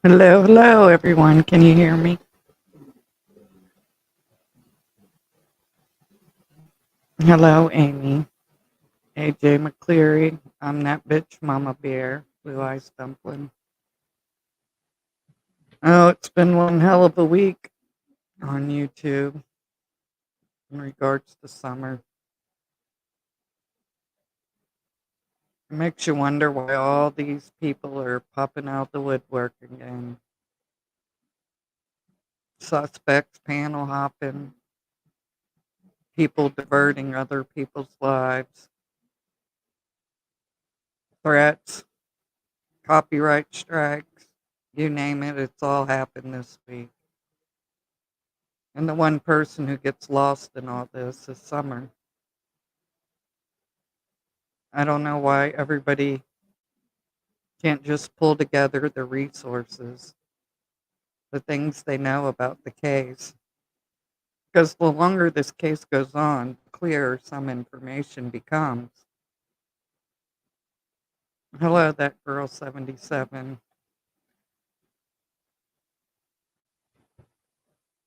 Hello, hello, everyone. Can you hear me? Hello, Amy. AJ McCleary. I'm that bitch, Mama Bear, Blue Eyes Dumpling. Oh, it's been one hell of a week on YouTube in regards to summer. It makes you wonder why all these people are popping out the woodwork again. Suspects, panel hopping, people diverting other people's lives, threats, copyright strikes, you name it, it's all happened this week. And the one person who gets lost in all this is Summer. I don't know why everybody can't just pull together the resources, the things they know about the case. Because the longer this case goes on, the clearer some information becomes. Hello, that girl 77.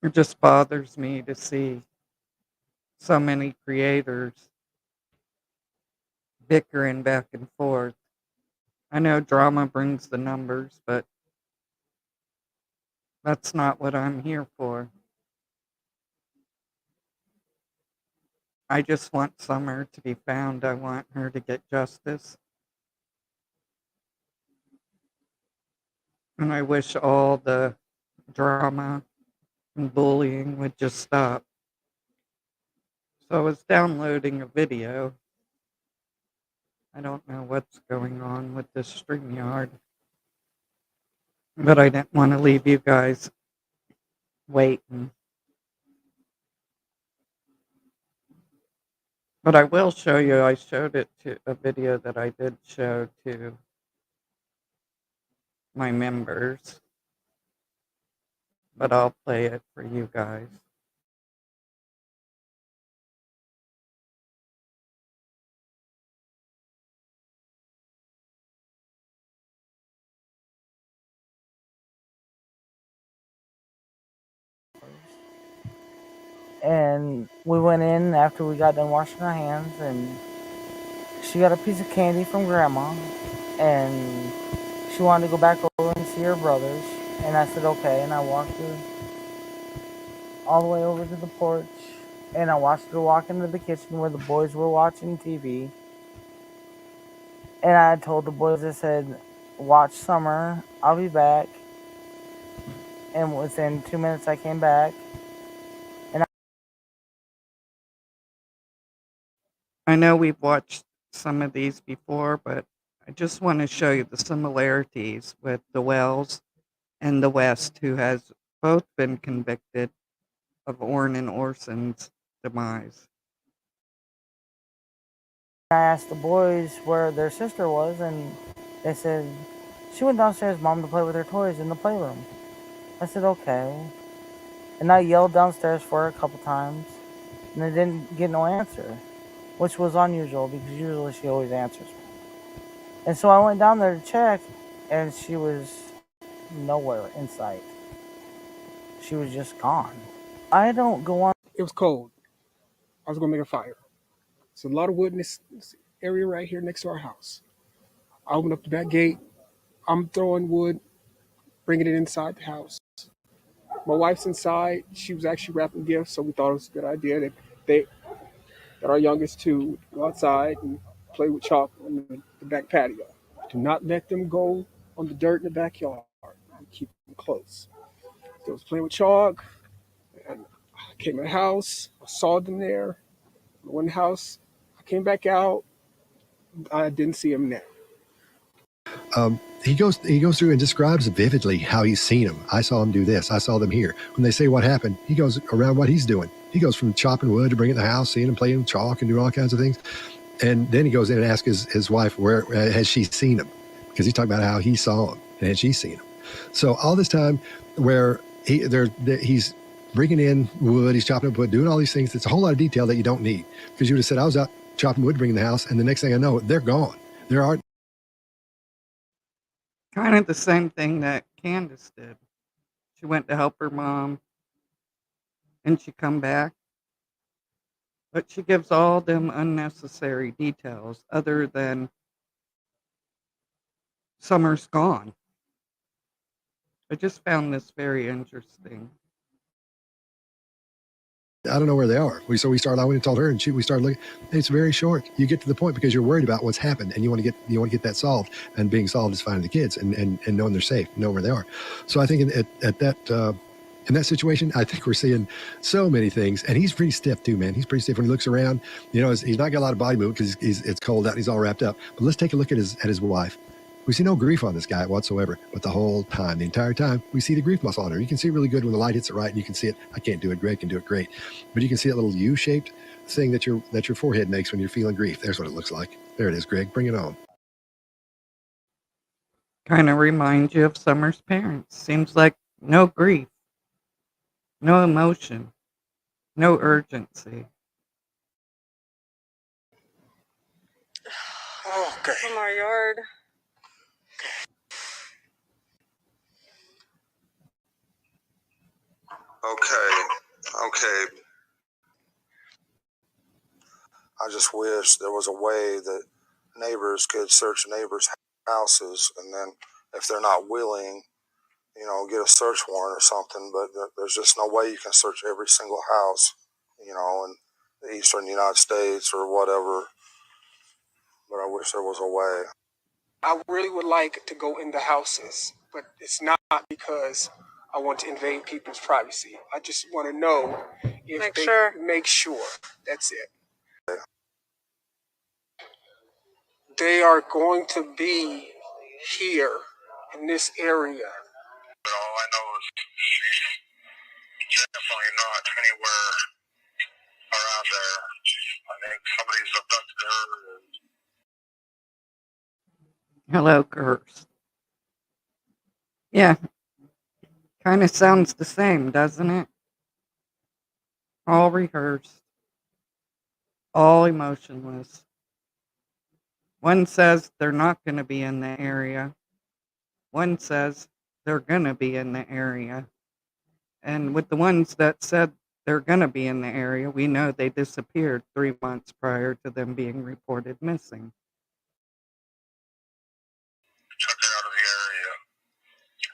It just bothers me to see so many creators bickering back and forth. I know drama brings the numbers, but that's not what I'm here for. I just want Summer to be found. I want her to get justice. And I wish all the drama and bullying would just stop. So I was downloading a video. I don't know what's going on with this StreamYard, but I didn't want to leave you guys waiting. But I will show you, I showed it to a video that I did show to my members, but I'll play it for you guys. And we went in after we got done washing our hands, and she got a piece of candy from grandma, and she wanted to go back over and see her brothers. And I said okay, and I walked her all the way over to the porch, and I watched her walk into the kitchen where the boys were watching TV. And I told the boys, I said, watch Summer, I'll be back. And within 2 minutes I came back. I know we've watched some of these before, but I just want to show you the similarities with the Wells and the West, who has both been convicted of Orrin and Orson's demise. I asked the boys where their sister was, and they said she went downstairs, Mom, to play with her toys in the playroom. I said, okay. And I yelled downstairs for her a couple times, and I didn't get no answer, which was unusual because usually she always answers me. And so I went down there to check, and she was nowhere in sight. She was just gone. I don't go on. It was cold. I was going to make a fire. There's a lot of wood in this area right here next to our house. I opened up the back gate. I'm throwing wood, bringing it inside the house. My wife's inside. She was actually wrapping gifts, so we thought it was a good idea that our youngest two would go outside and play with chalk on the back patio. Do not let them go on the dirt in the backyard. Keep them close. They was playing with chalk, and I came in the house. I saw them there. I went in the house. I came back out. I didn't see him there. He goes through and describes vividly how he's seen them. I saw him do this. I saw them here. When they say what happened, he goes around what he's doing. He goes from chopping wood to bringing it in the house, seeing him playing with chalk and doing all kinds of things. And then he goes in and asks his wife, where has she seen him? Because he's talking about how he saw him and had she seen him. So all this time where he's bringing in wood, he's chopping up wood, doing all these things. It's a whole lot of detail that you don't need. Because you would have said, I was out chopping wood, bringing the house, and the next thing I know, they're gone. There aren't. Kind of the same thing that Candace did. She went to help her mom, and she come back. But she gives all them unnecessary details other than Summer's gone. I just found this very interesting. I don't know where they are. I went and told her, and we started looking. It's very short. You get to the point because you're worried about what's happened, and you want to get that solved. And being solved is finding the kids and knowing they're safe, knowing where they are. So I think in that situation, I think we're seeing so many things. And he's pretty stiff too, man. He's pretty stiff when he looks around. He's not got a lot of body movement because it's cold out. And he's all wrapped up. But let's take a look at his wife. We see no grief on this guy whatsoever, but the entire time, we see the grief muscle on her. You can see really good when the light hits it right, and you can see it. I can't do it. Greg can do it great, but you can see that little U-shaped thing that your forehead makes when you're feeling grief. There's what it looks like. There it is, Greg. Bring it on. Kind of reminds you of Summer's parents. Seems like no grief, no emotion, no urgency. Okay. From our yard. Okay. I just wish there was a way that neighbors could search neighbors' houses, and then if they're not willing, get a search warrant or something. But there's just no way you can search every single house, in the eastern United States or whatever. But I wish there was a way. I really would like to go in the houses, but it's not because I want to invade people's privacy. I just want to know if make sure. That's it. They are going to be here in this area. All I know is she's definitely not anywhere around there. I think somebody's abducted her. Hello, Curse. Yeah, kind of sounds the same, doesn't it? All rehearsed, all emotionless. One says they're not going to be in the area. One says they're going to be in the area. And with the ones that said they're going to be in the area, we know they disappeared 3 months prior to them being reported missing. Took her out of the area.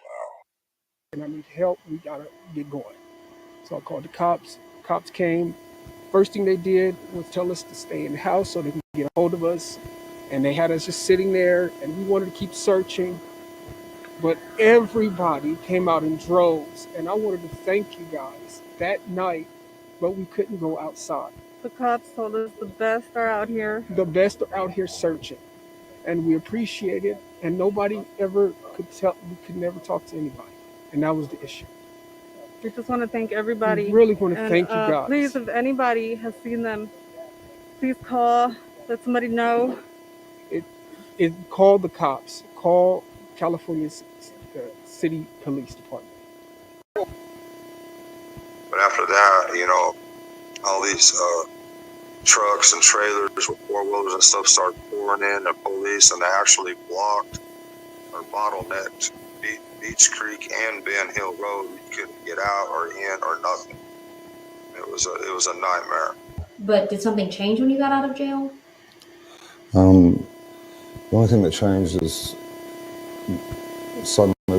Wow. And I need help. We gotta get going. So I called the cops. Cops came. First thing they did was tell us to stay in the house so they can get a hold of us. And they had us just sitting there, and we wanted to keep searching. But everybody came out in droves. And I wanted to thank you guys that night, but we couldn't go outside. The cops told us the best are out here. The best are out here searching. And we appreciate it. And nobody ever we could never talk to anybody. And that was the issue. We just want to thank everybody. We really want to thank you guys. Please, if anybody has seen them, please call, let somebody know. Call the cops. Call California City Police Department. But after that, all these trucks and trailers with four-wheelers and stuff started pouring in, the police, and they actually blocked or bottlenecked Beach Creek and Ben Hill Road. You couldn't get out or in or nothing. It was a nightmare. But did something change when you got out of jail? The only thing that changed is suddenly we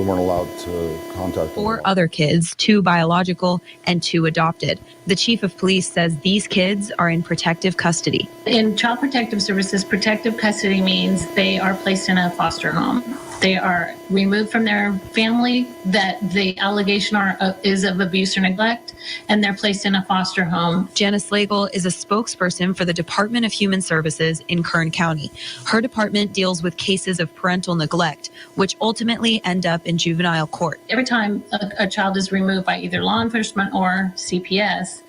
weren't allowed to contact them. 4 other kids, 2 biological and 2 adopted. The chief of police says these kids are in protective custody. In Child Protective Services, protective custody means they are placed in a foster home. They are removed from their family that the allegation is of abuse or neglect, and they're placed in a foster home. Janice Slagle is a spokesperson for the Department of Human Services in Kern County. Her department deals with cases of parental neglect, which ultimately end up in juvenile court. Every time a child is removed by either law enforcement or CPS,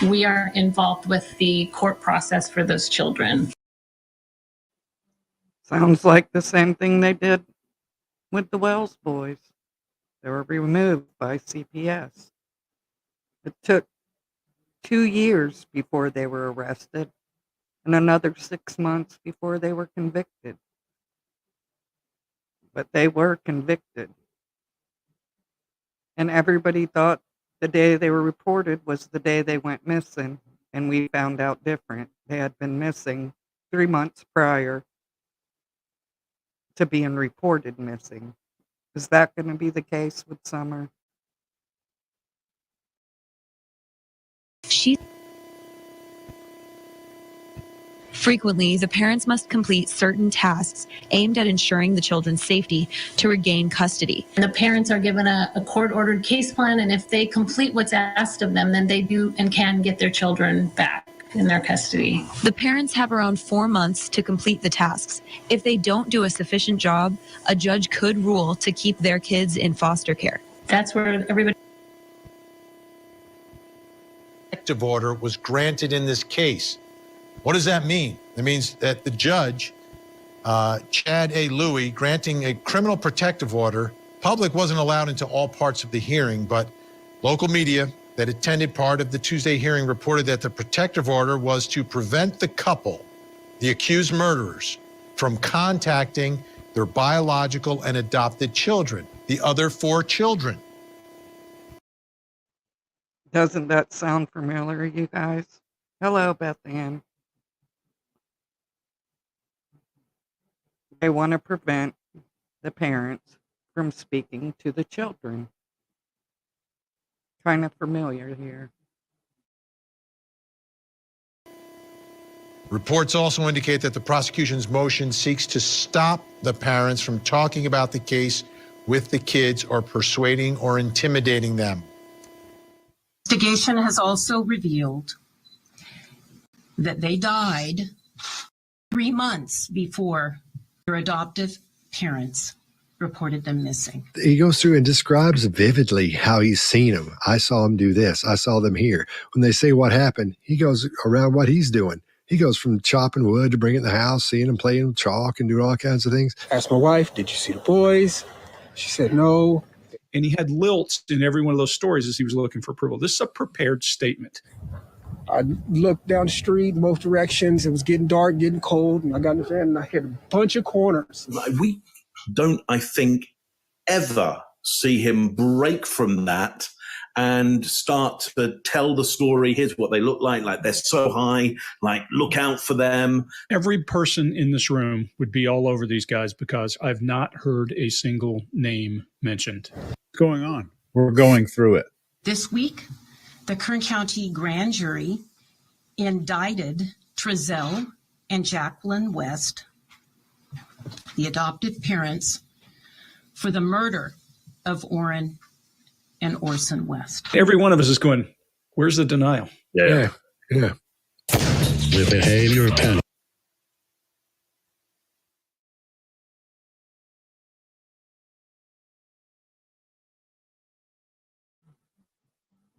we are involved with the court process for those children. Sounds like the same thing they did with the Wells boys. They were removed by CPS. It took 2 years before they were arrested and another 6 months before they were convicted. but they were convicted. And everybody thought the day they were reported was the day they went missing, and we found out different. They had been missing 3 months prior to being reported missing. Is that going to be the case with Summer? Frequently, the parents must complete certain tasks aimed at ensuring the children's safety to regain custody. The parents are given a court-ordered case plan, and if they complete what's asked of them, then they do and can get their children back in their custody. The parents have around 4 months to complete the tasks. If they don't do a sufficient job, a judge could rule to keep their kids in foster care. That's where everybody... Protective order was granted in this case. What does that mean? It means that the judge, Chad A. Louie, granting a criminal protective order, public wasn't allowed into all parts of the hearing, but local media that attended part of the Tuesday hearing reported that the protective order was to prevent the couple, the accused murderers, from contacting their biological and adopted children, the other 4 children. Doesn't that sound familiar, you guys? Hello, Beth Ann. They want to prevent the parents from speaking to the children. Kind of familiar here. Reports also indicate that the prosecution's motion seeks to stop the parents from talking about the case with the kids or persuading or intimidating them. Investigation has also revealed that they died 3 months before their adoptive parents reported them missing. He goes through and describes vividly how he's seen them. I saw him do this. I saw them here. When they say what happened, he goes around what he's doing. He goes from chopping wood to bringing it in the house, seeing them playing with chalk and doing all kinds of things. Asked my wife, did you see the boys? She said no. And he had lilts in every one of those stories as he was looking for approval. This is a prepared statement. I looked down the street, both directions. It was getting dark, getting cold, and I got in the van and I hit a bunch of corners. We don't, I think, ever see him break from that and start to tell the story. Here's what they look like they're so high, like look out for them. Every person in this room would be all over these guys because I've not heard a single name mentioned. What's going on? We're going through it. This week, the Kern County Grand Jury indicted Trezell and Jacqueline West, the adoptive parents, for the murder of Orrin and Orson West. Every one of us is going, where's the denial? Yeah. The behavior penalty.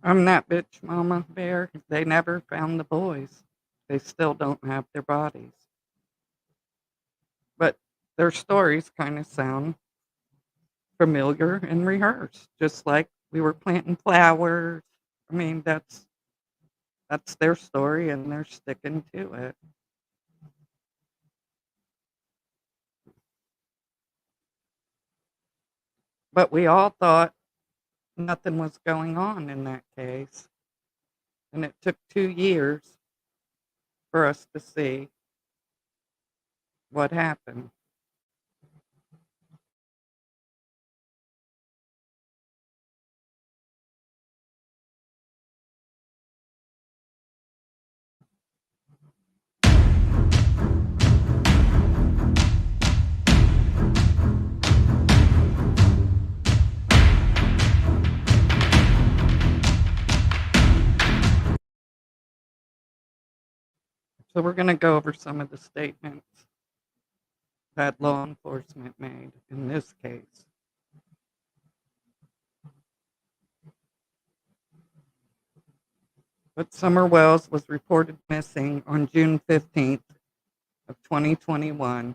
I'm that bitch, Mama Bear. They never found the boys. They still don't have their bodies. But their stories kind of sound familiar and rehearsed, just like we were planting flowers. I mean, that's their story, and they're sticking to it. But we all thought nothing was going on in that case. And it took 2 years for us to see what happened. So we're going to go over some of the statements that law enforcement made in this case. But Summer Wells was reported missing on June 15th of 2021.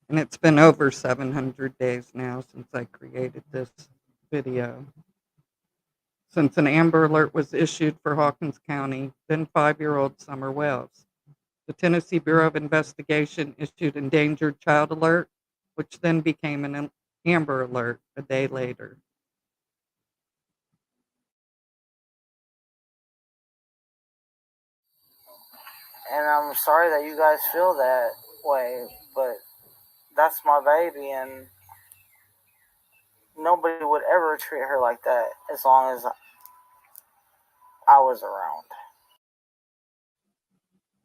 And it's been over 700 days now since I created this video. Since an Amber Alert was issued for Hawkins County, then 5-year-old Summer Wells. The Tennessee Bureau of Investigation issued Endangered Child Alert, which then became an Amber Alert a day later. And I'm sorry that you guys feel that way, but that's my baby, and nobody would ever treat her like that as long as I was around.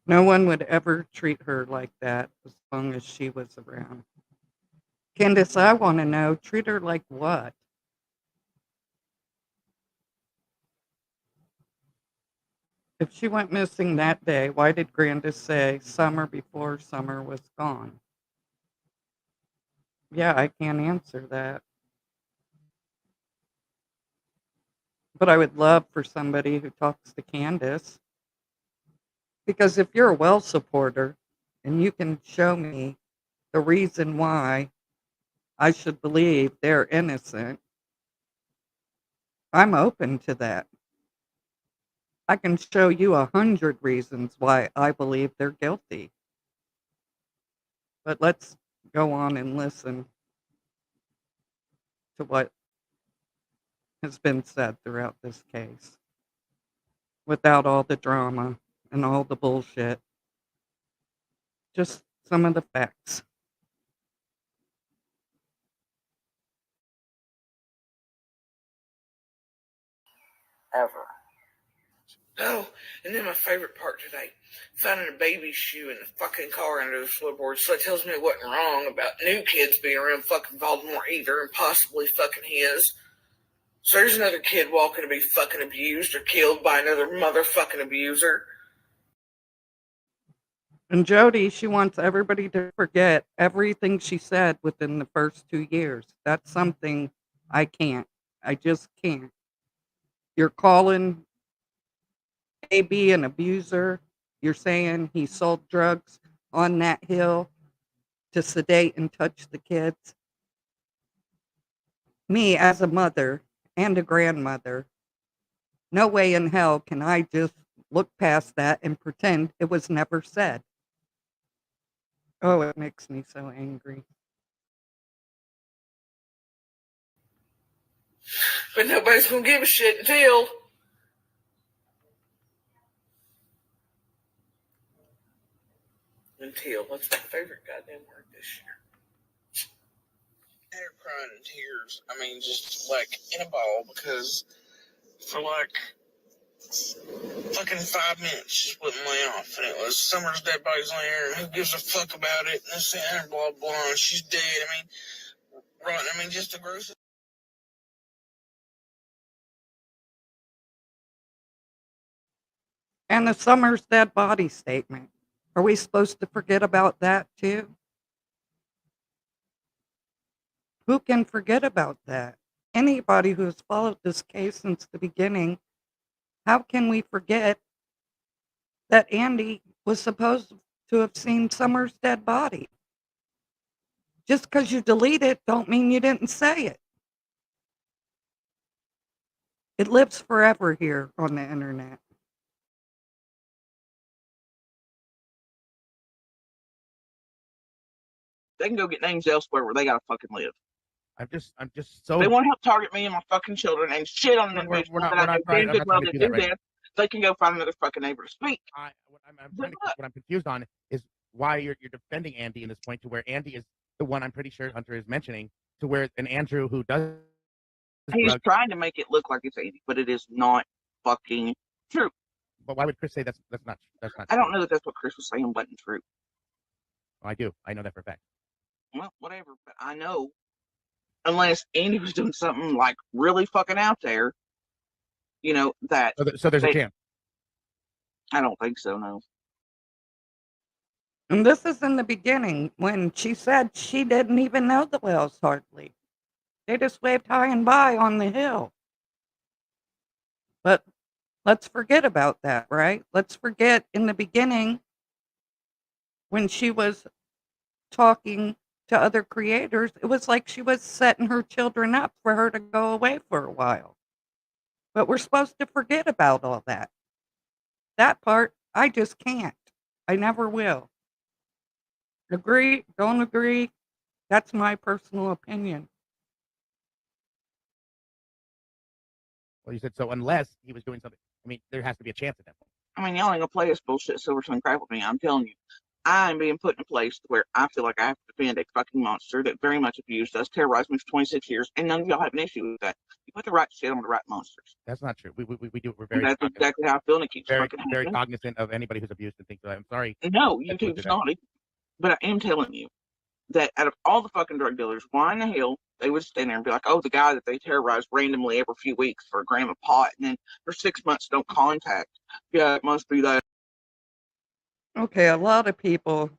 No one would ever treat her like that as long as she was around. Candace, I want to know, treat her like what? If she went missing that day, why did Grandis say summer before Summer was gone? Yeah, I can't answer that. But I would love for somebody who talks to Candace. Because if you're a well supporter and you can show me the reason why I should believe they're innocent, I'm open to that. I can show you 100 reasons why I believe they're guilty. But let's go on and listen to what has been said throughout this case without all the drama and all the bullshit. Just some of the facts. Ever. Oh, and then my favorite part today, finding a baby's shoe in the fucking car under the floorboard, so it tells me it wasn't wrong about new kids being around fucking Baltimore either, and possibly fucking his. So there's another kid walking to be fucking abused or killed by another motherfucking abuser. And Jody, she wants everybody to forget everything she said within the first 2 years. That's something I can't. I just can't. You're calling AB an abuser. You're saying he sold drugs on that hill to sedate and touch the kids. Me, as a mother and a grandmother, no way in hell can I just look past that and pretend it was never said. Oh, it makes me so angry. But nobody's gonna give a shit until. That's my favorite goddamn word this year. I had her crying in tears. I mean, just like in a ball, because for like fucking 5 minutes, she wouldn't lay off. And it was Summer's dead body's there, and who gives a fuck about it, and this and blah, blah, and she's dead. I mean, just the grossest. And the Summers dead body statement. Are we supposed to forget about that too? Who can forget about that? Anybody who has followed this case since the beginning, how can we forget that Andy was supposed to have seen Summers' dead body? Just because you delete it don't mean you didn't say it. It lives forever here on the internet. They can go get names elsewhere where they gotta fucking live. I'm just so. They want to help target me and my fucking children and shit on an individual that I know damn good well to do that. They can go find another fucking neighbor to speak. What I'm confused on is why you're defending Andy in this point, to where Andy is the one I'm pretty sure Hunter is mentioning, to where an Andrew who does. He's trying to make it look like it's Andy, but it is not fucking true. But why would Chris say that's not? I don't know that that's what Chris was saying wasn't true. I do. I know that for a fact. Well, whatever. But I know, unless Andy was doing something like really fucking out there, you know, that. So there's a chance. I don't think so, no. And this is in the beginning when she said she didn't even know the Wells hardly. They just waved high and by on the hill. But let's forget about that, right? Let's forget in the beginning when she was talking to other creators, it was like she was setting her children up for her to go away for a while. But we're supposed to forget about all that. That part, I just can't. I never will. Agree, don't agree, that's my personal opinion. Well, you said so unless he was doing something. I mean, there has to be a chance at that point. I mean, y'all ain't gonna play this bullshit Silverton crap with me. I'm telling you, I'm being put in a place where I feel like I have to defend a fucking monster that very much abused us, terrorized me for 26 years, and none of y'all have an issue with that. You put the right shit on the right monsters. That's not true. We do. We're And very that's cognizant, exactly how I feel, and it keeps very fucking very happening. cognizant of anybody who's abused and things like that. I'm sorry. No, that you would do YouTube's that. naughty, but I am telling you that out of all the fucking drug dealers, why in the hell they would stand there and be like, oh, the guy that they terrorized randomly every few weeks for a gram of pot, and then for 6 months don't contact. Yeah, it must be that. Okay, a lot of people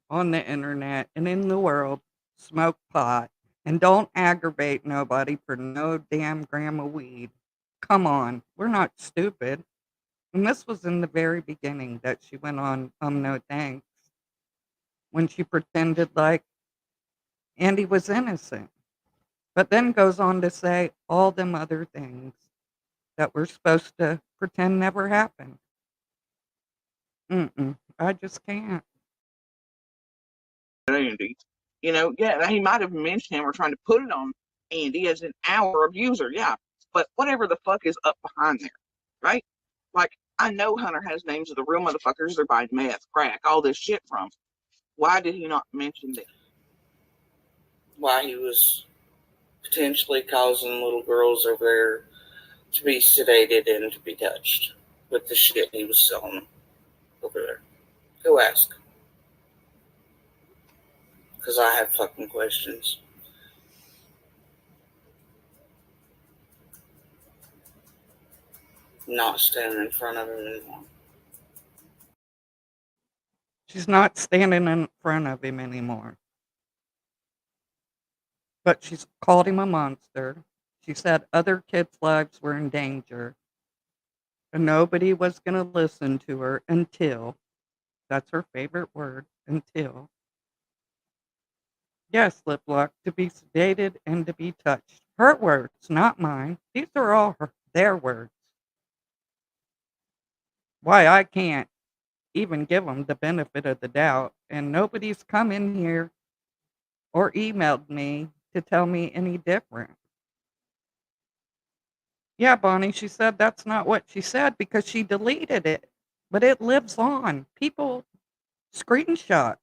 on the internet and in the world smoke pot and don't aggravate nobody for no damn gram of weed. Come on, we're not stupid. And this was in the very beginning that she went on No Thanks when she pretended like Andy was innocent, but then goes on to say all them other things that we're supposed to pretend never happened. I just can't. Andy. You know, yeah, he might have mentioned him or trying to put it on Andy as an our abuser, yeah. But whatever the fuck is up behind there, right? Like, I know Hunter has names of the real motherfuckers they're buying meth, crack, all this shit from. Why did he not mention them? Why he was potentially causing little girls over there to be sedated and to be touched with the shit he was selling over there. Go ask. Because I have fucking questions. Not standing in front of him anymore. She's not standing in front of him anymore. But she's called him a monster. She said other kids' lives were in danger. And nobody was going to listen to her until, that's her favorite word, until. Yes, Liplock, to be sedated and to be touched. Her words, not mine. These are all their words. Why I can't even give them the benefit of the doubt, and nobody's come in here or emailed me to tell me any different. Yeah, Bonnie, she said that's not what she said because she deleted it, but it lives on. People screenshot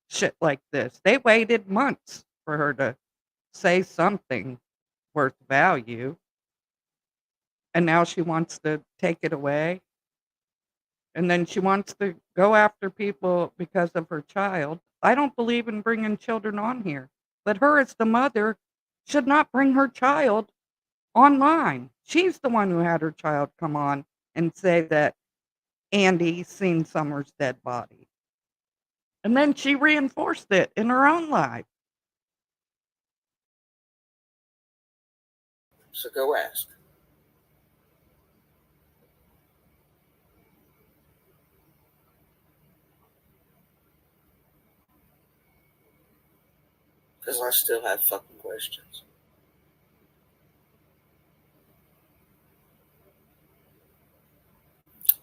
shit like this. They waited months for her to say something worth value, and now she wants to take it away. And then she wants to go after people because of her child. I don't believe in bringing children on here, but her as the mother should not bring her child online. She's the one who had her child come on and say that Andy seen Summer's dead body. And then she reinforced it in her own life. So go ask. Because I still have fucking questions.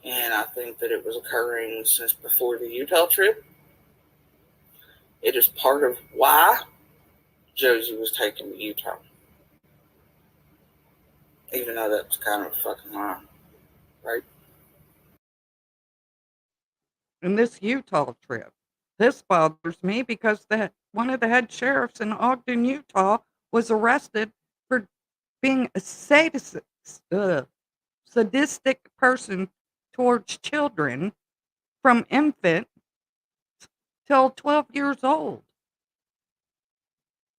And I think that it was occurring since before the Utah trip. It is part of why Josie was taken to Utah. Even though that's kind of a fucking lie, right? In this Utah trip, this bothers me because one of the head sheriffs in Ogden, Utah was arrested for being a sadistic person towards children from infant till 12 years old.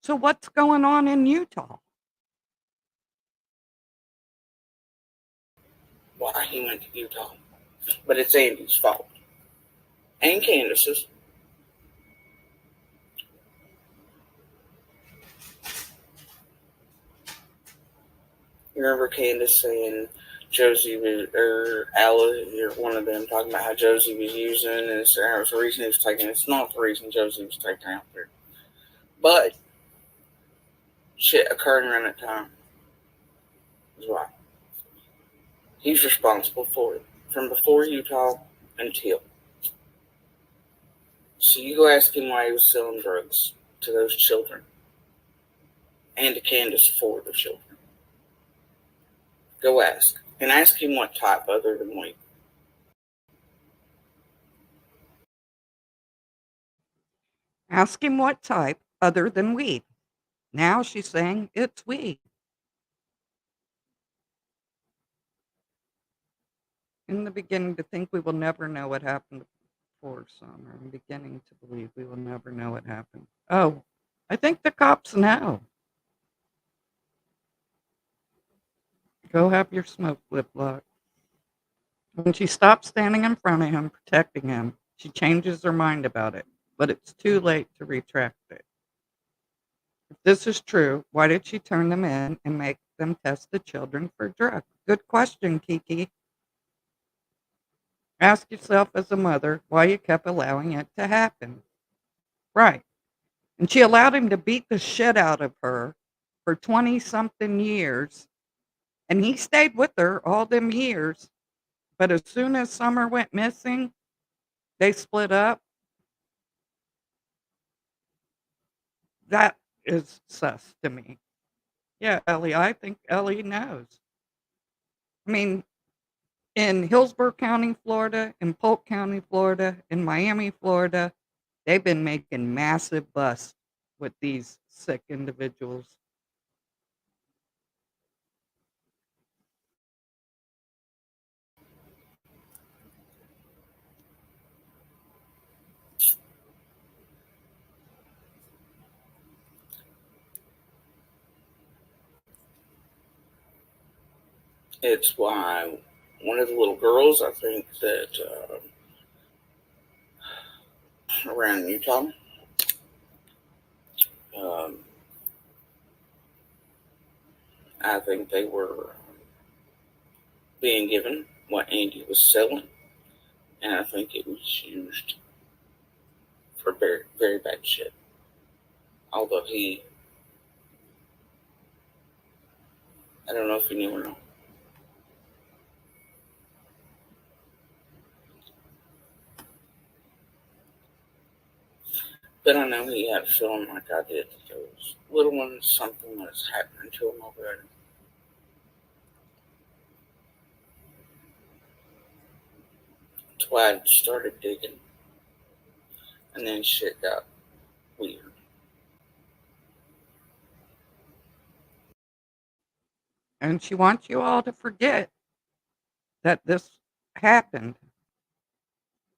So what's going on in Utah? Why he went to Utah. But it's Andy's fault. And Candace's. You remember Candace saying Josie was, or Alice, or one of them talking about how Josie was using, and it was the reason he was taken. It's not the reason Josie was taken out there. But shit occurring around that time is why. He's responsible for it. From before Utah until. So you go ask him why he was selling drugs to those children and to Candace for the children. Go ask. And ask him what type other than weed. Ask him what type other than weed. Now she's saying it's weed. In the beginning, to think we will never know what happened before summer. I'm beginning to believe we will never know what happened. Oh, I think the cops know. Go have your smoke, Liplock. When she stops standing in front of him, protecting him, she changes her mind about it, but it's too late to retract it. If this is true, why did she turn them in and make them test the children for drugs? Good question, Kiki. Ask yourself as a mother why you kept allowing it to happen. Right. And she allowed him to beat the shit out of her for 20-something years, and he stayed with her all them years. But as soon as Summer went missing, they split up. That is sus to me. Yeah, Ellie, I think Ellie knows. I mean, in Hillsborough County, Florida, in Polk County, Florida, in Miami, Florida, they've been making massive busts with these sick individuals. It's why one of the little girls, I think that around Utah, I think they were being given what Andy was selling, and I think it was used for very, very bad shit. Although I don't know if he knew or not. But I know he had a feeling like I did that those little ones, something was happening to them already. That's why I started digging. And then shit got weird. And she wants you all to forget that this happened.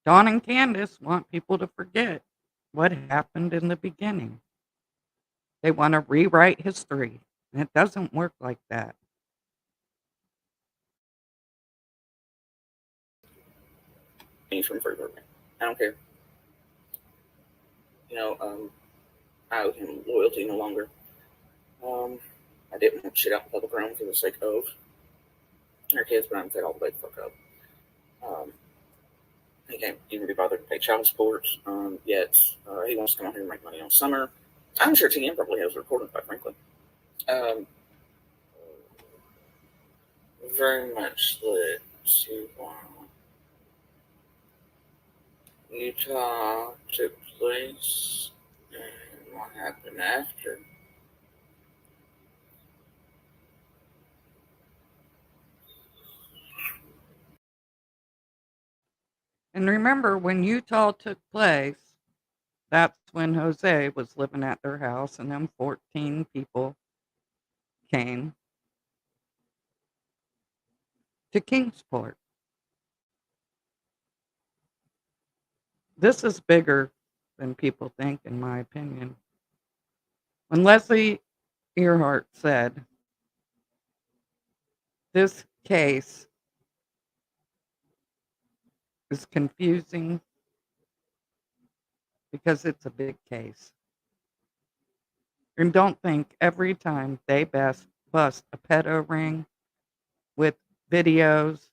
Dawn and Candace want people to forget what happened in the beginning. They want to rewrite history, and it doesn't work like that. He's from Freeburg. I don't care. I owe him loyalty no longer. I didn't want shit out in public realm for the sake of our kids, but I'm fed all the way the fuck up. He can't even be bothered to pay child support, yet he wants to come out here and make money on summer. I'm sure TM probably has a recording, quite frankly. Very much led to Utah took place and what happened after. And remember, when Utah took place, that's when Jose was living at their house, and them 14 people came to Kingsport. This is bigger than people think, in my opinion. When Leslie Earhart said, this case is confusing because it's a big case. And don't think every time they bust a pedo ring with videos,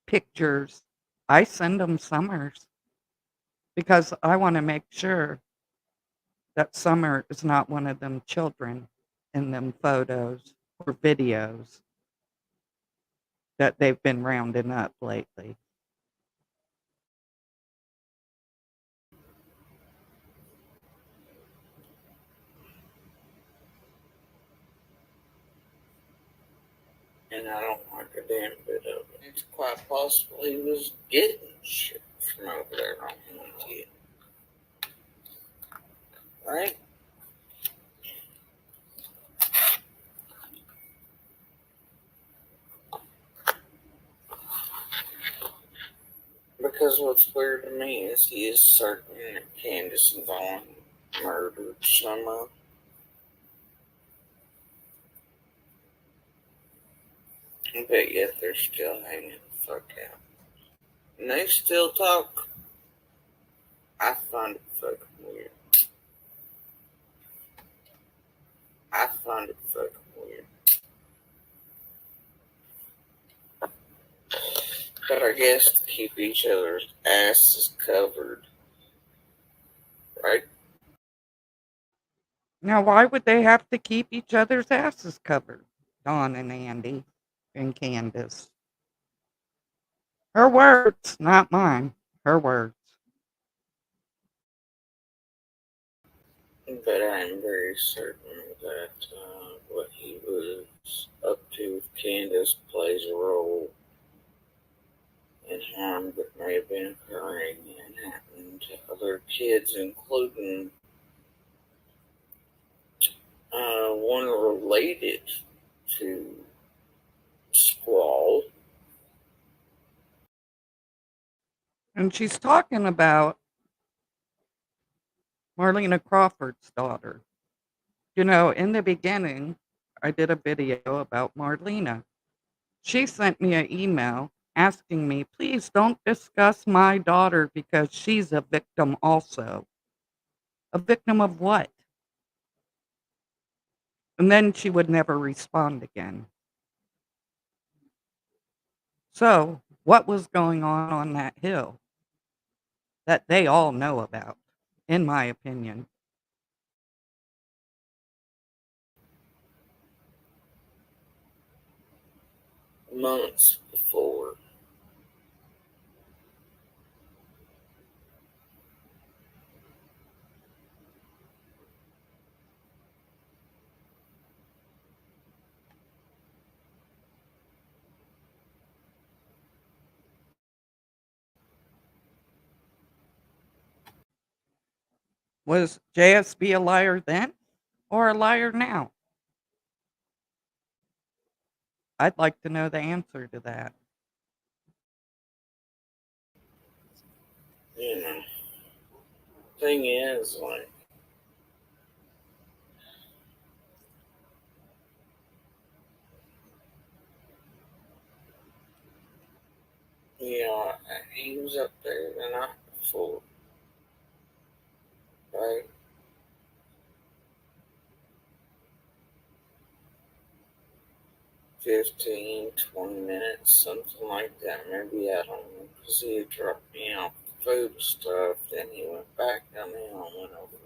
pictures, I send them Summers because I want to make sure that Summer is not one of them children in them photos or videos that they've been rounding up lately. And I don't like a damn bit of it. It's quite possible he was getting shit from over there on his kid. Right? Because what's weird to me is he is certain that Candace and Vaughn murdered Summer. But yet they're still hanging the fuck out. And they still talk. I find it fucking weird. I find it fucking weird. But I guess to keep each other's asses covered. Right? Now, why would they have to keep each other's asses covered? Dawn and Andy and Candace. Her words, not mine. Her words. But I'm very certain that what he was up to with Candace plays a role in harm that may have been occurring and happening to other kids, including one related to Squall. And she's talking about Marlena Crawford's daughter. You know, in the beginning, I did a video about Marlena. She sent me an email asking me, please don't discuss my daughter because she's a victim also. A victim of what? And then she would never respond again. So, what was going on that hill that they all know about, in my opinion? Months before. Was JSB a liar then or a liar now? I'd like to know the answer to that. You know, thing is, like, you know, he was up there the night before, right? 15, 20 minutes, something like that. Maybe, I don't know, because he had dropped me off food stuff, then he went back down there and went over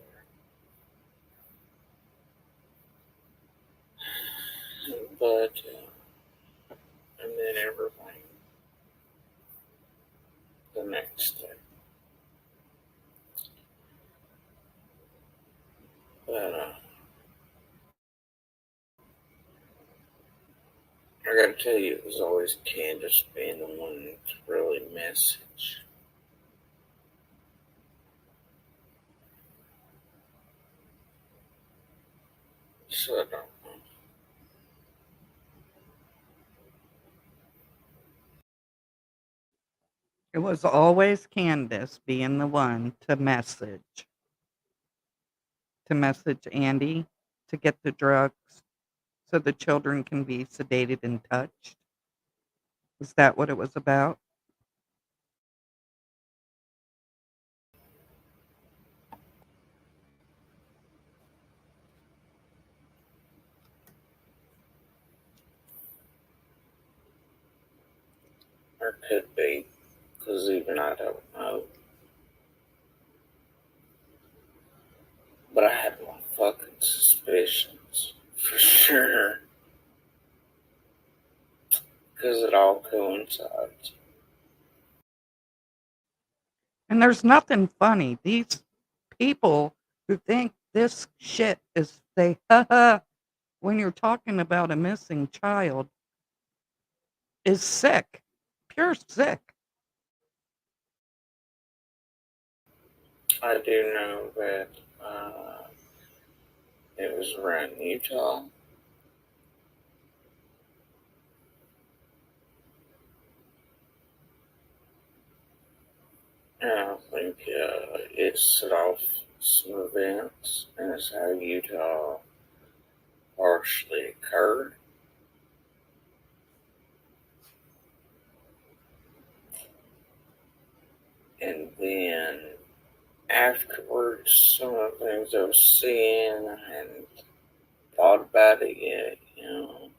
there. But, and then everything the next day. But, I gotta tell you, it was always Candace being the one to really message. So I don't know. It was always Candace being the one to message Andy to get the drugs so the children can be sedated and touched. Is that what it was about? Or could be, because even I don't know. But I have my fucking suspicions, for sure. Because it all coincides. And there's nothing funny. These people who think this shit is, they, when you're talking about a missing child, is sick, pure sick. I do know that it was around Utah. And I think it set off some events, and it's how Utah partially occurred. And then afterwards, some of the things I was seeing, I hadn't thought about it yet, you know.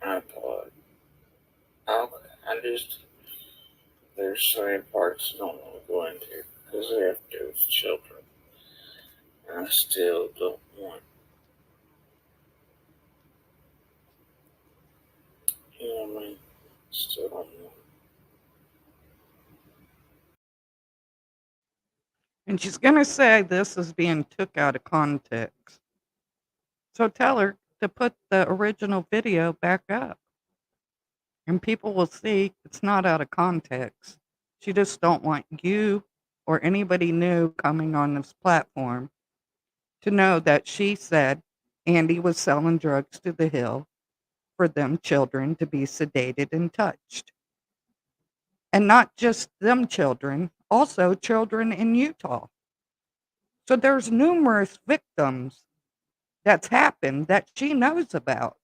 I thought, okay, there's so many parts I don't want to go into because they have to do with children. And I still don't want, you know what I mean? Still don't want. And she's going to say this is being took out of context. So tell her to put the original video back up. And people will see it's not out of context. She just don't want you or anybody new coming on this platform to know that she said Andy was selling drugs to the Hill for them children to be sedated and touched. And not just them children, also children in Utah. So there's numerous victims that's happened that she knows about.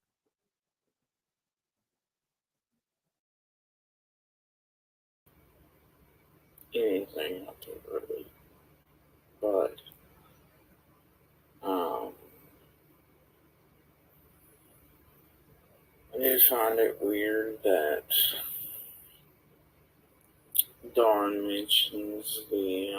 Anything out there really. But I just find it weird that Dawn mentions the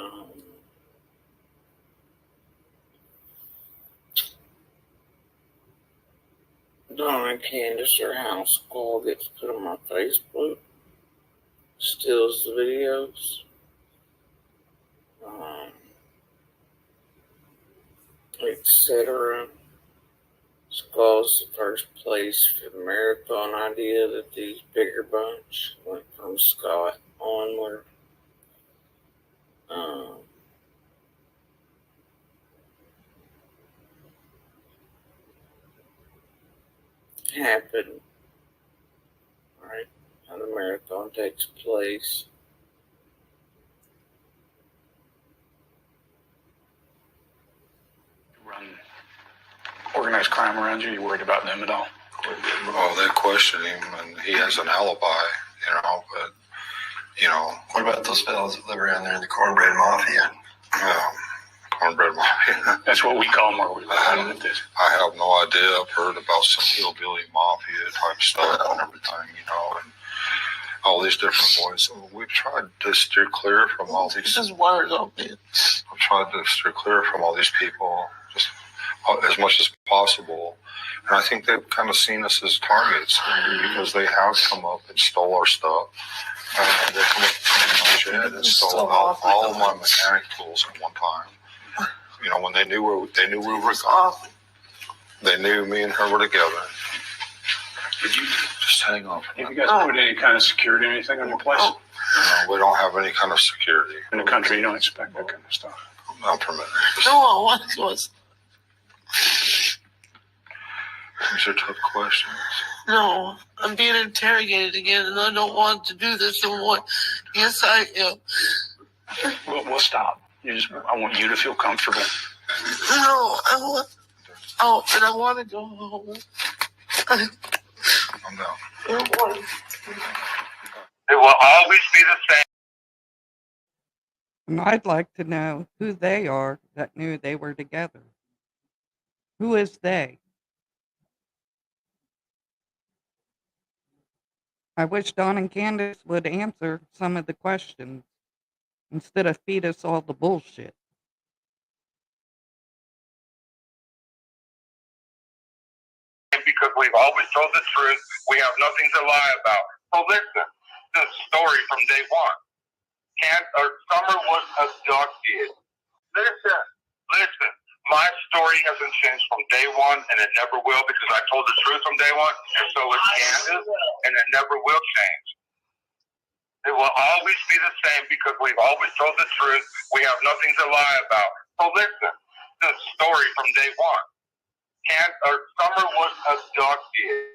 Dawn and Candace, her house call gets put on my Facebook, steals the videos, etc. Skull's the first place for the marathon idea that these bigger bunch went from Scott onward. Happened, right? How the marathon takes place. Run organized crime around you? You worried about them at all? Well, they question him, and he has an alibi, you know, but, you know. What about those fellows that live around there in the cornbread mafia? Cornbread mafia. That's what we call them, or we live with this. I have no idea. I've heard about some hillbilly mafia type stuff and everything, you know, and all these different boys. We've tried to steer clear from all these. This is words on it. I've tried to steer clear from all these people just as much as possible. And I think they've kind of seen us as targets because they have come up and stole our stuff. They come up in my shed and stole all of my mechanic tools at one time. You know, when they knew we were gone. They knew me and her were together. Did you just hang on? Have you guys put any kind of security or anything on your place? No, we don't have any kind of security. In the country, you don't expect that kind of stuff. Not permitted. No, what was? These are tough questions. No, I'm being interrogated again, and I don't want to do this anymore. Yes, I am. We'll stop. I want you to feel comfortable. No, and I want to go home. I'm down. It will always be the same. And I'd like to know who they are that knew they were together. Who is they? I wish Dawn and Candace would answer some of the questions instead of feed us all the bullshit. Because we've always told the truth. We have nothing to lie about. So listen, the story from day one. Summer was abducted. Listen, my story story hasn't changed from day one, and it never will, because I told the truth from day one, and so is Candace, and it never will change. It will always be the same because we've always told the truth. We have nothing to lie about. So listen, the story from day one. Summer was abducted.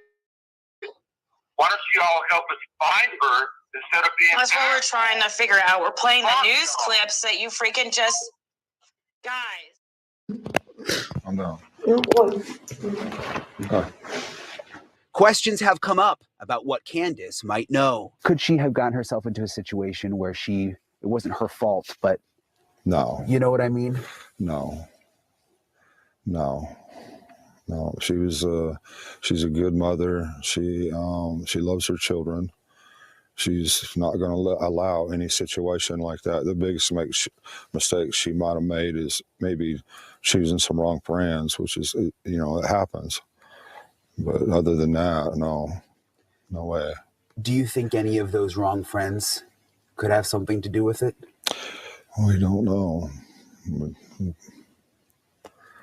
Why don't you all help us find her instead of being... That's what we're trying to figure out. We're playing the news clips that you freaking just... Guys. I'm down. Questions have come up about what Candace might know. Could she have gotten herself into a situation where it wasn't her fault, but... No. You know what I mean? No. She's a good mother. She loves her children. She's not going to allow any situation like that. The biggest mistake she might have made is maybe choosing some wrong friends, which is, it happens. But other than that, no way. Do you think any of those wrong friends could have something to do with it? We don't know.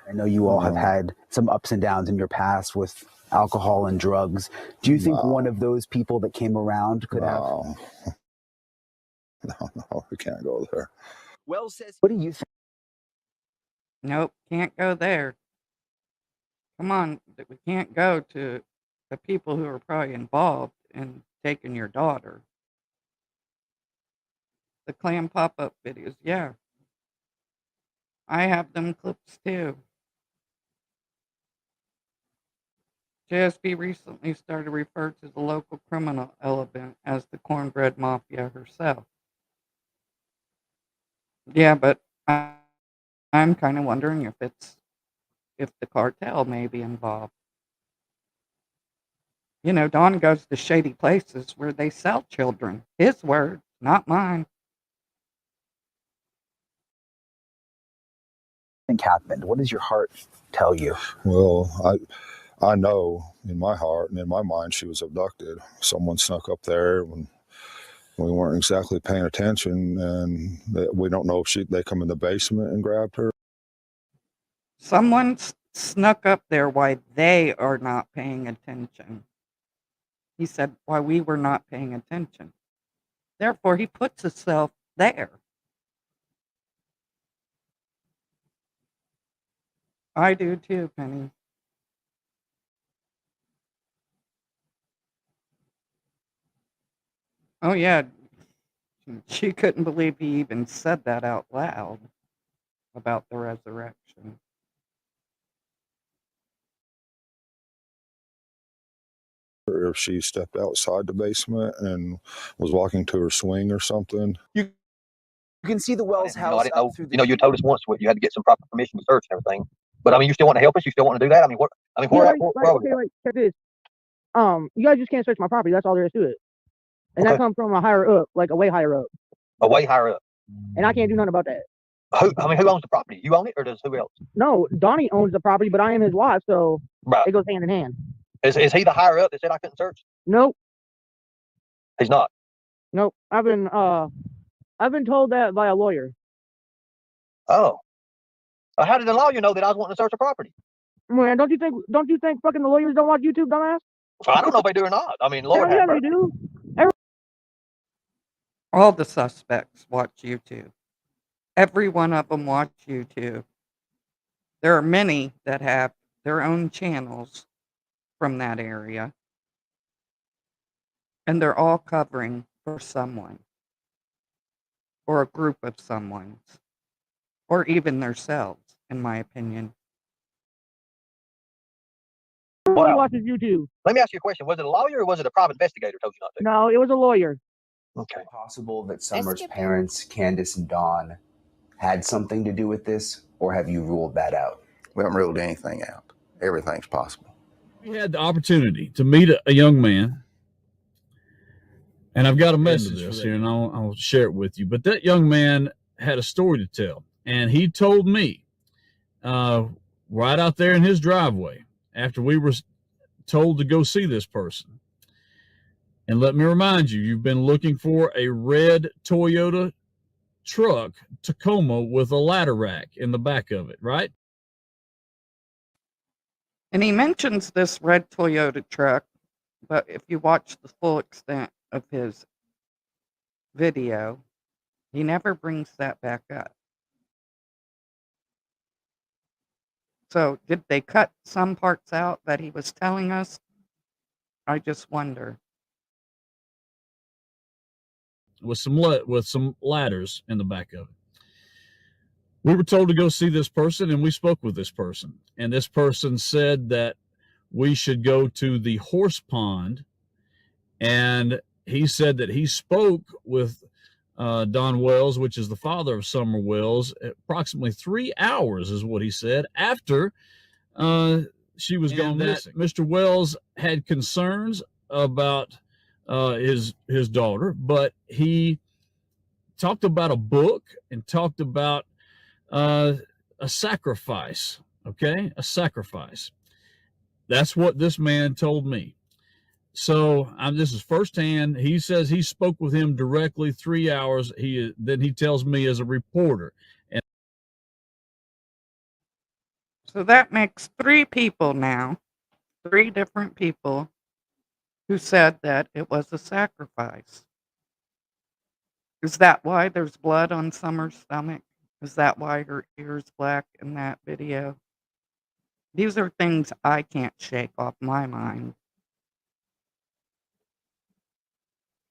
I know you all have had some ups and downs in your past with alcohol and drugs. Do you think one of those people that came around could have? No, we can't go there. Wells says, what do you think? Nope, can't go there. Come on, we can't go to the people who are probably involved in taking your daughter. The clam pop-up videos, yeah. I have them clips too. JSB recently started to refer to the local criminal element as the cornbread mafia herself. Yeah, but I'm kind of wondering if the cartel may be involved. Don goes to shady places where they sell children. His word, not mine. Think happened? What does your heart tell you? Well, I know in my heart and in my mind she was abducted. Someone snuck up there when we weren't exactly paying attention, and we don't know if they come in the basement and grabbed her. Someone snuck up there while they are not paying attention. He said while we were not paying attention. Therefore, he puts himself there. I do too, Penny. Oh, yeah. She couldn't believe he even said that out loud about the resurrection. If she stepped outside the basement and was walking to her swing or something. You can see the Wells house. I didn't know. You told us once you had to get some proper permission to search and everything. But you still want to help us? You still want to do that? Check this. You guys just can't search my property. That's all there is to it. And that comes from a higher up, like a way higher up. A way higher up. And I can't do nothing about that. Who owns the property? You own it, or does who else? No, Donnie owns the property, but I am his wife, so it goes hand in hand. Is he the higher up that said I couldn't search? Nope. He's not. Nope. I've been told that by a lawyer. Oh. How did the lawyer know that I was wanting to search the property? Man, don't you think fucking the lawyers don't watch YouTube, dumbass? Well, I don't know if they do or not. Lord, yeah, they do. All the suspects watch YouTube. Every one of them watch YouTube. There are many that have their own channels from that area. And they're all covering for someone. Or a group of someone's. Or even themselves, in my opinion. Everybody watches YouTube. Let me ask you a question. Was it a lawyer or was it a private investigator told you not to? No, it was a lawyer. Okay. Possible that Summer's parents, Candace and Dawn, had something to do with this, or have you ruled that out? We haven't ruled anything out. Everything's possible. We had the opportunity to meet a young man, and I've got a message for here, and I'll share it with you. But that young man had a story to tell, and he told me right out there in his driveway after we were told to go see this person. And let me remind you, you've been looking for a red Toyota truck Tacoma with a ladder rack in the back of it, right? And he mentions this red Toyota truck, but if you watch the full extent of his video, he never brings that back up. So did they cut some parts out that he was telling us? I just wonder. With some ladders in the back of it. We were told to go see this person, and we spoke with this person. And this person said that we should go to the horse pond. And he said that he spoke with Don Wells, which is the father of Summer Wells, approximately 3 hours is what he said, after she was gone missing. Mr. Wells had concerns about his daughter, but he talked about a book and talked about a sacrifice. Okay, a sacrifice. That's what this man told me. So this is firsthand. He says he spoke with him directly 3 hours. Then he tells me as a reporter. And so that makes 3 people now, 3 different people who said that it was a sacrifice. Is that why there's blood on Summer's stomach? Is that why her ear's black in that video? These are things I can't shake off my mind.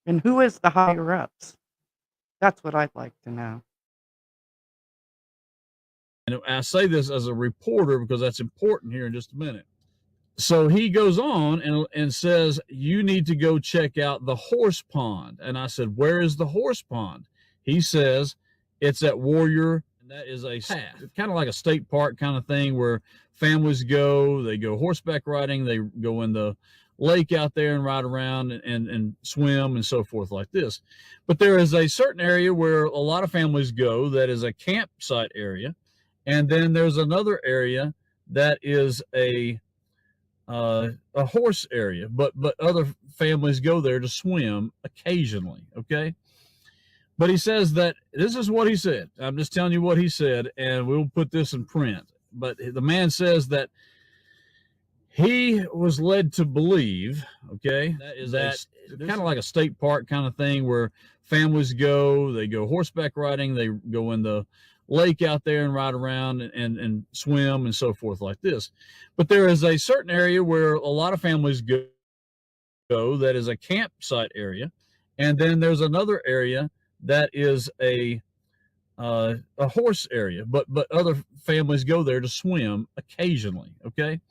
And who is the higher ups? That's what I'd like to know. And I say this as a reporter because that's important here in just a minute. So he goes on and says, you need to go check out the horse pond. And I said, where is the horse pond? He says, it's at Warrior. And that is a path, kind of like a state park kind of thing where families go. They go horseback riding. They go in the lake out there and ride around and swim and so forth like this. But there is a certain area where a lot of families go that is a campsite area. And then there's another area that is a horse area, but other families go there to swim occasionally. Okay. But he says that this is what he said. I'm just telling you what he said, and we'll put this in print. But the man says that he was led to believe, okay, that kind of like a state park kind of thing where families go, they go horseback riding, they go in the lake out there and ride around and swim and so forth like this. But there is a certain area where a lot of families go that is a campsite area. And then there's another area that is a horse area, but other families go there to swim occasionally. Okay.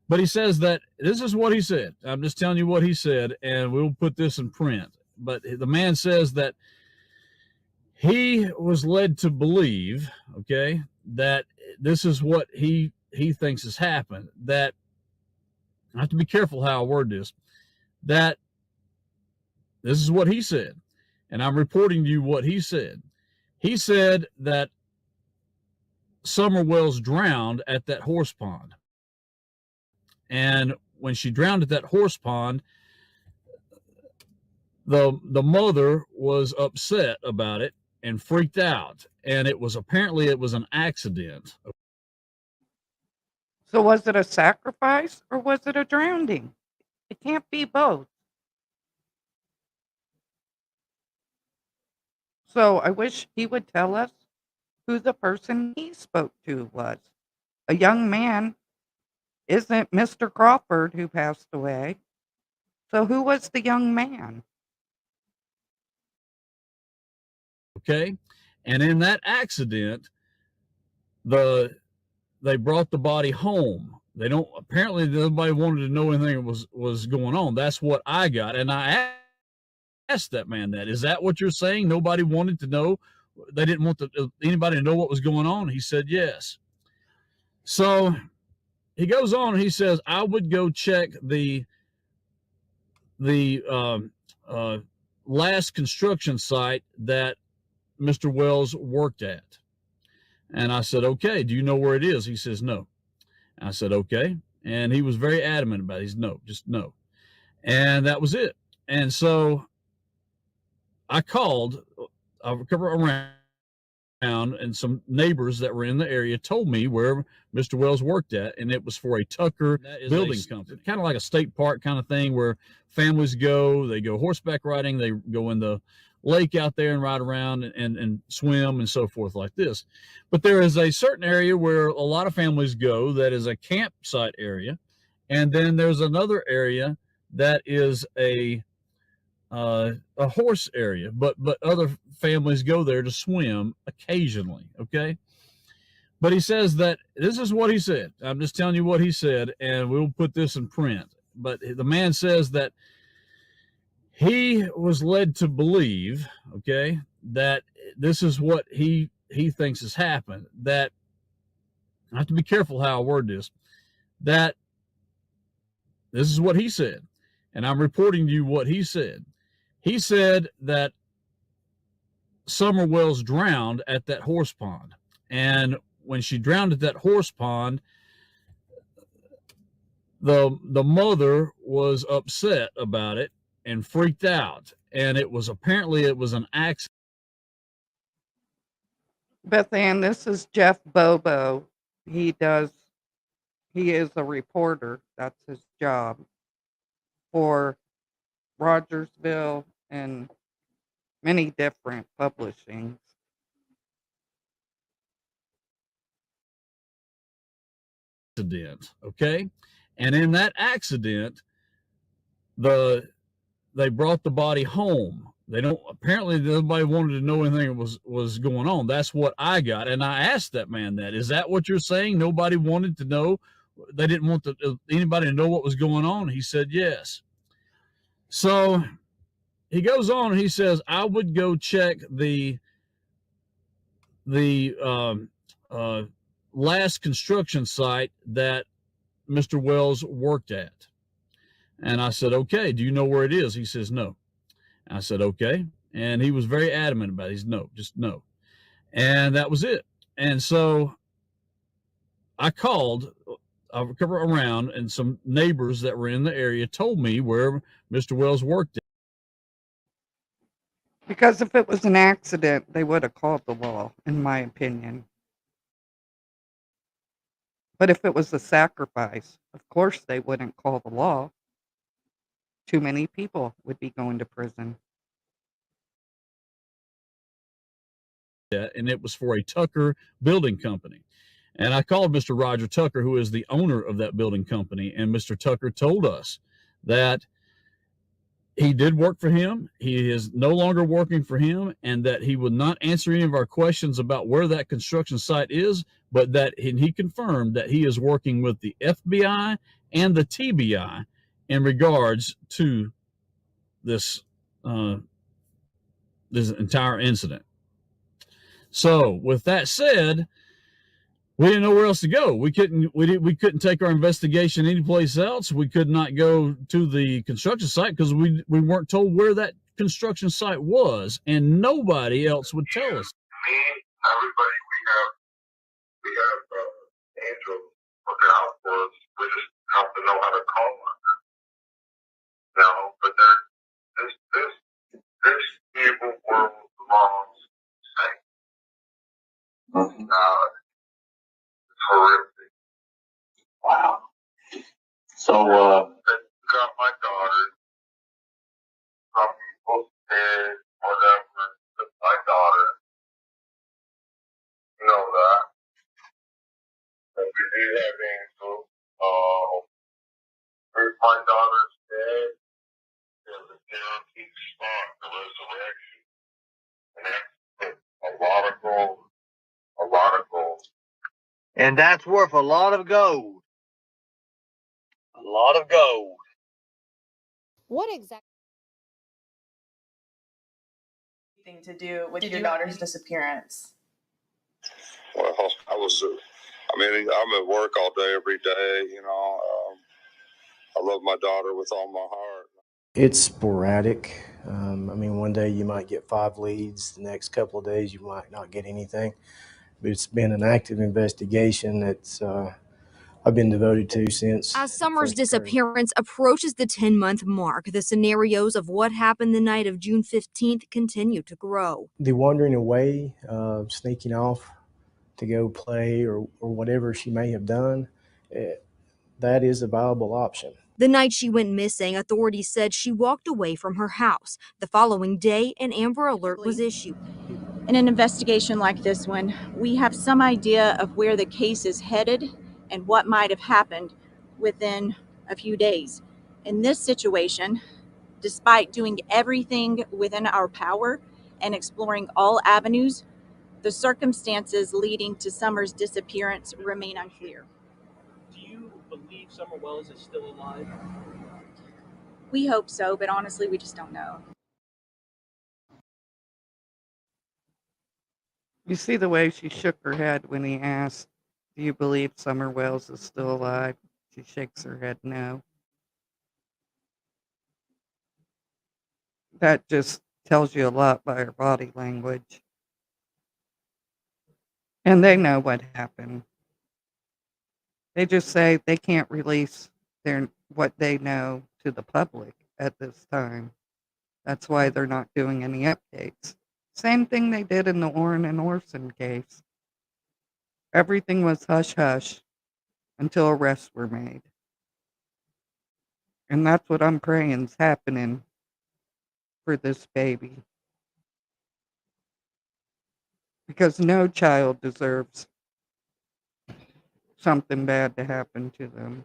But he says that this is what he said. I'm just telling you what he said, and we'll put this in print. But the man says that he was led to believe, okay, that this is what he thinks has happened. That I have to be careful how I word this. That this is what he said, and I'm reporting to you what he said. He said that Summer Wells drowned at that horse pond. And when she drowned at that horse pond, the mother was upset about it and freaked out. And it was apparently an accident. So was it a sacrifice or was it a drowning? It can't be both. So I wish he would tell us who the person he spoke to was. A young man isn't Mr. Crawford who passed away. So who was the young man? Okay. And in that accident, they brought the body home. Apparently nobody wanted to know anything was going on. That's what I got. And I asked that man that. Is that what you're saying? Nobody wanted to know? They didn't want anybody to know what was going on? He said yes. So he goes on and he says, I would go check the last construction site that Mr. Wells worked at. And I said, okay, do you know where it is? He says, no. I said, okay. And he was very adamant about it. He's no, just no. And that was it. And so I called around And some neighbors that were in the area told me where Mr. Wells worked at, and it was for a Tucker building company, kind of like a state park kind of thing where families go. They go horseback riding, they go in the lake out there and ride around and swim and so forth like this. But there is a certain area where a lot of families go that is a campsite area, and then there's another area that is a horse area, but other families go there to swim occasionally. Okay. But he says that this is what he said. I'm just telling you what he said, and we'll put this in print. But the man says that he was led to believe, okay, that this is what he thinks has happened. That I have to be careful how I word this. That this is what he said, and I'm reporting to you what he said. He said that Summer Wells drowned at that horse pond. And when she drowned at that horse pond, the mother was upset about it and freaked out. And it was apparently an accident. Beth Ann, this is Jeff Bobo. He is a reporter. That's his job for Rogersville and many different publishings. Accident, okay? And in that accident, they brought the body home. Apparently nobody wanted to know anything was going on. That's what I got. And I asked that man that. Is that what you're saying? Nobody wanted to know? They didn't want anybody to know what was going on? He said yes. So he goes on and he says, I would go check the last construction site that Mr. Wells worked at. And I said, okay, do you know where it is? He says, no. I said, okay. And he was very adamant about it. He's no, just no. And that was it. And so I called around, and some neighbors that were in the area told me where Mr. Wells worked at. Because if it was an accident, they would have called the law, in my opinion. But if it was a sacrifice, of course they wouldn't call the law. Too many people would be going to prison. And it was for a Tucker building company. And I called Mr. Roger Tucker, who is the owner of that building company, and Mr. Tucker told us that he did work for him. He is no longer working for him, and that he would not answer any of our questions about where that construction site is, but that he confirmed that he is working with the FBI and the TBI in regards to this entire incident. So with that said, we didn't know where else to go. We couldn't take our investigation anyplace else. We could not go to the construction site because we weren't told where that construction site was, and nobody else would tell us. Me, everybody, we have Angel looking out for us. We just have to know how to call on her. You know, but this evil world belongs same. Horrific. Wow. So, got my daughter. Some people said whatever, but my daughter, you know that. And we do have Angel. If my daughter's dead, there's a guaranteed spot for resurrection. And that's a lot of gold. A lot of gold. And that's worth a lot of gold. A lot of gold. What exactly thing to do with your daughter's disappearance? Well, I'm at work all day, every day, you know. I love my daughter with all my heart. It's sporadic. One day you might get 5 leads. The next couple of days you might not get anything. But it's been an active investigation that's, I've been devoted to since. As Summer's disappearance approaches the 10-month mark, the scenarios of what happened the night of June 15th continue to grow. The wandering away, sneaking off to go play or whatever she may have done, that is a viable option. The night she went missing, authorities said she walked away from her house. The following day, an Amber Alert was issued. In an investigation like this one, we have some idea of where the case is headed and what might have happened within a few days. In this situation, despite doing everything within our power and exploring all avenues, the circumstances leading to Summer's disappearance remain unclear. Do you believe Summer Wells is still alive? We hope so, but honestly, we just don't know. You see the way she shook her head when he asked, "Do you believe Summer Wells is still alive?" She shakes her head no. That just tells you a lot by her body language. And they know what happened. They just say they can't release what they know to the public at this time. That's why they're not doing any updates. Same thing they did in the Orrin and Orson case. Everything was hush-hush until arrests were made. And that's what I'm praying is happening for this baby. Because no child deserves something bad to happen to them.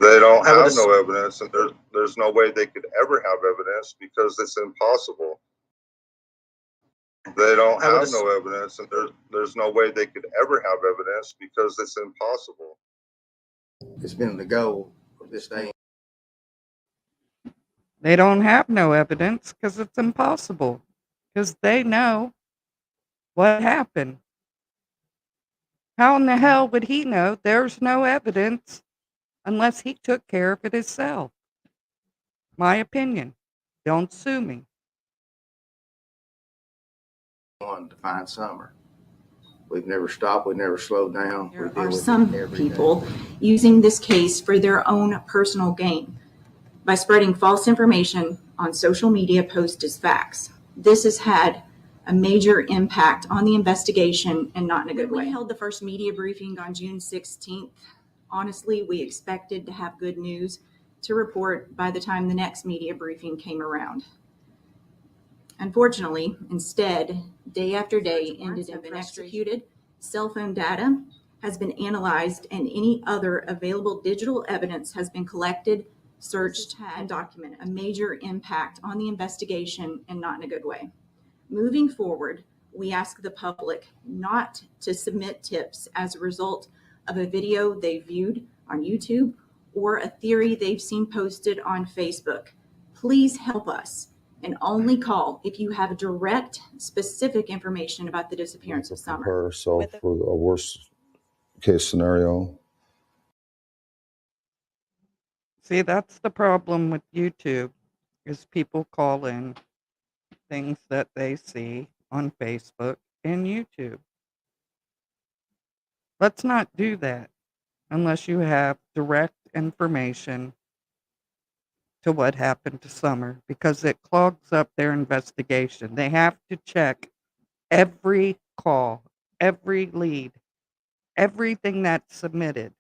They don't have no evidence, and there's no way they could ever have evidence because it's impossible. They don't have no evidence, and there's no way they could ever have evidence because it's impossible. It's been the goal of this day. They don't have no evidence because it's impossible. Because they know what happened. How in the hell would he know there's no evidence unless he took care of it himself? My opinion. Don't sue me. On to find Summer. We've never stopped. We've never slowed down. There are some people using this case for their own personal gain by spreading false information on social media posts as facts. This has had a major impact on the investigation and not in a good way. We held the first media briefing on June 16th. Honestly, we expected to have good news to report by the time the next media briefing came around. Unfortunately, instead, day after day ended in been executed, cell phone data has been analyzed, and any other available digital evidence has been collected, searched, and documented. A major impact on the investigation and not in a good way. Moving forward, we ask the public not to submit tips as a result of a video they viewed on YouTube or a theory they've seen posted on Facebook. Please help us and only call if you have direct, specific information about the disappearance of Summer. Prepare herself for a worst case scenario. See, that's the problem with YouTube, is people call in things that they see on Facebook and YouTube. Let's not do that unless you have direct information to what happened to Summer, because it clogs up their investigation. They have to check every call, every lead, everything that's submitted.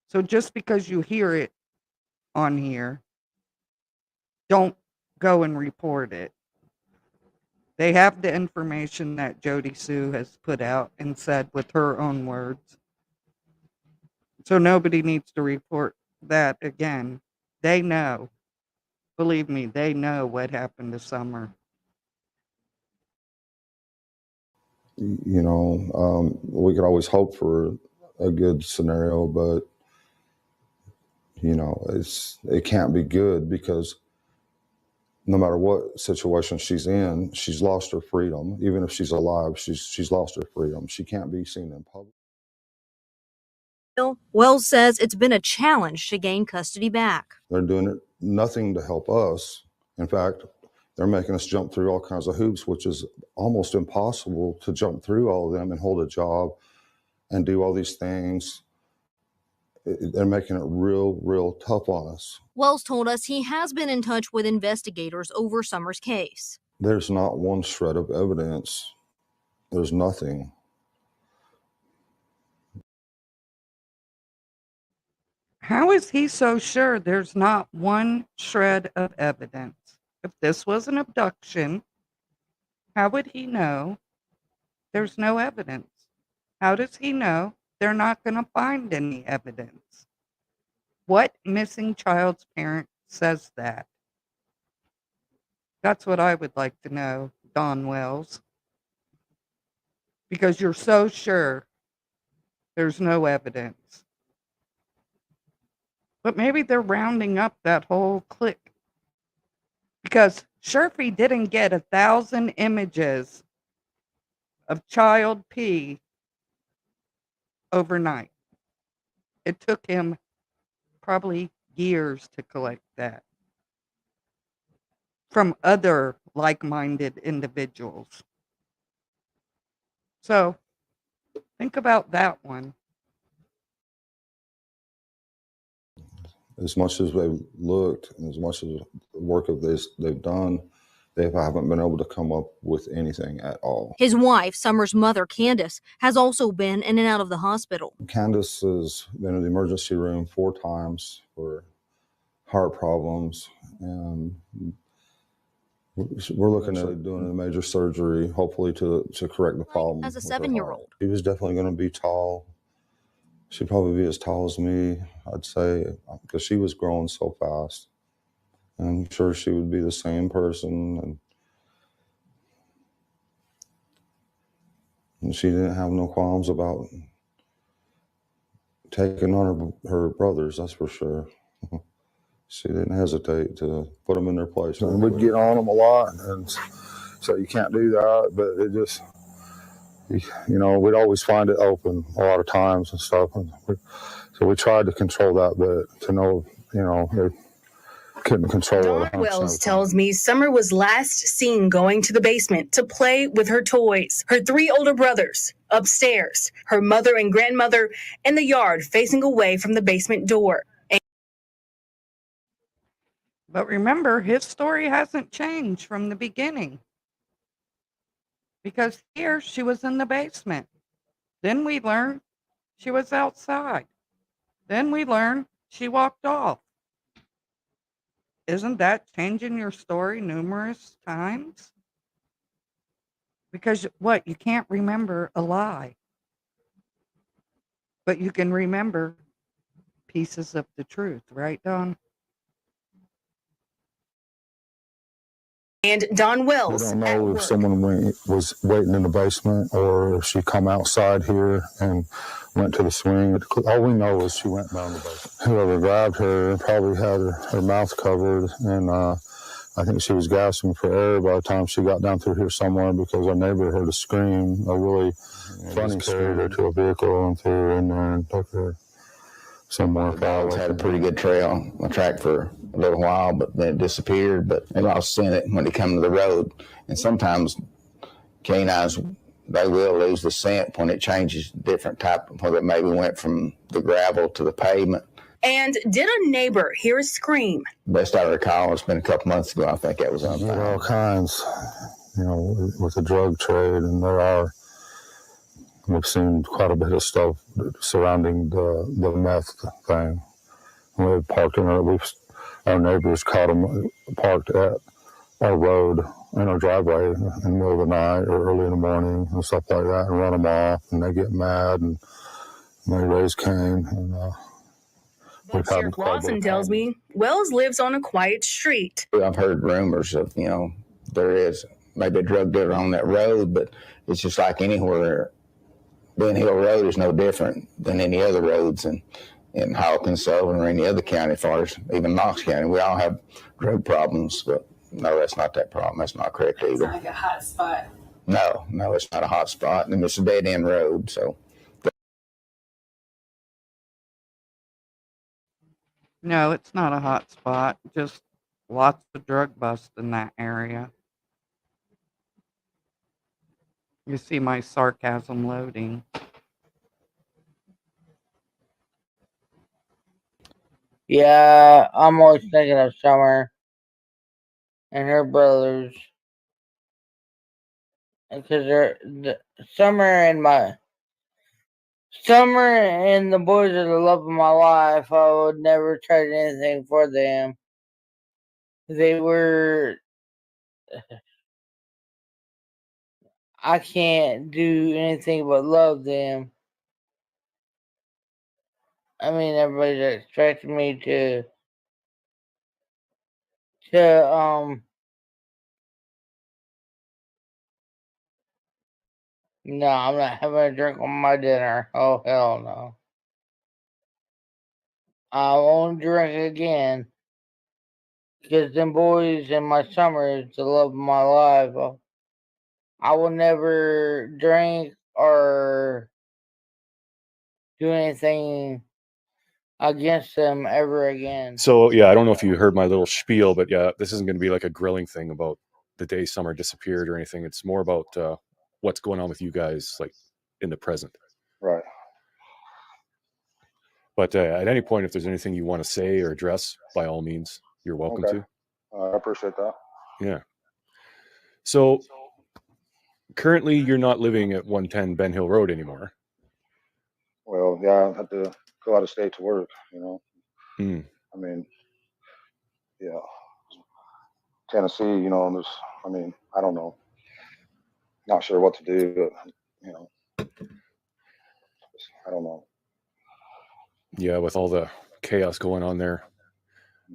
So just because you hear it on here, don't go and report it. They have the information that Jody Sue has put out and said with her own words. So nobody needs to report that again. They know. Believe me, they know what happened to Summer. You know, we could always hope for a good scenario, but you know, it can't be good because no matter what situation she's in, she's lost her freedom. Even if she's alive, she's lost her freedom. She can't be seen in public. Wells says it's been a challenge to gain custody back. They're doing nothing to help us. In fact, They're making us jump through all kinds of hoops, which is almost impossible to jump through all of them and hold a job and do all these things. They're making it real tough on us. Wells told us he has been in touch with investigators over Summer's case. There's not one shred of evidence. There's nothing. How is he so sure there's not one shred of evidence? If this was an abduction, how would he know there's no evidence? How does he know they're not going to find any evidence? What missing child's parent says that? That's what I would like to know, Don Wells. Because you're so sure there's no evidence. But maybe they're rounding up that whole clique. Because Sherfy didn't get 1,000 images of child pee overnight. It took him probably years to collect that from other like-minded individuals. So think about that one. As much as they've looked, and as much as the work of this they've done, they haven't been able to come up with anything at all. His wife, Summer's mother, Candace, has also been in and out of the hospital. Candace has been in the emergency room 4 times for heart problems, and we're looking at doing a major surgery, hopefully to correct the problem. As a 7-year-old. She was definitely going to be tall. She'd probably be as tall as me, I'd say, because she was growing so fast. And I'm sure she would be the same person. And she didn't have no qualms about taking on her brothers, that's for sure. She didn't hesitate to put them in their place. And we'd get on them a lot, and so you can't do that, but it just, you know, we'd always find it open a lot of times and stuff. And so we tried to control that, but to know, you know, they couldn't control it. Don Wells tells me Summer was last seen going to the basement to play with her toys. Her 3 older brothers upstairs, her mother and grandmother in the yard facing away from the basement door. But remember, his story hasn't changed from the beginning. Because here she was in the basement. Then we learned she was outside. Then we learned she walked off. Isn't that changing your story numerous times? Because what? You can't remember a lie. But you can remember pieces of the truth, right, Don? And Don Wells. We don't know if someone was waiting in the basement or if she come outside here and went to the swing. All we know is she went down the basement. Whoever grabbed her probably had her mouth covered, and I think she was gasping for air by the time she got down through here somewhere, because our neighbor heard a scream, a really funny scream. Carried her to a vehicle and threw her in there and took her somewhere. The dogs had a pretty good trail, a track for a little while, but then it disappeared. But they lost scent it when they come to the road. And sometimes canines, they will lose the scent when it changes different type, whether it maybe went from the gravel to the pavement. And did a neighbor hear a scream? Best I recall, it's been a couple months ago, I think that was on there are all kinds, you know, with the drug trade, and we've seen quite a bit of stuff surrounding the meth thing. We've parked our neighbors caught them parked at our road in our driveway in the middle of the night or early in the morning and stuff like that, and run them off, and they get mad and they raise Cain. And Sheriff Lawson tells me Wells lives on a quiet street. I've heard rumors of, you know, there is maybe a drug dealer on that road, but it's just like anywhere. Ben Hill Road is no different than any other roads in Hawkins, Sullivan, or any other county, as far as even Knox County. We all have drug problems, but no, that's not that problem. That's not correct either. It's not like a hot spot. No, it's not a hot spot, and it's a dead-end road, so. No, it's not a hot spot. Just Lots of drug busts in that area. You see my sarcasm loading. Yeah, I'm always thinking of Summer and her brothers. Because Summer and the boys are the love of my life. I would never trade anything for them. They were. I can't do anything but love them. I mean, everybody's expecting me to no, I'm not having a drink on my dinner. Oh, hell no. I won't drink again. Because them boys and my Summer is the love of my life. I will never drink or do anything against them ever again. So yeah, I don't know if you heard my little spiel, but yeah, this isn't going to be like a grilling thing about the day Summer disappeared or anything. It's more about what's going on with you guys, like in the present. Right. But at any point, if there's anything you want to say or address, by all means, you're welcome Okay. to. I appreciate that. Yeah. So currently, you're not living at 110 Ben Hill Road anymore. Well, yeah, I had to go out of state to work, you know. Hmm. I mean, yeah, Tennessee, you know, and I don't know. Not sure what to do, but, you know, I don't know. Yeah, with all the chaos going on there,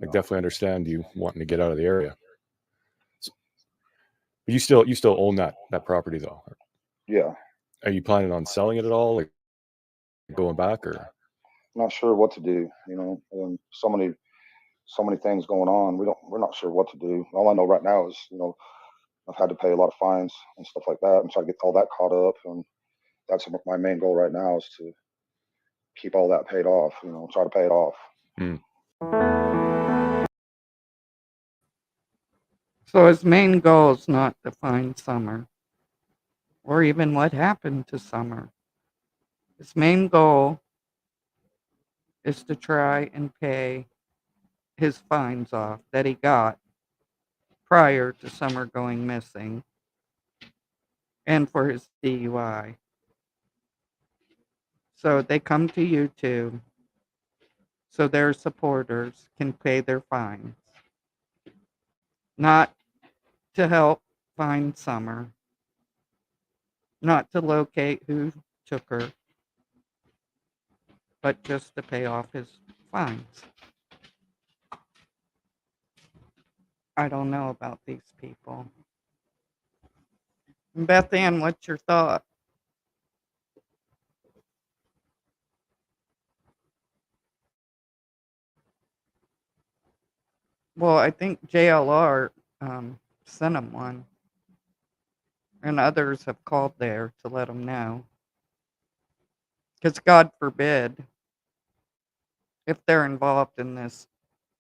I definitely understand you wanting to get out of the area. But you still own that property though. Yeah. Are you planning on selling it at all, like going back, or? Not sure what to do, you know, and so many things going on. We're not sure what to do. All I know right now is, you know, I've had to pay a lot of fines and stuff like that and try to get all that caught up. And that's my main goal right now is to keep all that paid off, you know, try to pay it off. Hmm. So his main goal is not to find Summer or even what happened to Summer. His main goal is to try and pay his fines off that he got prior to Summer going missing and for his DUI. So they come to YouTube so their supporters can pay their fines. Not to help find Summer, not to locate who took her, but just to pay off his fines. I don't know about these people. Beth Ann, what's your thought? Well, I think JLR sent him one, and others have called there to let them know. Because God forbid, if they're involved in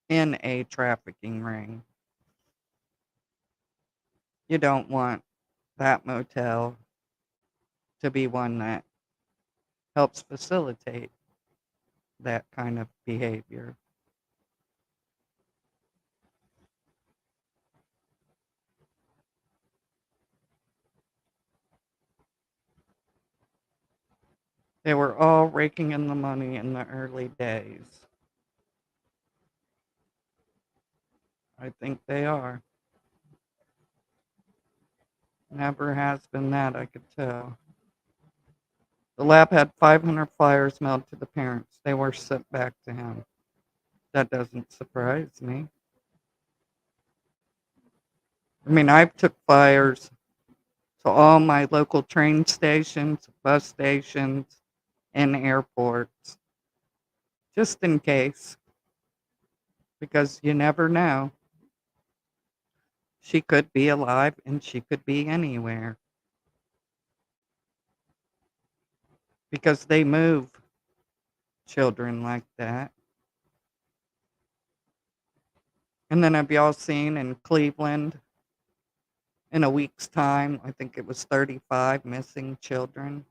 a trafficking ring, you don't want that motel to be one that helps facilitate that kind of behavior. They were all raking in the money in the early days. I think they are. Never has been that, I could tell. The lab had 500 flyers mailed to the parents. They were sent back to him. That doesn't surprise me. I mean, I've took flyers to all my local train stations, bus stations, and airports, just in case, because you never know. She could be alive and she could be anywhere. Because they move children like that. And then have y'all seen in Cleveland in a week's time, I think it was 35 missing children?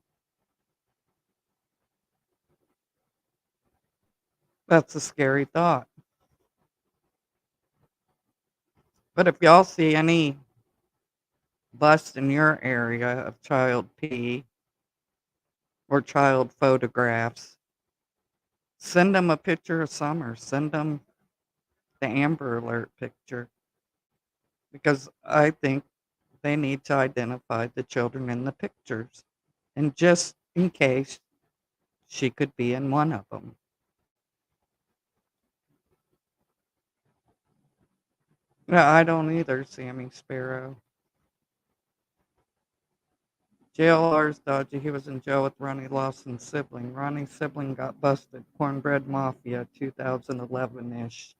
That's a scary thought. But if y'all see any bust in your area of child P or child photographs, send them a picture of Summer. Send them the Amber Alert picture. Because I think they need to identify the children in the pictures. And just in case she could be in one of them. No, I don't either, Sammy Sparrow. JLR's dodgy. He was in jail with Ronnie Lawson's sibling. Ronnie's sibling got busted. Cornbread Mafia, 2011-ish.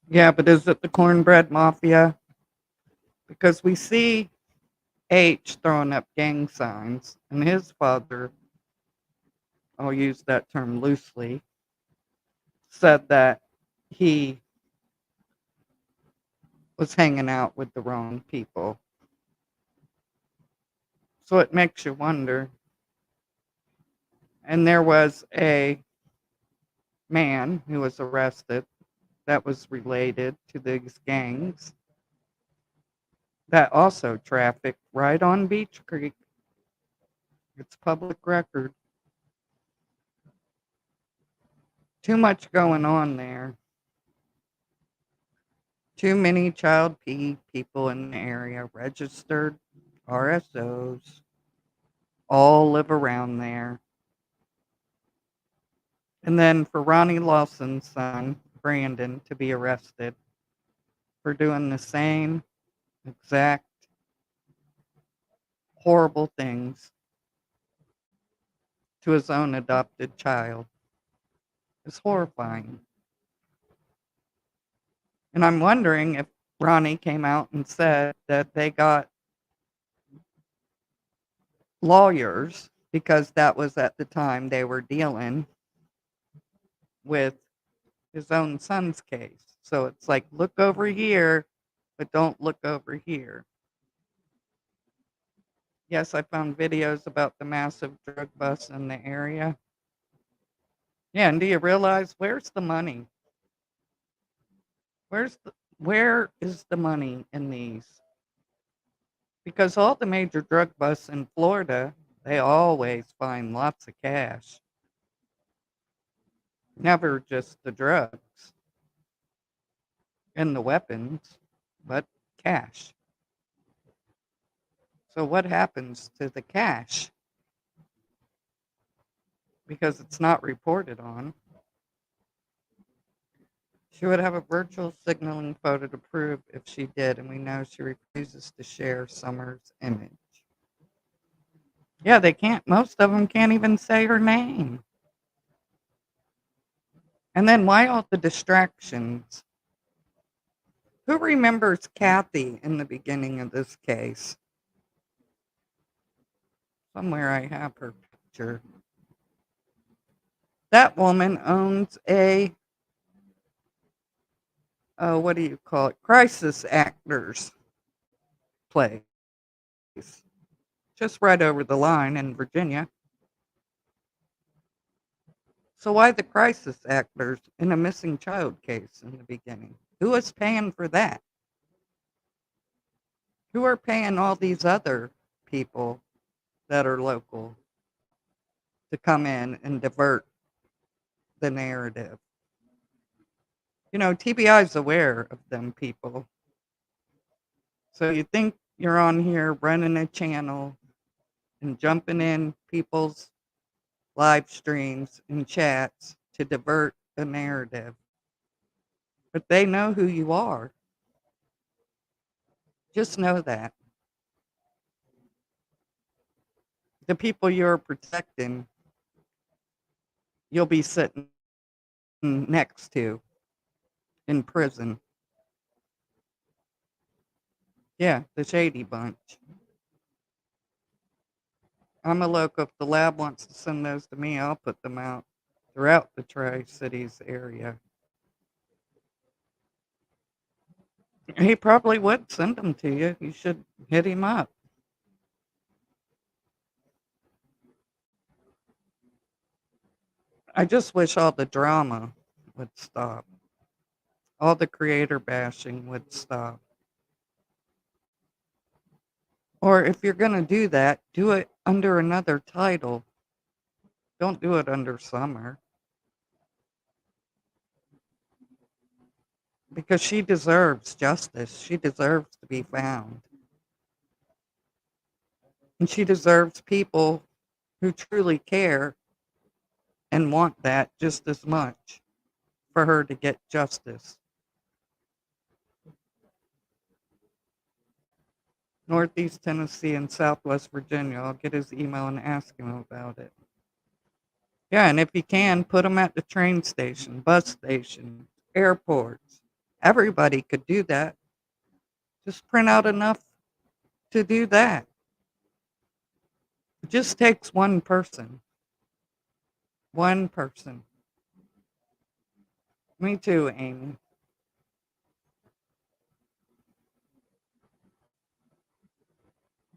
Yeah, but is it the Cornbread Mafia? Because we see H throwing up gang signs, and his father, I'll use that term loosely, said that he was hanging out with the wrong people. So it makes you wonder. And there was a man who was arrested that was related to these gangs that also trafficked right on Beach Creek. It's public record. Too much going on there. Too many child P people in the area, registered RSOs, all live around there. And then for Ronnie Lawson's son, Brandon, to be arrested for doing the same exact horrible things to his own adopted child is horrifying. And I'm wondering if Ronnie came out and said that they got lawyers because that was at the time they were dealing with his own son's case. So it's like, look over here, but don't look over here. Yes, I found videos about the massive drug bust in the area. Yeah, and do you realize where's the money? Where is the money in these? Because all the major drug busts in Florida, they always find lots of cash. Never just the drugs and the weapons, but cash. So what happens to the cash? Because it's not reported on. She would have a virtual signaling photo to prove if she did, and we know she refuses to share Summer's image. Yeah, they can't, most of them can't even say her name. And then why all the distractions? Who remembers Kathy in the beginning of this case? Somewhere I have her picture. That woman owns a, what do you call it? Crisis actors place. Just right over the line in Virginia. So why the crisis actors in a missing child case in the beginning? Who is paying for that? Who are paying all these other people that are local to come in and divert the narrative? You know, TBI is aware of them people. So you think you're on here running a channel and jumping in people's live streams and chats to divert the narrative. But they know who you are. Just know that. The people you're protecting, you'll be sitting next to in prison. Yeah, the shady bunch. I'm a loco. If the lab wants to send those to me, I'll put them out. throughout the Tri-Cities area. He probably would send them to you. You should hit him up. I just wish all the drama would stop. All the creator bashing would stop. Or if you're going to do that, do it under another title. Don't do it under Summer. Because she deserves justice. She deserves to be found. And she deserves people who truly care and want that just as much for her to get justice. Northeast Tennessee and Southwest Virginia. I'll get his email and ask him about it. Yeah, and if you can, put them at the train station, bus station, airports. Everybody could do that. Just print out enough to do that. It just takes one person. One person. Me too, Amy.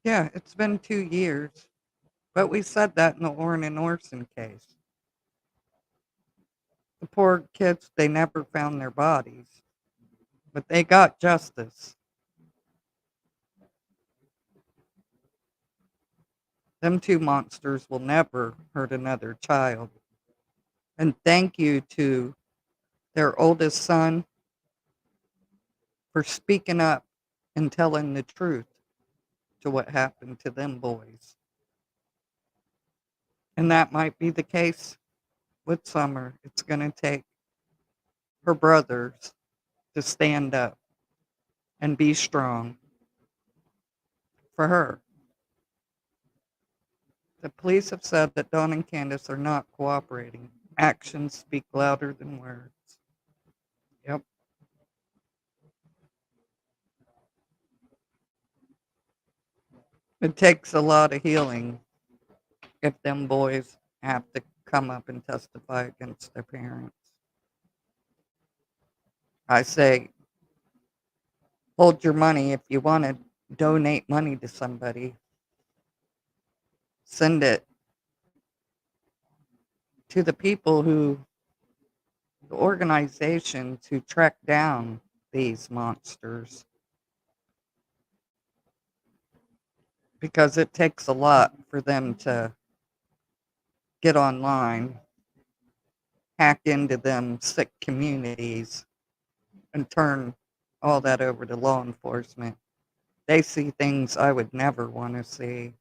Yeah, it's been 2 years. But we said that in the Orrin and Orson case. The poor kids, they never found their bodies. But they got justice. Them two monsters will never hurt another child. And thank you to their oldest son for speaking up and telling the truth to what happened to them boys. And that might be the case with Summer. It's going to take her brothers to stand up and be strong for her. The police have said that Dawn and Candace are not cooperating. Actions speak louder than words. Yep. It takes a lot of healing if them boys have to come up and testify against their parents. I say, hold your money if you want to donate money to somebody. Send it to the people the organizations who track down these monsters. Because it takes a lot for them to get online, hack into them sick communities, and turn all that over to law enforcement. They see things I would never want to see.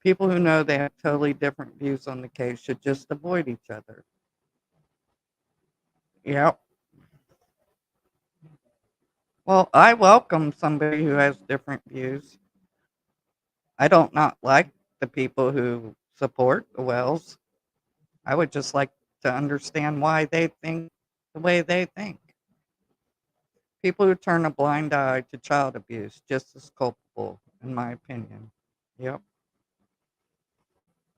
People who know they have totally different views on the case should just avoid each other. Yep. Well, I welcome somebody who has different views. I don't not like the people who support the Wells. I would just like to understand why they think the way they think. People who turn a blind eye to child abuse just as culpable, in my opinion. Yep.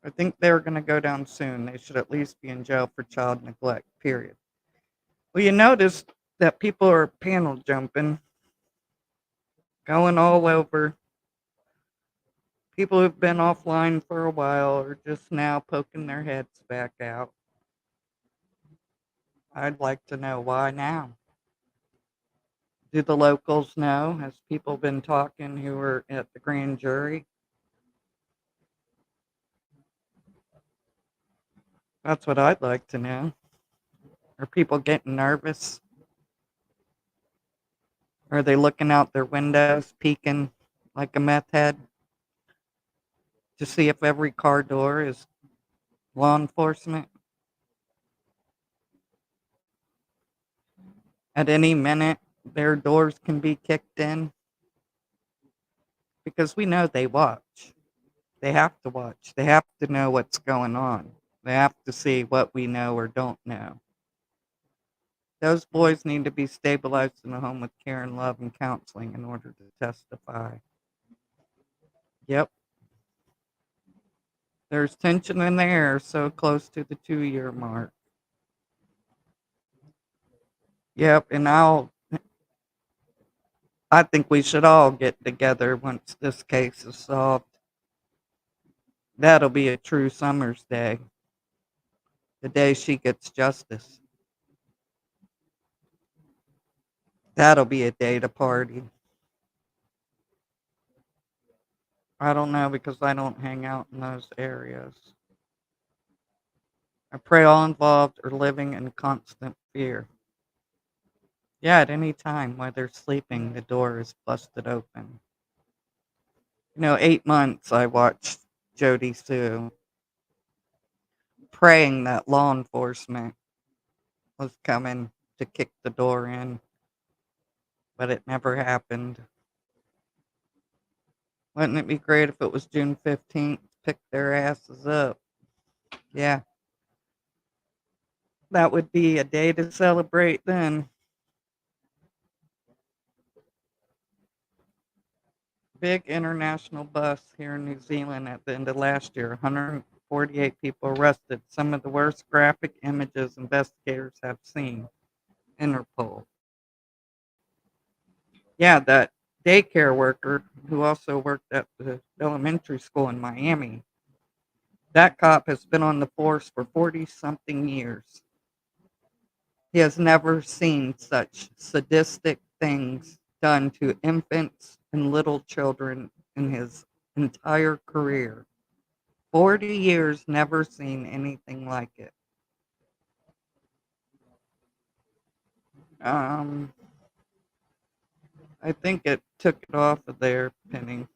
I think they're going to go down soon. They should at least be in jail for child neglect, period. Well, you notice that people are panel jumping, going all over. People who've been offline for a while are just now poking their heads back out. I'd like to know why now. Do the locals know? Has people been talking who were at the grand jury? That's what I'd like to know. Are people getting nervous? Are they looking out their windows, peeking like a meth head to see if every car door is law enforcement? At any minute, their doors can be kicked in because we know they watch. They have to watch. They have to know what's going on. They have to see what we know or don't know. Those boys need to be stabilized in a home with care and love and counseling in order to testify. Yep. There's tension in the air so close to the 2-year mark. Yep, and I think we should all get together once this case is solved. That'll be a true Summer's Day, the day she gets justice. That'll be a day to party. I don't know because I don't hang out in those areas. I pray all involved are living in constant fear. Yeah, at any time while they're sleeping, the door is busted open. 8 months I watched Jody Sue praying that law enforcement was coming to kick the door in, but it never happened. Wouldn't it be great if it was June 15th? Pick their asses up. Yeah, that would be a day to celebrate then. Big international bust here in New Zealand at the end of last year. 148 people arrested. Some of the worst graphic images investigators have seen. Interpol. Yeah, that daycare worker who also worked at the elementary school in Miami. That cop has been on the force for 40-something years. He has never seen such sadistic things done to infants and little children in his entire career. 40 years, never seen anything like it. I think it took it off of there, Penny.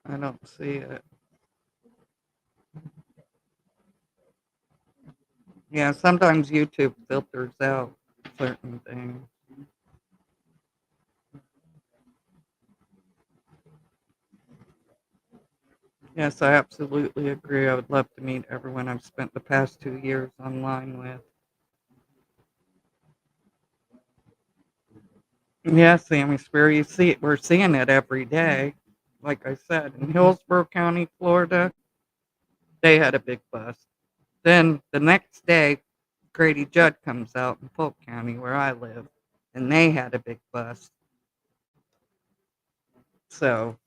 I don't see it. Yeah, sometimes YouTube filters out certain things. Yes, I absolutely agree. I would love to meet everyone I've spent the past 2 years online with. Yeah, Sammy Spear, you see it. We're seeing it every day. Like I said, in Hillsborough County, Florida, they had a big bust. Then the next day, Grady Judd comes out in Polk County, where I live, and they had a big bust. So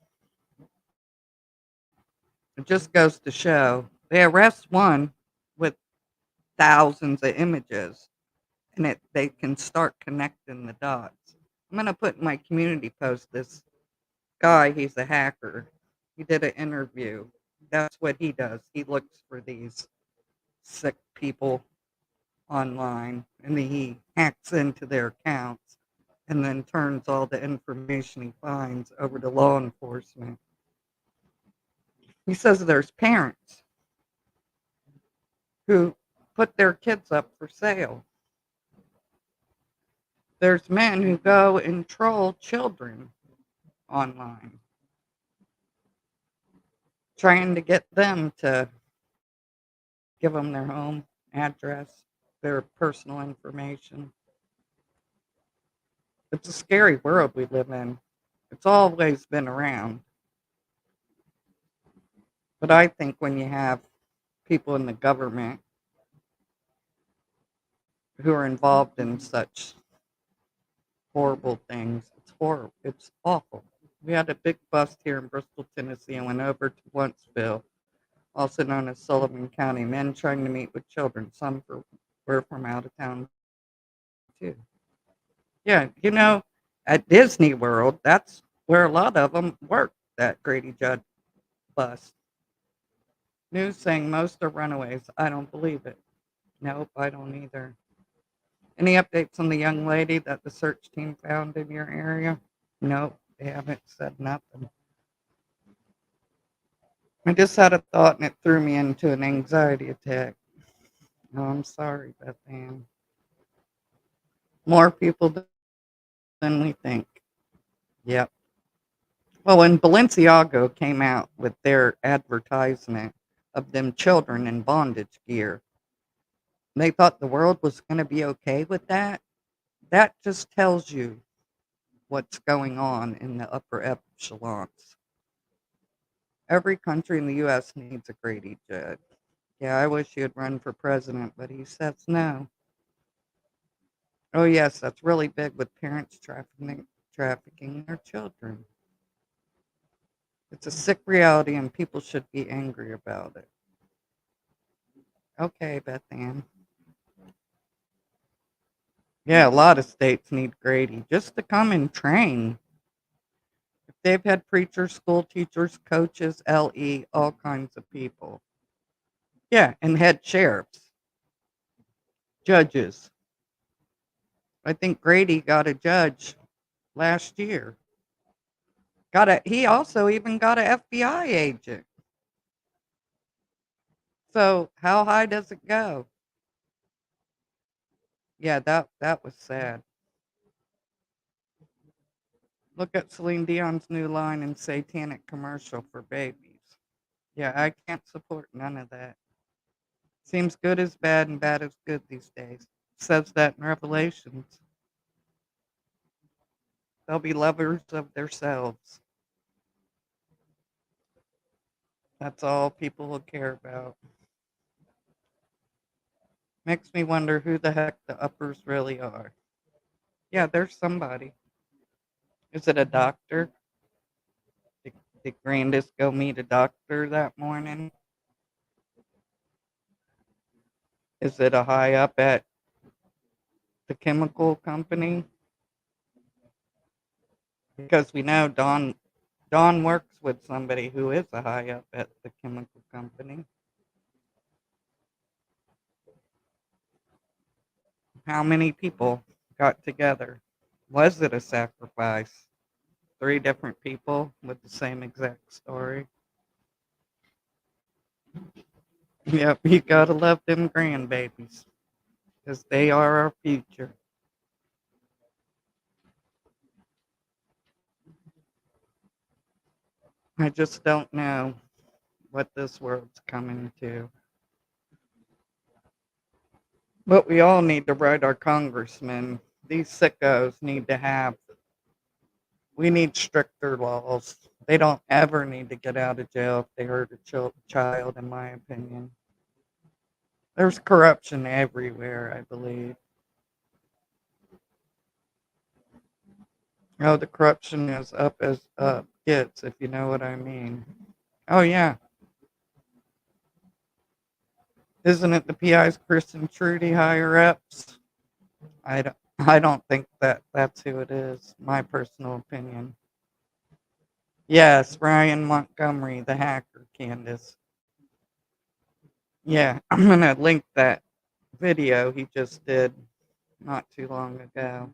it just goes to show they arrest one with thousands of images, and they can start connecting the dots. I'm gonna put in my community post this guy. He's a hacker. He did an interview. That's what he does. He looks for these sick people online, and he hacks into their accounts and then turns all the information he finds over to law enforcement. He says there's parents who put their kids up for sale. There's men who go and troll children online, trying to get them to give them their home address, their personal information. It's a scary world we live in. It's always been around. But I think when you have people in the government who are involved in such horrible things, it's horrible. It's awful. We had a big bust here in Bristol, Tennessee, and went over to Wentzville, also known as Sullivan County. Men trying to meet with children. Some were from out of town, too. Yeah, at Disney World, that's where a lot of them work, that Grady Judd bust. News saying most are runaways. I don't believe it. Nope, I don't either. Any updates on the young lady that the search team found in your area? Nope, they haven't said nothing. I just had a thought and it threw me into an anxiety attack. Oh, I'm sorry, Beth Ann. More people than we think. Yep. Well, when Balenciaga came out with their advertisement of them children in bondage gear, they thought the world was going to be okay with that. That just tells you what's going on in the upper echelons. Every country in the U.S. needs a Grady judge. Yeah, I wish he would run for president, but he says no. Oh, yes, that's really big with parents trafficking their children. It's a sick reality, and people should be angry about it. Okay, Beth Ann. Yeah, a lot of states need Grady just to come and train. If they've had preachers, school teachers, coaches, LE, all kinds of people. Yeah, and head sheriffs, judges. I think Grady got a judge last year. He also even got an FBI agent. So how high does it go? Yeah, that was sad. Look at Celine Dion's new line and satanic commercial for babies. Yeah, I can't support none of that. Seems good is bad and bad is good these days. Says that in Revelations. They'll be lovers of themselves. That's all people will care about. Makes me wonder who the heck the uppers really are. Yeah, there's somebody. Is it a doctor? Did Grandis go meet a doctor that morning? Is it a high up at the chemical company? Because we know Dawn works with somebody who is a high up at the chemical company. How many people got together? Was it a sacrifice? 3 different people with the same exact story? Yep, you gotta love them grandbabies, because they are our future. I just don't know what this world's coming to. But we all need to write our congressmen. These sickos need to have, we need stricter laws. They don't ever need to get out of jail if they hurt a child, in my opinion. There's corruption everywhere, I believe. Oh, the corruption is up as up gets, if you know what I mean. Oh, yeah. Isn't it the PI's Chris and Trudy higher ups? I don't think that's who it is. My personal opinion. Yes, Ryan Montgomery, the hacker, Candace. Yeah, I'm gonna link that video he just did not too long ago.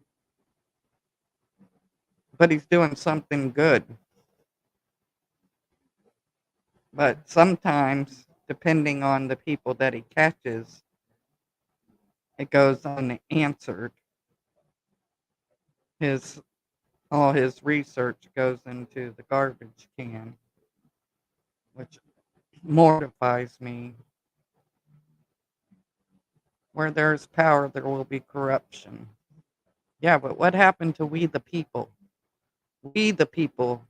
But he's doing something good. But sometimes, depending on the people that he catches, it goes unanswered. All his research goes into the garbage can, which mortifies me. Where there's power, there will be corruption. Yeah, but what happened to we the people? We the people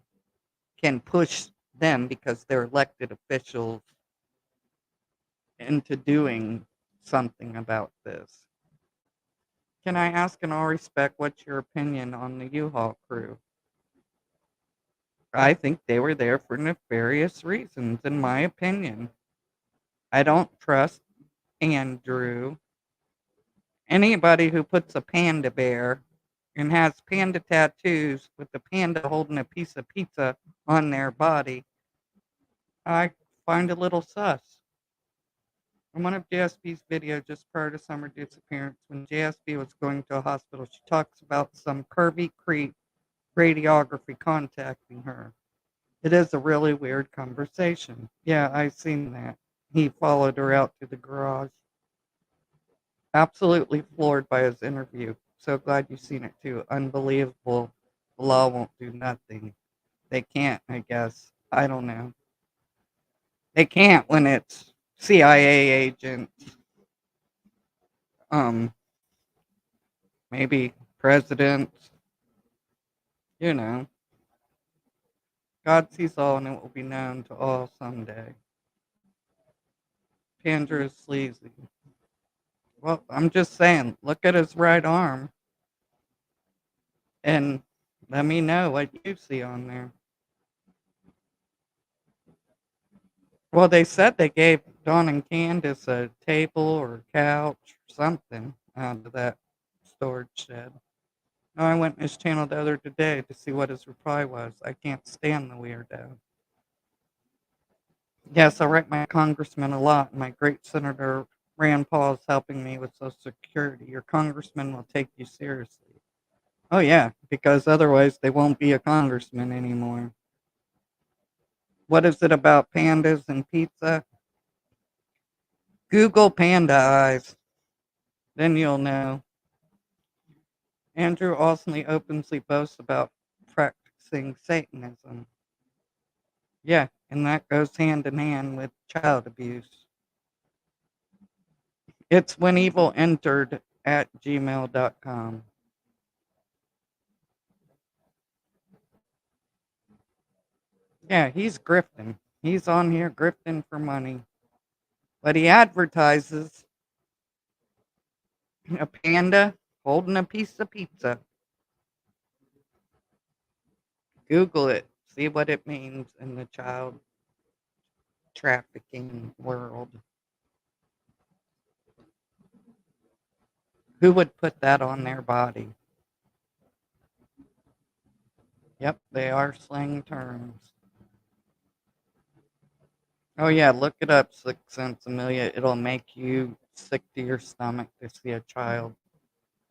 can push them because they're elected officials into doing something about this. Can I ask in all respect, what's your opinion on the U-Haul crew? I think they were there for nefarious reasons, in my opinion. I don't trust Andrew. Anybody who puts a panda bear and has panda tattoos with the panda holding a piece of pizza on their body, I find a little sus. In one of JSB's videos just prior to Summer disappearance, when JSB was going to a hospital, she talks about some curvy creep radiography contacting her. It is a really weird conversation. Yeah, I've seen that. He followed her out to the garage. Absolutely floored by his interview. So glad you've seen it too. Unbelievable. The law won't do nothing. They can't, I guess. I don't know. They can't when it's CIA agents. Maybe presidents. You know, God sees all and it will be known to all someday. Panda is sleazy. Well, I'm just saying, look at his right arm and let me know what you see on there. Well, they said they gave Dawn and Candace a table or couch or something out of that storage shed. No, I went in his channel the other day to see what his reply was. I can't stand the weirdo. Yes, I write my congressman a lot. And my great Senator Rand Paul is helping me with Social Security. Your congressman will take you seriously. Oh, yeah, because otherwise they won't be a congressman anymore. What is it about pandas and pizza? Google panda eyes. Then you'll know. Andrew Olsonly openly boasts about practicing Satanism. Yeah, and that goes hand in hand with child abuse. It's weentered at gmail.com. Yeah, he's grifting. He's on here grifting for money. But he advertises a panda holding a piece of pizza. Google it. See what it means in the child trafficking world. Who would put that on their body? Yep, they are slang terms. Oh yeah, look it up, 6 cents Amelia. It'll make you sick to your stomach to see a child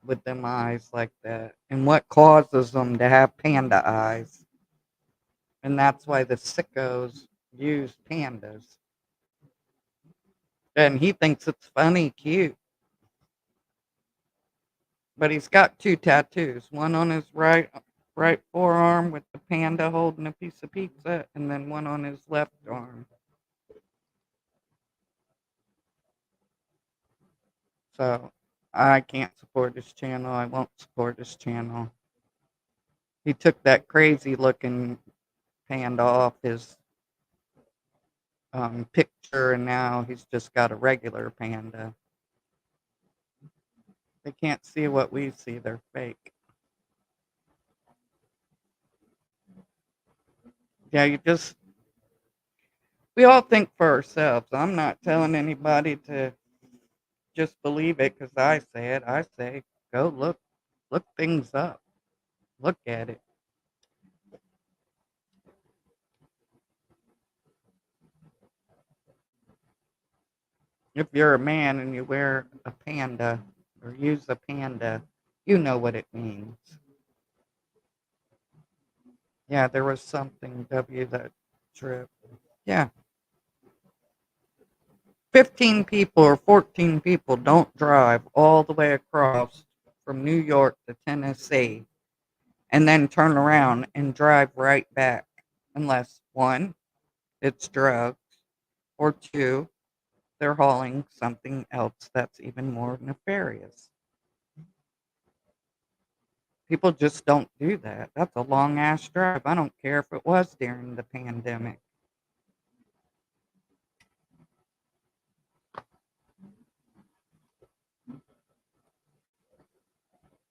with them eyes like that. And what causes them to have panda eyes? And that's why the sickos use pandas. And he thinks it's funny, cute. But he's got 2 tattoos. One on his right forearm with the panda holding a piece of pizza, and then one on his left arm. So I can't support his channel. I won't support his channel. He took that crazy looking panda off his picture, and now he's just got a regular panda. They can't see what we see. They're fake. Yeah, we all think for ourselves. I'm not telling anybody to just believe it because I say it. I say, go look things up. Look at it. If you're a man and you wear a panda or use a panda, you know what it means. Yeah, there was something, that trip. Yeah. 15 people or 14 people don't drive all the way across from New York to Tennessee and then turn around and drive right back unless, one, it's drugs, or two, they're hauling something else that's even more nefarious. People just don't do that. That's a long ass drive. I don't care if it was during the pandemic.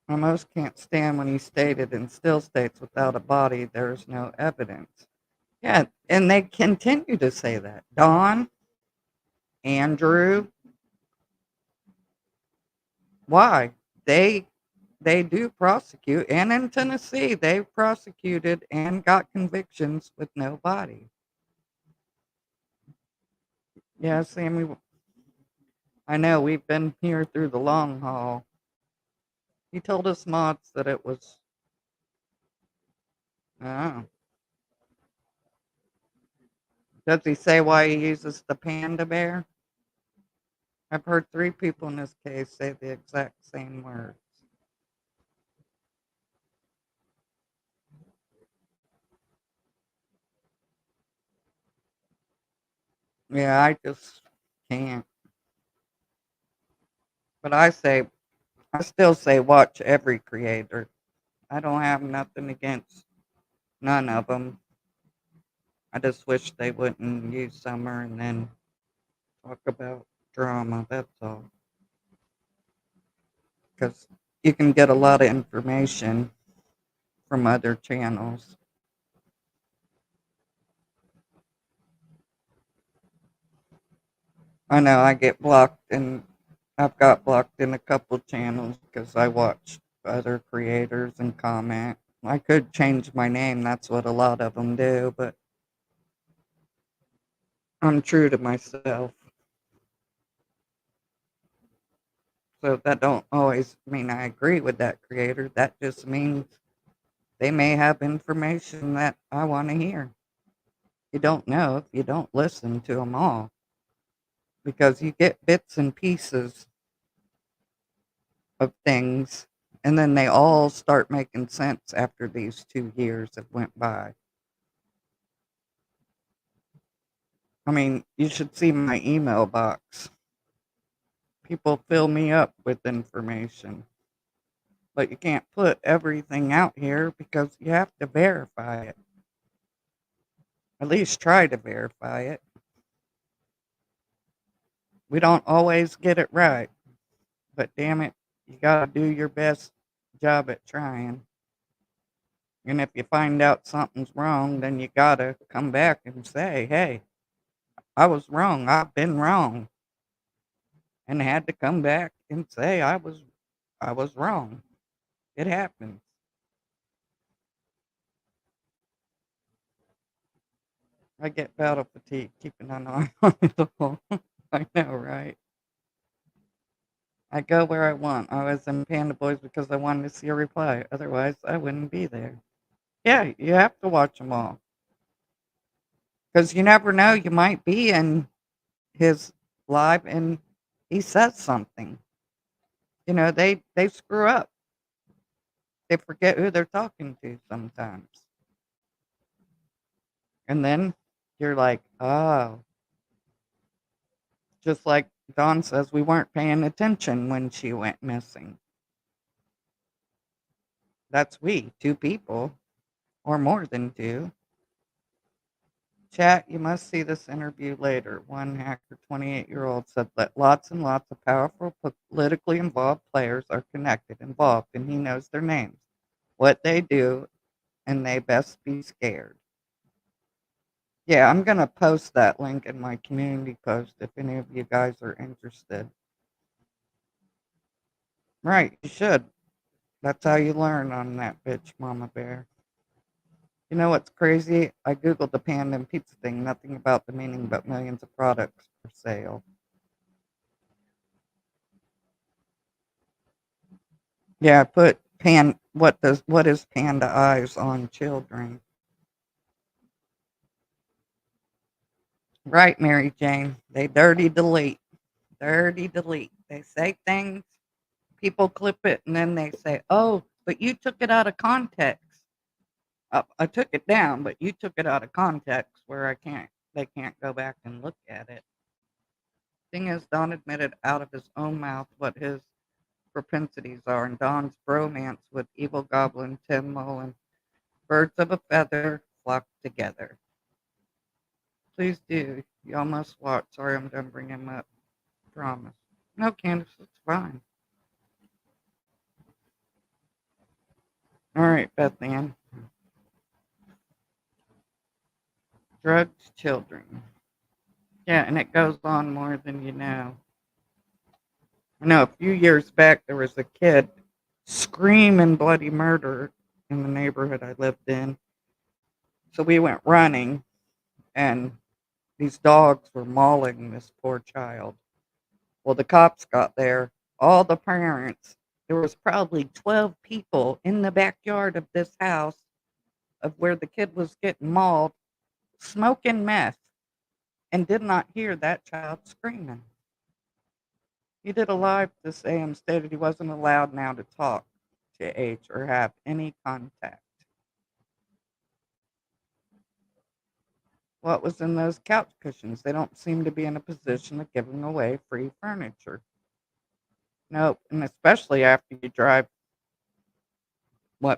I most can't stand when he stated and still states without a body there's no evidence. Yeah, and they continue to say that. Don, Andrew, why? They do prosecute, and in Tennessee they prosecuted and got convictions with no body. Yeah, Sammy, I know we've been here through the long haul. He told us mods that it was. Oh. Does he say why he uses the panda bear? I've heard 3 people in this case say the exact same words. Yeah, I just can't. But I still say watch every creator. I don't have nothing against None of them. I just wish they wouldn't use summer and then talk about drama, that's all. Because you can get a lot of information from other channels. I know I get blocked, and I've got blocked in a couple channels because I watch other creators and comment. I could change my name, that's what a lot of them do, but I'm true to myself. So that don't always mean I agree with that creator. That just means they may have information that I want to hear. You don't know if you don't listen to them all, because you get bits and pieces of things, and then they all start making sense after these 2 years have went by. I mean, you should see my email box. People fill me up with information, but you can't put everything out here because you have to verify it. At least try to verify it. We don't always get it right, but damn it, you gotta do your best job at trying. And if you find out something's wrong, then you gotta come back and say, hey, I was wrong. I've been wrong. And had to come back and say I was wrong. It happens. I get battle fatigue keeping an eye on it all. I know, right? I go where I want. I was in Panda Boys because I wanted to see a reply. Otherwise, I wouldn't be there. Yeah, you have to watch them all. Because you never know. You might be in his live and he says something. You know, they screw up. They forget who they're talking to sometimes. And then you're like, oh. Just like Dawn says, we weren't paying attention when she went missing. That's we, 2 people, or more than 2. Chat, you must see this interview later. One hacker, 28-year-old, said that lots and lots of powerful, politically involved players are involved, and he knows their names, what they do, and they best be scared. Yeah, I'm going to post that link in my community post if any of you guys are interested. Right, you should. That's how you learn on that bitch, Mama Bear. You know what's crazy? I googled the panda and pizza thing, nothing about the meaning but millions of products for sale. Yeah, I put what is panda eyes on children? Right, Mary Jane. They dirty delete. Dirty delete. They say things, people clip it, and then they say, oh, but you took it out of context. I took it down, but you took it out of context where they can't go back and look at it. Thing is, Don admitted out of his own mouth what his propensities are, and Don's bromance with evil goblin Tim Mullen. Birds of a feather flock together. Please do. Y'all must watch. Sorry, I'm done bringing him up. Promise. No, Candace, it's fine. All right, Beth Ann. Drugs, children. Yeah, and it goes on more than you know. I know a few years back there was a kid screaming bloody murder in the neighborhood I lived in. So we went running, and these dogs were mauling this poor child. Well, the cops got there. All the parents, there was probably 12 people in the backyard of this house of where the kid was getting mauled, smoking meth, and did not hear that child screaming. He did a live this AM, stated he wasn't allowed now to talk to H or have any contact. What was in those couch cushions? They don't seem to be in a position of giving away free furniture. Nope, and especially after you drive,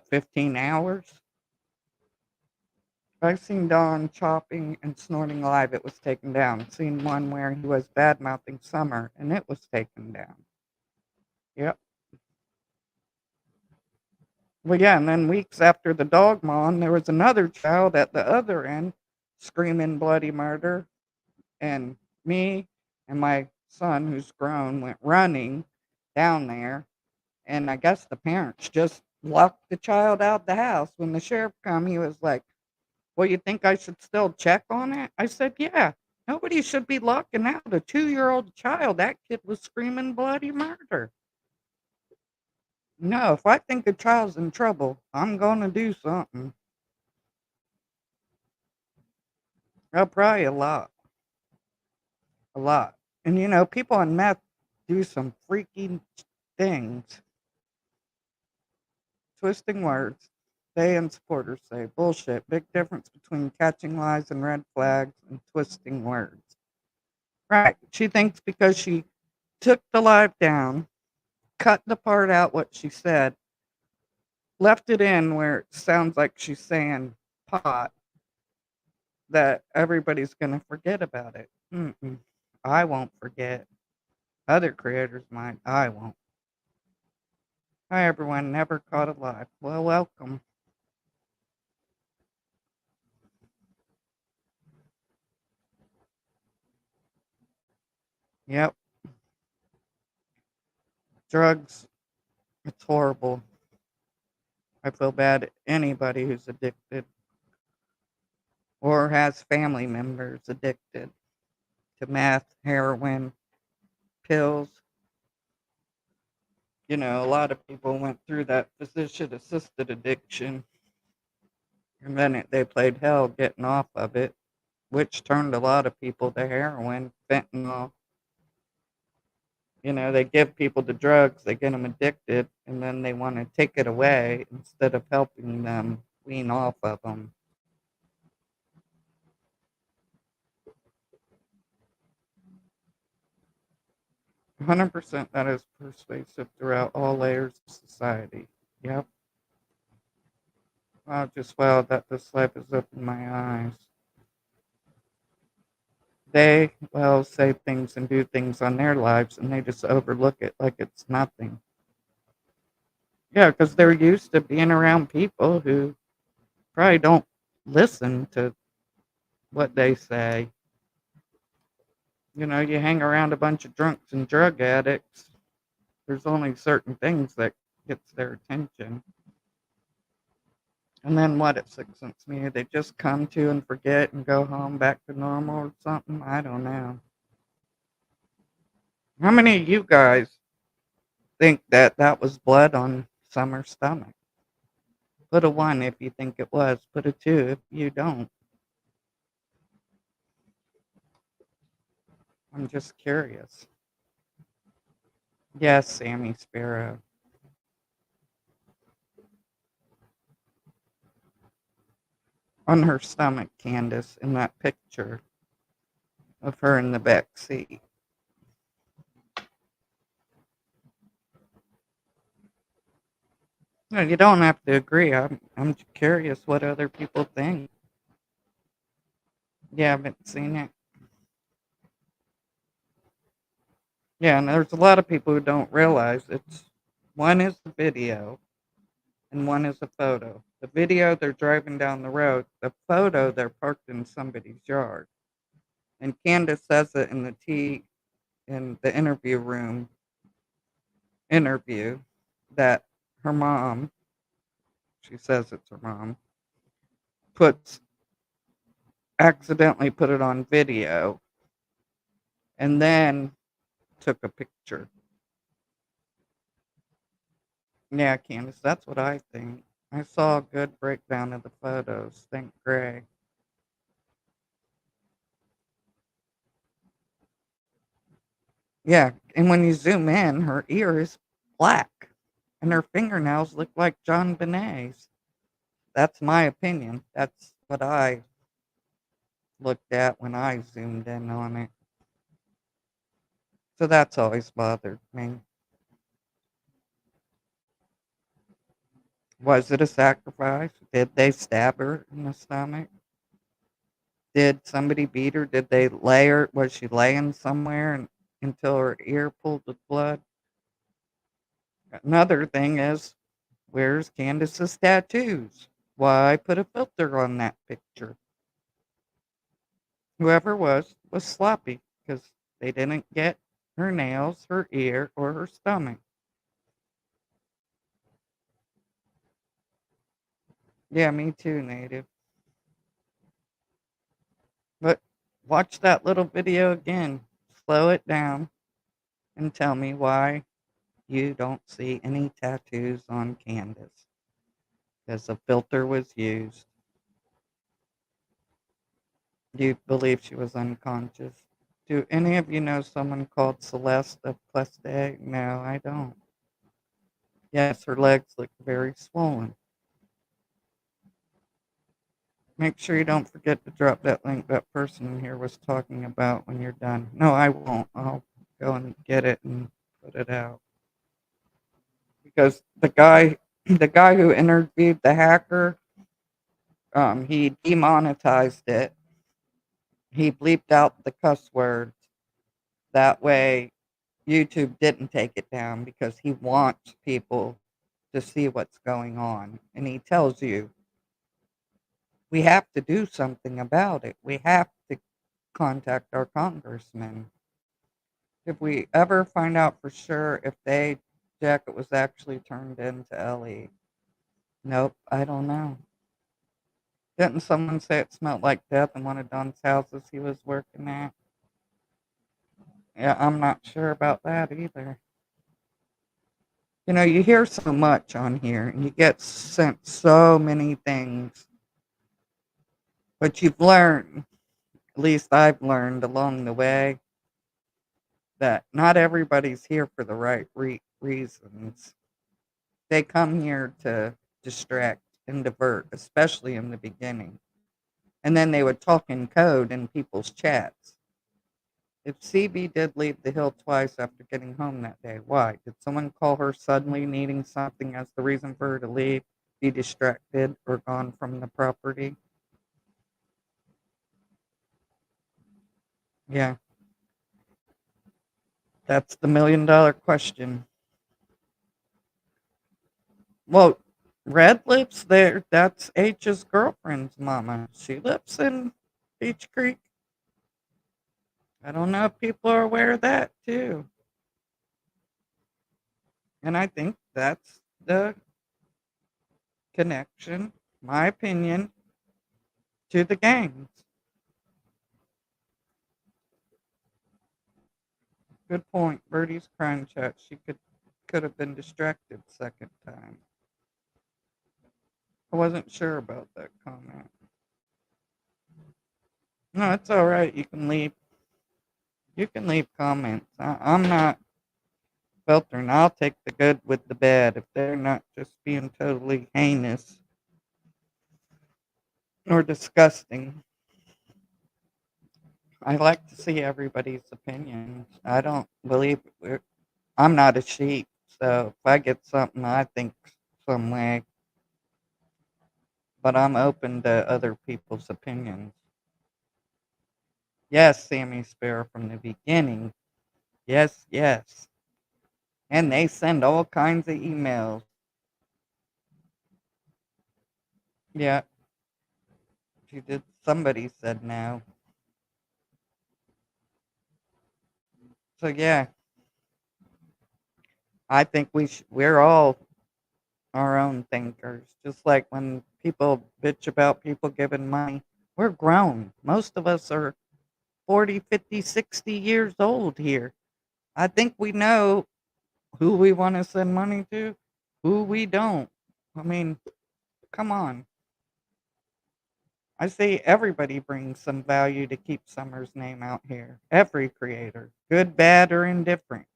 15 hours? I seen Don chopping and snorting live, it was taken down. Seen one where he was bad-mouthing Summer, and it was taken down. Yep. Well, yeah, and then weeks after the dog mom, there was another child at the other end screaming bloody murder, and me and my son, who's grown, went running down there, and I guess the parents just locked the child out the house. When the sheriff come, he was like, "Well, you think I should still check on it?" I said, "Yeah. Nobody should be locking out a 2-year-old child. That kid was screaming bloody murder. No, if I think a child's in trouble, I'm gonna do something." Probably a lot. A lot. And, people on meth do some freaky things. Twisting words. They and supporters say, bullshit. Big difference between catching lies and red flags and twisting words. Right. She thinks because she took the live down, cut the part out what she said, left it in where it sounds like she's saying pot, that everybody's going to forget about it. Mm-mm. I won't forget. Other creators might. I won't. Hi, everyone. Never caught alive. Well, welcome. Yep. Drugs. It's horrible. I feel bad at anybody who's addicted or has family members addicted to meth, heroin, pills. A lot of people went through that physician-assisted addiction, and then they played hell getting off of it, which turned a lot of people to heroin, fentanyl. They give people the drugs, they get them addicted, and then they want to take it away instead of helping them wean off of them. "100% that is pervasive throughout all layers of society." Yep. Wow, just wow that this life has opened my eyes. They, say things and do things on their lives, and they just overlook it like it's nothing. Yeah, because they're used to being around people who probably don't listen to what they say. You hang around a bunch of drunks and drug addicts, there's only certain things that gets their attention. And then what, at 6 months me, they just come to and forget and go home back to normal or something? I don't know. How many of you guys think that that was blood on Summer's stomach? Put a 1 if you think it was. Put a 2 if you don't. I'm just curious. Yes, Sammy Sparrow. On her stomach, Candace, in that picture of her in the back seat. No, you don't have to agree. I'm curious what other people think. You haven't seen it? Yeah, and there's a lot of people who don't realize it's one is the video and one is a photo. The video, they're driving down the road. The photo, they're parked in somebody's yard. And Candace says it in the interview room interview that her mom, she says it's her mom, accidentally put it on video and then took a picture. Yeah, Candace, that's what I think. I saw a good breakdown of the photos. Thank Greg. Yeah, and when you zoom in, her ear is black and her fingernails look like John Benet's. That's my opinion. That's what I looked at when I zoomed in on it. So that's always bothered me. Was it a sacrifice? Did they stab her in the stomach? Did somebody beat her? Did they lay her? Was she laying somewhere until her ear pulled with blood? Another thing is, where's Candace's tattoos? Why put a filter on that picture? Whoever was sloppy because they didn't get her nails, her ear, or her stomach. Yeah, me too, Native. But watch that little video again. Slow it down and tell me why you don't see any tattoos on Candace. Because a filter was used. Do you believe she was unconscious? Do any of you know someone called Celeste of Pleste? No, I don't. Yes, her legs look very swollen. Make sure you don't forget to drop that link that person in here was talking about when you're done. No, I won't. I'll go and get it and put it out. Because the guy who interviewed the hacker, he demonetized it. He bleeped out the cuss words. That way YouTube didn't take it down because he wants people to see what's going on. And he tells you, we have to do something about it. We have to contact our congressman. If we ever find out for sure if the jacket was actually turned into Ellie. Nope, I don't know. Didn't someone say it smelled like death in one of Don's houses he was working at? Yeah, I'm not sure about that either. You know, you hear so much on here and you get sent so many things. But you've learned, at least I've learned along the way, that not everybody's here for the right reasons. They come here to distract and divert, especially in the beginning. And then they would talk in code in people's chats. If CB did leave the hill twice after getting home that day, why? Did someone call her suddenly needing something as the reason for her to leave, be distracted, or gone from the property? Yeah. That's the $1,000,000 question. Well, Red lives there. That's H's girlfriend's mama. She lives in Beach Creek. I don't know if people are aware of that too. And I think that's the connection, my opinion, to the gangs. Good point. Birdie's crime chat. She could have been distracted second time. I wasn't sure about that comment. No, it's all right. You can leave. You can leave comments. I'm not filtering. I'll take the good with the bad if they're not just being totally heinous or disgusting. I like to see everybody's opinions. I don't believe I'm not a sheep, so if I get something, I think some way. But I'm open to other people's opinions. Yes, Sammy Sparrow from the beginning. Yes, yes. And they send all kinds of emails. Yeah. She did. Somebody said no. So yeah, I think we're all our own thinkers. Just like when people bitch about people giving money, we're grown. Most of us are 40, 50, 60 years old here. I think we know who we want to send money to, who we don't. I mean, come on. I say everybody brings some value to keep Summer's name out here. Every creator, good, bad, or indifferent.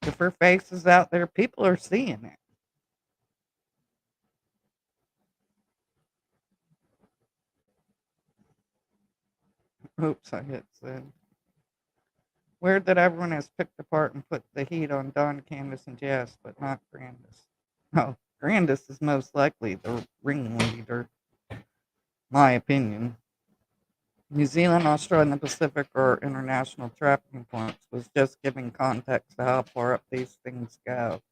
If her face is out there, people are seeing it. Oops, I hit send. Weird that everyone has picked apart and put the heat on Don, Candace, and Jess, but not Grandis. Oh, Grandis is most likely the ringleader. My opinion. New Zealand, Australia, and the Pacific are international trafficking points. Was just giving context to how far up these things go.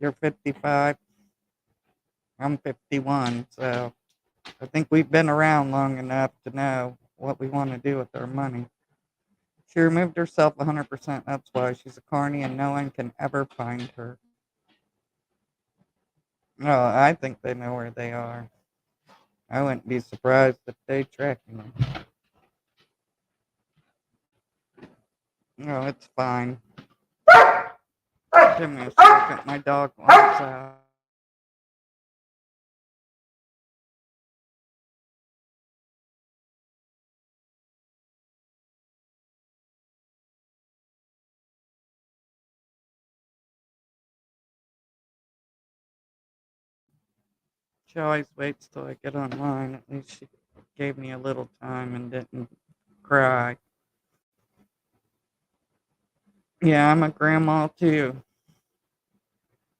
You're 55. I'm 51, so I think we've been around long enough to know what we want to do with our money. She removed herself 100%. That's why she's a carny and no one can ever find her. No, I think they know where they are. I wouldn't be surprised if they tracking them. No, it's fine. Give me a second. My dog wants out. She always waits till I get online. At least she gave me a little time and didn't cry. Yeah, I'm a grandma too.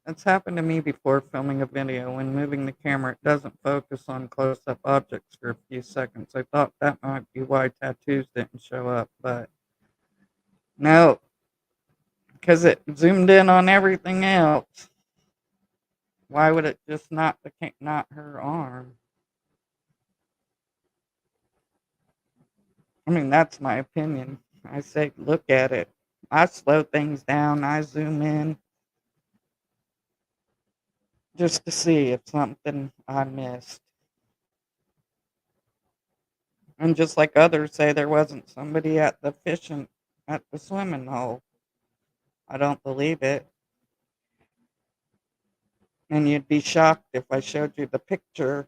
That's happened to me before filming a video. When moving the camera, it doesn't focus on close-up objects for a few seconds. I thought that might be why tattoos didn't show up, but no, because it zoomed in on everything else. Why would it just not her arm? I mean, that's my opinion. I say, look at it. I slow things down. I zoom in just to see if something I missed. And just like others say, there wasn't somebody at the swimming hole. I don't believe it. And you'd be shocked if I showed you the picture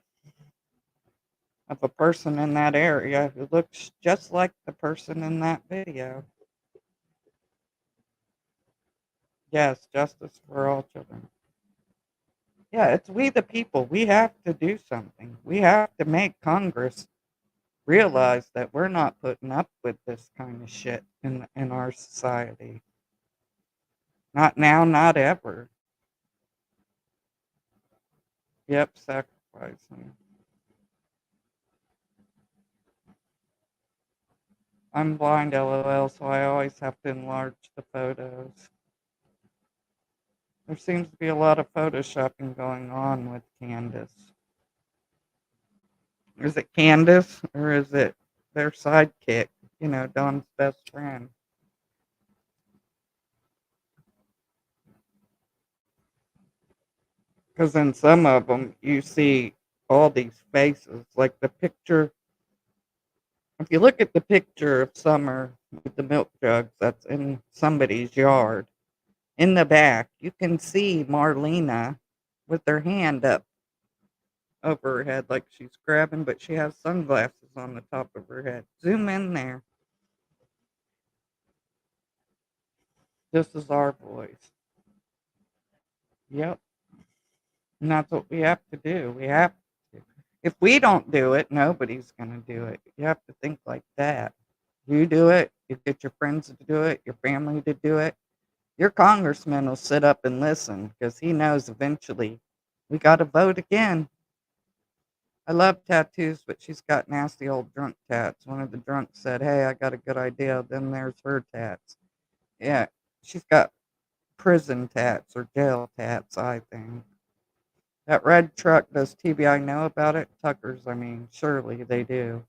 of a person in that area who looks just like the person in that video. Yes, justice for all children. Yeah, it's we the people. We have to do something. We have to make Congress realize that we're not putting up with this kind of shit in our society. Not now, not ever. Yep, sacrificing. I'm blind, LOL, so I always have to enlarge the photos. There seems to be a lot of photoshopping going on with Candace. Is it Candace or is it their sidekick? You know, Don's best friend. Because in some of them, you see all these faces. Like the picture, if you look at the picture of Summer with the milk jugs that's in somebody's yard, in the back, you can see Marlena with her hand up over her head like she's grabbing, but she has sunglasses on the top of her head. Zoom in there. This is our voice. Yep. And that's what we have to do. We have to. If we don't do it, nobody's going to do it. You have to think like that. You do it, you get your friends to do it, your family to do it. Your congressman will sit up and listen because he knows eventually we got to vote again. I love tattoos, but she's got nasty old drunk tats. One of the drunks said, "Hey, I got a good idea." Then there's her tats. Yeah, she's got prison tats or jail tats, I think. That red truck, does TBI know about it? Tucker's, I mean, surely they do.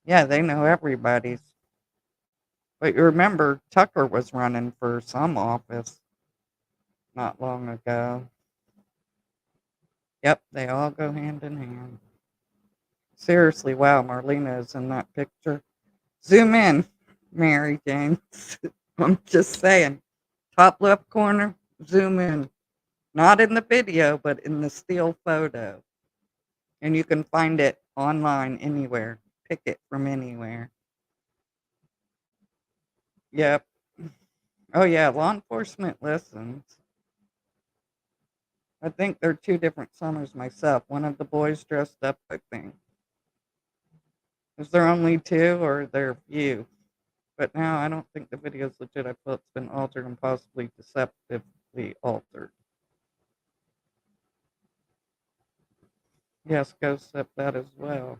Yeah, they know everybody's. But you remember, Tucker was running for some office not long ago. Yep, they all go hand in hand. Seriously, wow, Marlena is in that picture. Zoom in, Mary Jane. I'm just saying. Top left corner, zoom in. Not in the video, but in the still photo. And you can find it online anywhere. Pick it from anywhere. Yep. Oh, yeah, law enforcement listens. I think they're two different summers myself. One of the boys dressed up, I think. Is there only two or are there a few? But now I don't think the video is legit. I feel it's been altered and possibly deceptively altered. Yes, Ghost said that as well.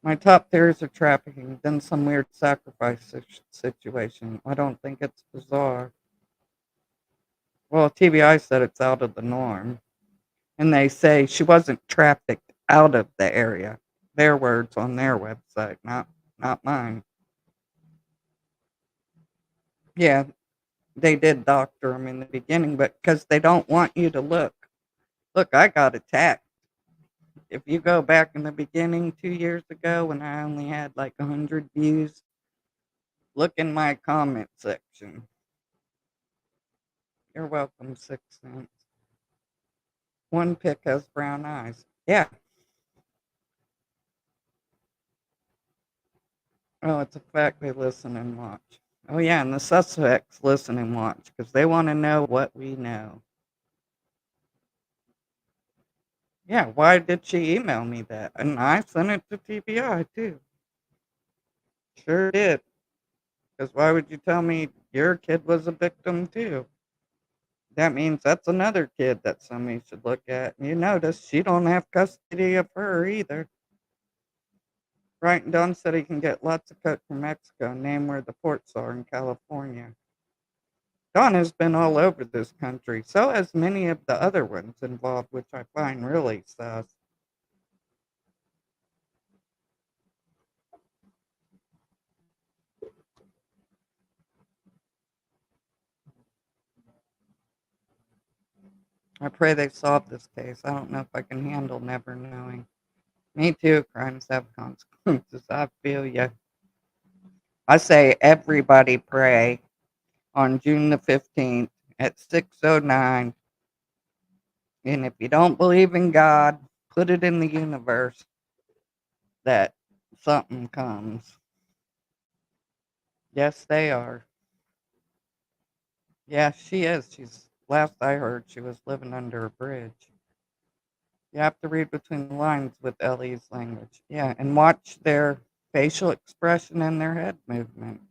My top theories are trafficking, then some weird sacrifice situation. I don't think it's bizarre. Well, TBI said it's out of the norm. And they say she wasn't trafficked out of the area. Their words on their website, not mine. Yeah, they did doctor them in the beginning, but because they don't want you to look. Look, I got attacked. If you go back in the beginning 2 years ago when I only had like 100 views, look in my comment section. You're welcome, 6 cents. One pick has brown eyes. Yeah. Oh, it's a fact they listen and watch. Oh, yeah, and the suspects listen and watch because they want to know what we know. Yeah, why did she email me that? And I sent it to TBI too. Sure did. Because why would you tell me your kid was a victim too? That means that's another kid that somebody should look at. And you notice she don't have custody of her either. Right, and Don said he can get lots of coke from Mexico. Name where the ports are in California. Don has been all over this country. So has many of the other ones involved, which I find really sus. I pray they solve this case. I don't know if I can handle never knowing. Me too. Crimes have consequences. I feel you. I say everybody pray on June the 15th at 6:09. And if you don't believe in God, put it in the universe that something comes. Yes, they are. Yeah, she is. Last I heard, she was living under a bridge. You have to read between the lines with Ellie's language. Yeah, and watch their facial expression and their head movement.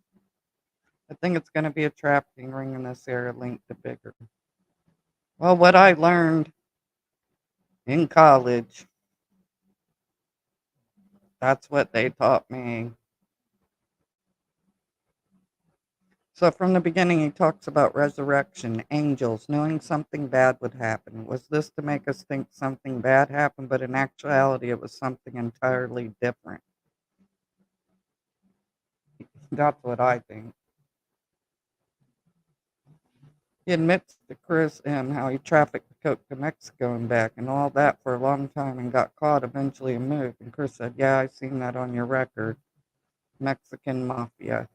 I think it's going to be a trafficking ring in this area linked to bigger. Well, what I learned in college, that's what they taught me. So from the beginning, he talks about resurrection, angels, knowing something bad would happen. Was this to make us think something bad happened? But in actuality, it was something entirely different. That's what I think. He admits to Chris M. how he trafficked the coke to Mexico and back and all that for a long time and got caught eventually and moved. And Chris said, yeah, I seen that on your record. Mexican mafia.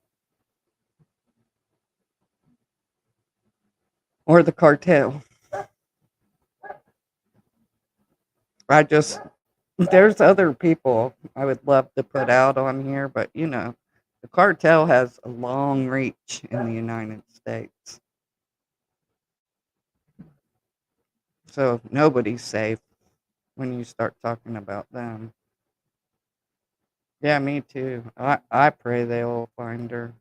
Or the cartel. There's other people I would love to put out on here, but the cartel has a long reach in the United States. So nobody's safe when you start talking about them. Yeah, me too. I pray they'll find her.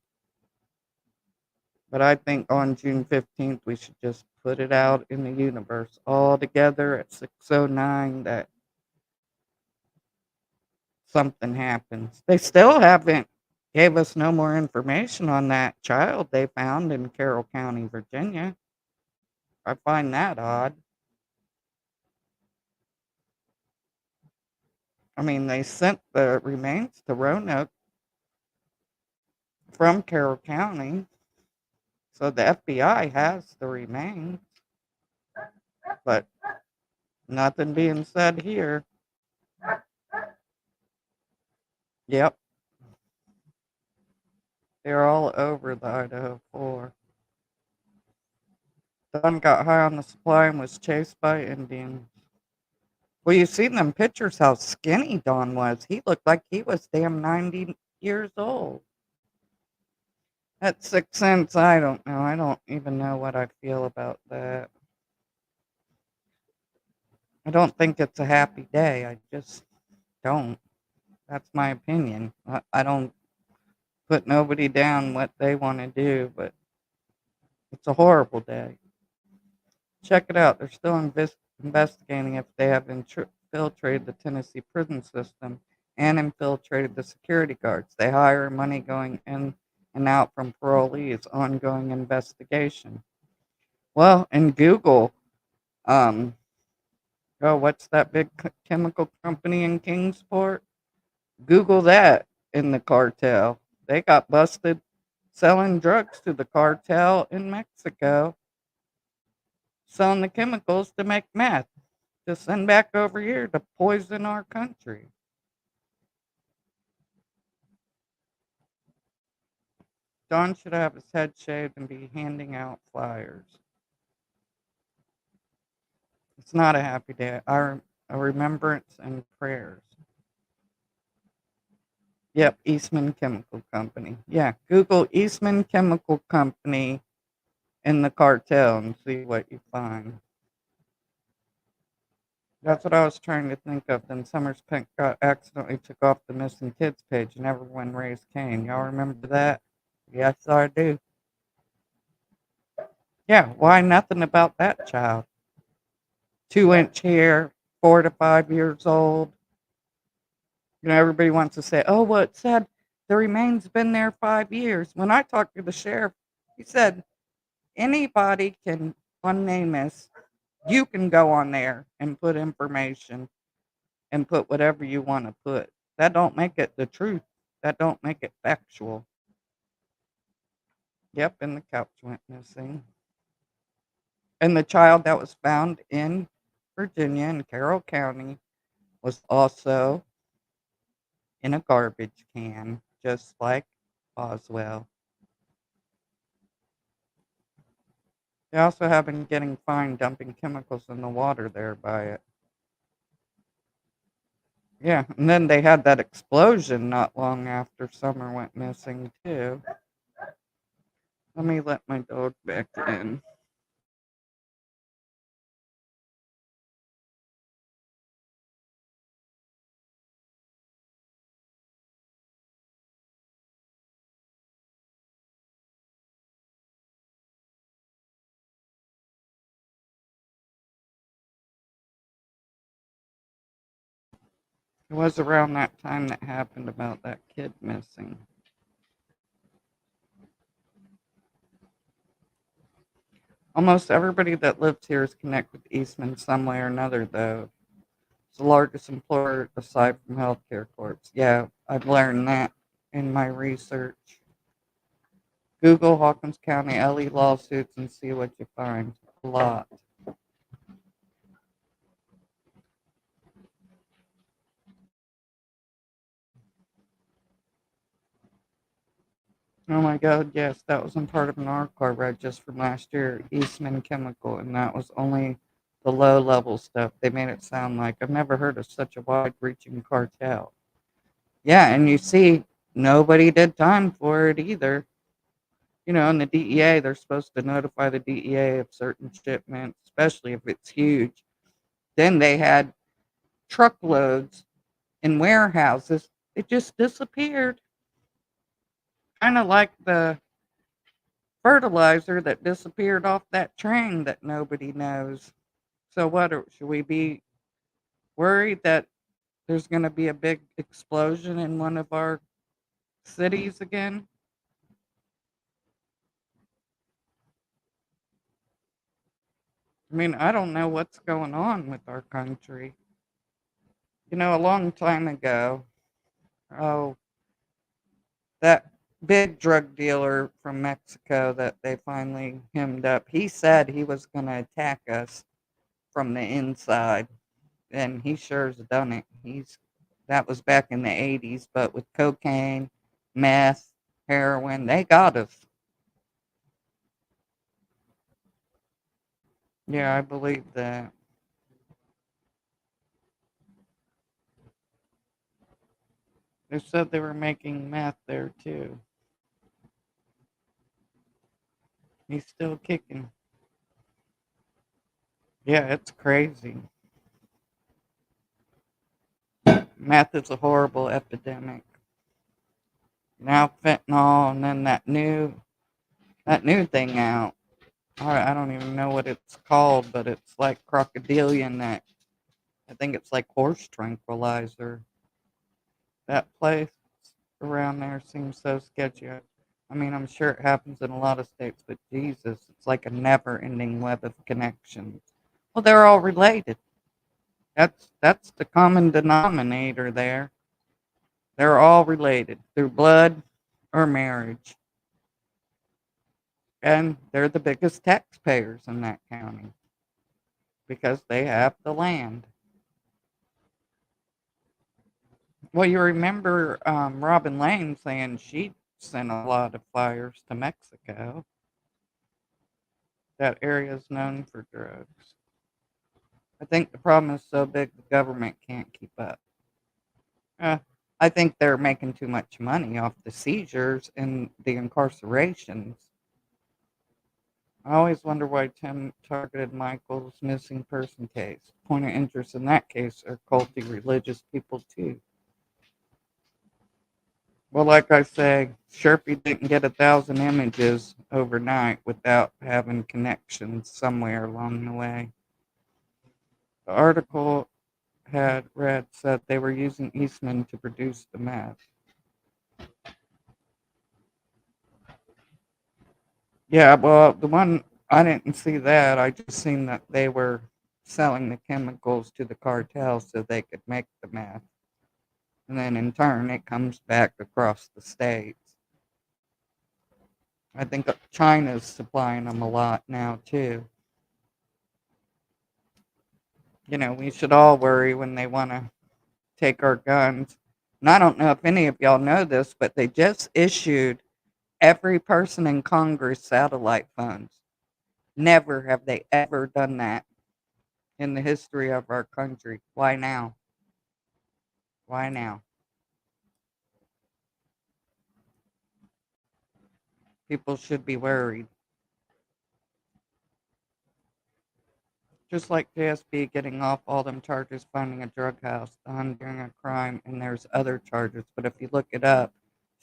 But I think on June 15th, we should just put it out in the universe all together at 6:09 that something happens. They still haven't gave us no more information on that child they found in Carroll County, Virginia. I find that odd. I mean, they sent the remains to Roanoke from Carroll County, so the FBI has the remains, but nothing being said here. Yep. They're all over the Idaho 4. Don got high on the supply and was chased by Indians. Well, you seen them pictures how skinny Don was. He looked like he was damn 90 years old. At 6 cents, I don't know. I don't even know what I feel about that. I don't think it's a happy day. I just don't. That's my opinion. I don't put nobody down what they want to do, but it's a horrible day. Check it out. They're still investigating if they have infiltrated the Tennessee prison system and infiltrated the security guards. They hire money going in and out from parolees, ongoing investigation. Well, in Google, oh, what's that big chemical company in Kingsport? Google that in the cartel. They got busted selling drugs to the cartel in Mexico, selling the chemicals to make meth, to send back over here to poison our country. Don should have his head shaved and be handing out flyers. It's not a happy day. A remembrance and prayers. Yep, Eastman Chemical Company. Yeah, Google Eastman Chemical Company in the cartel and see what you find. That's what I was trying to think of. Then Summers Pink got accidentally took off the missing kids page and everyone raised Cain. Y'all remember that? Yes, I do. Yeah, why nothing about that child? 2-inch hair, 4 to 5 years old. You know, everybody wants to say, oh, well, it said the remains been there 5 years. When I talked to the sheriff, he said, anybody can, on NamUs, you can go on there and put information and put whatever you want to put. That don't make it the truth. That don't make it factual. Yep, and the couch went missing. And the child that was found in Virginia in Carroll County was also in a garbage can, just like Boswell. They also have been getting fined dumping chemicals in the water there by it. Yeah, and then they had that explosion not long after Summer went missing, too. Let me let my dog back in. It was around that time that happened about that kid missing. Almost everybody that lives here is connected to Eastman some way or another, though. It's the largest employer aside from healthcare corps. Yeah, I've learned that in my research. Google Hawkins County LE lawsuits and see what you find. A lot. Oh my God, yes, that was in part of an article I read just from last year, Eastman Chemical, and that was only the low-level stuff. They made it sound like I've never heard of such a wide-reaching cartel. Yeah, and you see, nobody did time for it either. You know, in the DEA, they're supposed to notify the DEA of certain shipments, especially if it's huge. Then they had truckloads in warehouses. It just disappeared. Kind of like the fertilizer that disappeared off that train that nobody knows. So what, should we be worried that there's going to be a big explosion in one of our cities again? I mean, I don't know what's going on with our country. You know, a long time ago, oh, that big drug dealer from Mexico that they finally hemmed up, he said he was going to attack us from the inside, and he sure's done it. That was back in the 80s, but with cocaine, meth, heroin, they got us. Yeah, I believe that. They said they were making meth there too. He's still kicking. Yeah, it's crazy. Meth is a horrible epidemic. Now fentanyl, and then that new thing out. I don't even know what it's called, but it's like crocodilian. That I think it's like horse tranquilizer. That place around there seems so sketchy. I mean, I'm sure it happens in a lot of states, but Jesus, it's like a never-ending web of connections. Well, they're all related. That's the common denominator there. They're all related through blood or marriage. And they're the biggest taxpayers in that county because they have the land. Well, you remember Robin Lane saying she sent a lot of flyers to Mexico. That area is known for drugs. I think the problem is so big the government can't keep up. I think they're making too much money off the seizures and the incarcerations. I always wonder why Tim targeted Michael's missing person case. Point of interest in that case are culty religious people too. Well, like I say, Sherpy didn't get 1,000 images overnight without having connections somewhere along the way. The article had read said they were using Eastman to produce the meth. Yeah, well, the one I didn't see that. I just seen that they were selling the chemicals to the cartel so they could make the meth. And then in turn, it comes back across the states. I think China's supplying them a lot now, too. You know, we should all worry when they want to take our guns. And I don't know if any of y'all know this, but they just issued every person in Congress satellite phones. Never have they ever done that in the history of our country. Why now? Why now? People should be worried. Just like JSB getting off all them charges, finding a drug house, undoing a crime, and there's other charges. But if you look it up,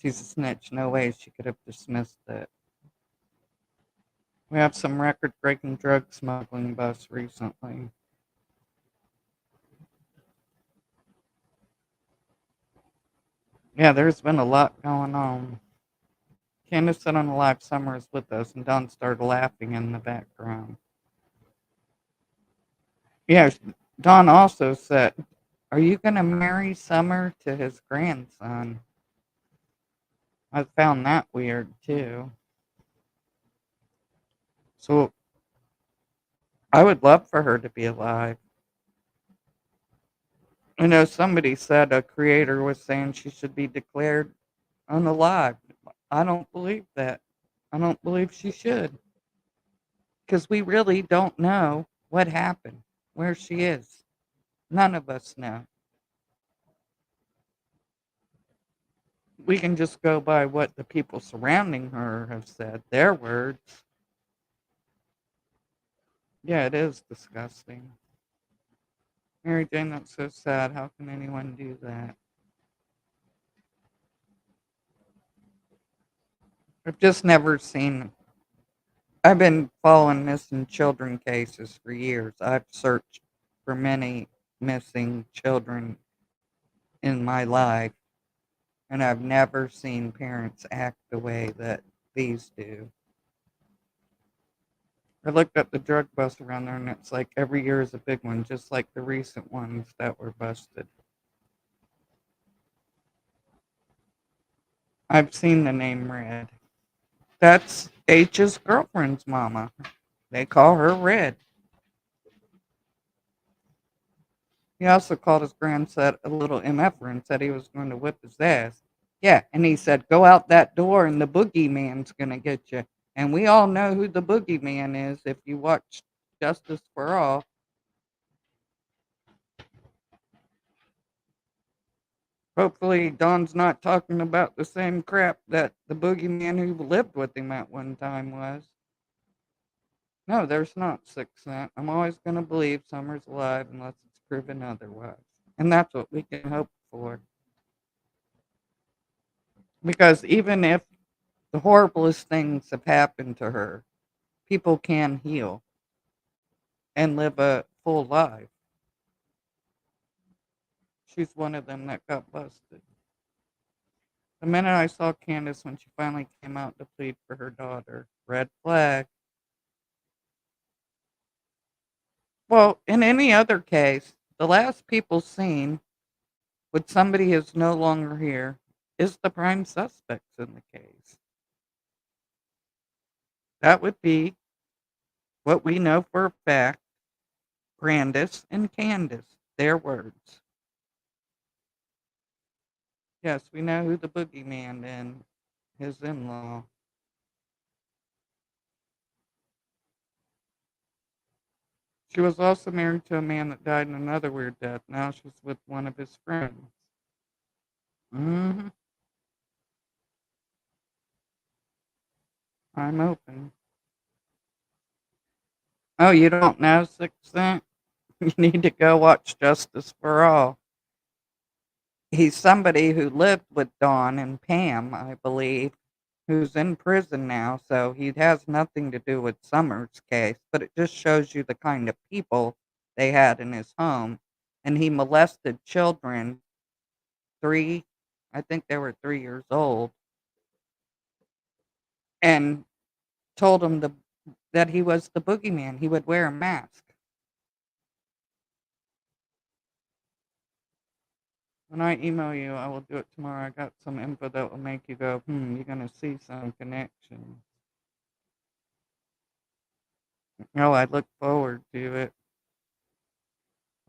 she's a snitch. No way she could have dismissed it. We have some record-breaking drug smuggling busts recently. Yeah, there's been a lot going on. Candace said on the live Summer is with us, and Don started laughing in the background. Yeah, Don also said, are you going to marry Summer to his grandson? I found that weird, too. So, I would love for her to be alive. I know somebody said a creator was saying she should be declared unalive. I don't believe that. I don't believe she should. Because we really don't know what happened, where she is. None of us know. We can just go by what the people surrounding her have said, their words. Yeah, it is disgusting. Mary Jane, that's so sad. How can anyone do that? I've just never seen. I've been following missing children cases for years. I've searched for many missing children in my life, and I've never seen parents act the way that these do. I looked up the drug bust around there, and it's like every year is a big one, just like the recent ones that were busted. I've seen the name Red. That's H's girlfriend's mama. They call her Red. He also called his grandson a little MFer and said he was going to whip his ass. Yeah, and he said, go out that door and the boogeyman's going to get you. And we all know who the boogeyman is if you watch Justice for All. Hopefully, Don's not talking about the same crap that the boogeyman who lived with him at one time was. No, there's not 6 cent. I'm always going to believe Summer's alive unless it's proven otherwise. And that's what we can hope for. Because even if the horriblest things have happened to her, people can heal and live a full life. She's one of them that got busted. The minute I saw Candace when she finally came out to plead for her daughter, red flag. Well, in any other case, the last people seen with somebody who's no longer here is the prime suspects in the case. That would be what we know for a fact, Grandis and Candace, their words. Yes, we know who the boogeyman and his in-law. She was also married to a man that died in another weird death. Now she's with one of his friends. Mm-hmm. I'm open. Oh, you don't know Sixth Sense? You need to go watch Justice for All. He's somebody who lived with Dawn and Pam, I believe, who's in prison now, so he has nothing to do with Summer's case, but it just shows you the kind of people they had in his home. And he molested children, I think they were 3 years old, and told them that he was the boogeyman. He would wear a mask. When I email you, I will do it tomorrow. I got some info that will make you go, you're going to see some connection. Oh, I look forward to it.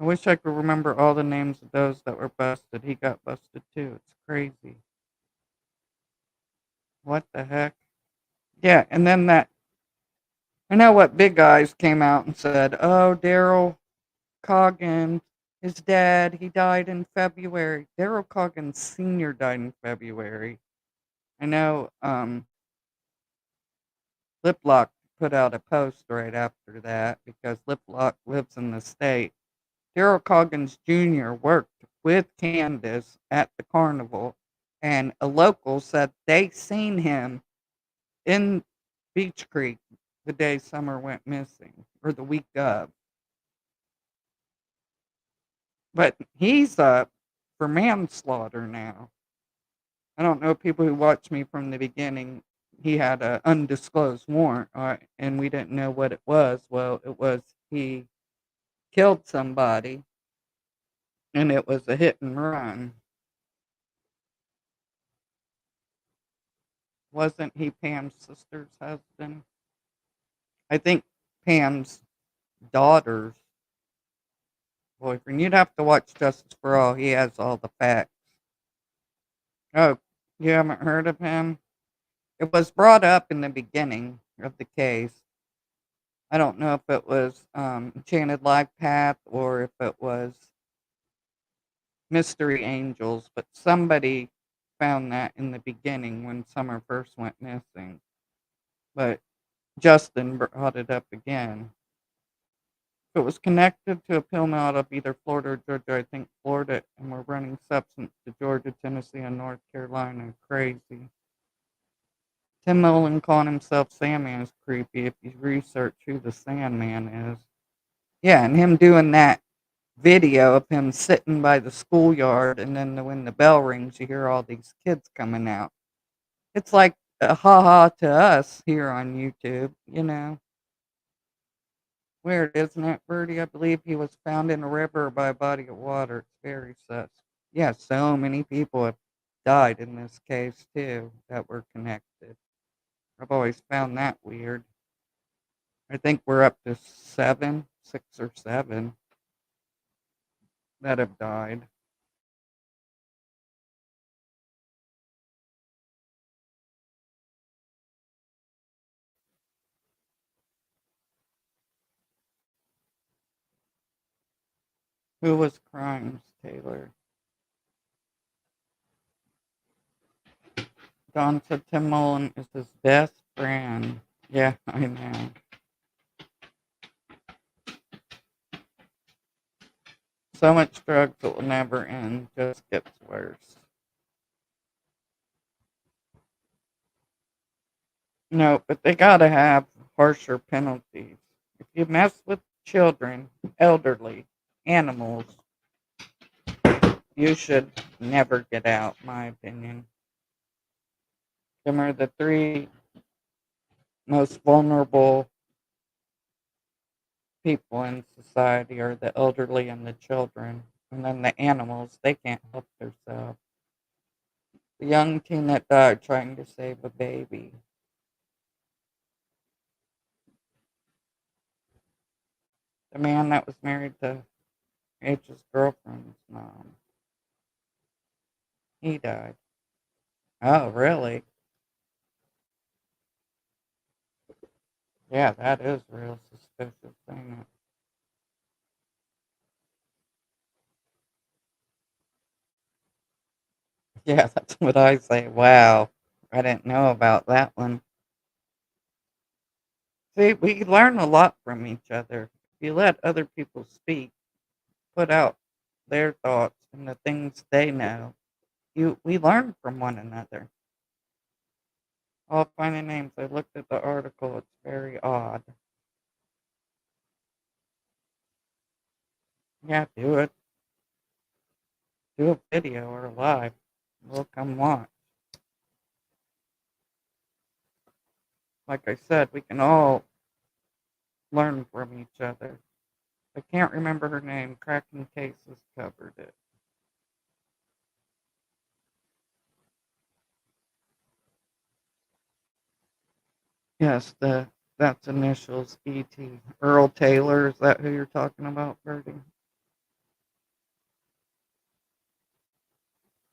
I wish I could remember all the names of those that were busted. He got busted too. It's crazy. What the heck? Yeah, and then I know what Big Eyes came out and said, oh, Daryl Coggin, his dad, he died in February. Daryl Coggin Sr. died in February. I know Liplock put out a post right after that because Liplock lives in the state. Daryl Coggins Jr. worked with Candace at the carnival, and a local said they seen him in Beach Creek the day Summer went missing, or the week of. But he's up for manslaughter now. I don't know, people who watched me from the beginning, he had an undisclosed warrant, and we didn't know what it was. Well, it was he killed somebody, and it was a hit and run. Wasn't he Pam's sister's husband? I think Pam's daughter's boyfriend. You'd have to watch Justice for All. He has all the facts. Oh, you haven't heard of him? It was brought up in the beginning of the case. I don't know if it was Enchanted Life Path or if it was Mystery Angels, but somebody found that in the beginning when Summer first went missing. But Justin brought it up again. If it was connected to a pill mill out of either Florida or Georgia, I think Florida, and we're running substance to Georgia, Tennessee, and North Carolina. Crazy. Tim Nolan calling himself Sandman is creepy if you research who the Sandman is. Yeah, and him doing that video of him sitting by the schoolyard, and then when the bell rings, you hear all these kids coming out. It's like a ha-ha to us here on YouTube, you know. Weird, isn't it, Birdie? I believe he was found in a river or by a body of water. It's very sus. Yeah, so many people have died in this case, too, that were connected. I've always found that weird. I think we're up to 6 or 7 that have died. Who was Crimes, Taylor? Don said Tim Mullen is his best friend. Yeah, I know. So much drugs that will never end, just gets worse. No, but they gotta have harsher penalties. If you mess with children, elderly, animals, you should never get out, my opinion. Them are the three most vulnerable people in society are the elderly and the children. And then the animals, they can't help themselves. The young teen that died trying to save a baby. The man that was married to H's girlfriend's mom. He died. Oh, really? Yeah, that is real suspicious, ain't it? Yeah, that's what I say. Wow. I didn't know about that one. See, we learn a lot from each other. If you let other people speak, put out their thoughts and the things they know, we learn from one another. I'll find the names. I looked at the article. It's very odd. Yeah, do it. Do a video or a live. We'll come watch. Like I said, we can all learn from each other. I can't remember her name. Cracking Cases covered it. Yes, that's initials E.T. Earl Taylor. Is that who you're talking about, Bertie?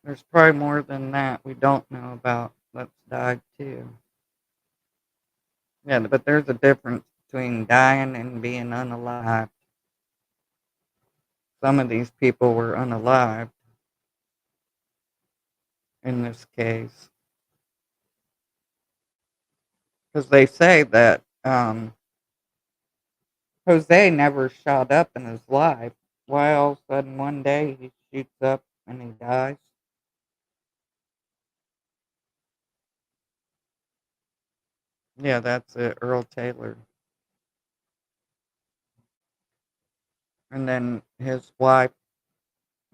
There's probably more than that we don't know about that's died too. Yeah, but there's a difference between dying and being unalive. Some of these people were unalive in this case. Because they say that Jose never shot up in his life. Why all of a sudden one day he shoots up and he dies? Yeah, that's it, Earl Taylor. And then his wife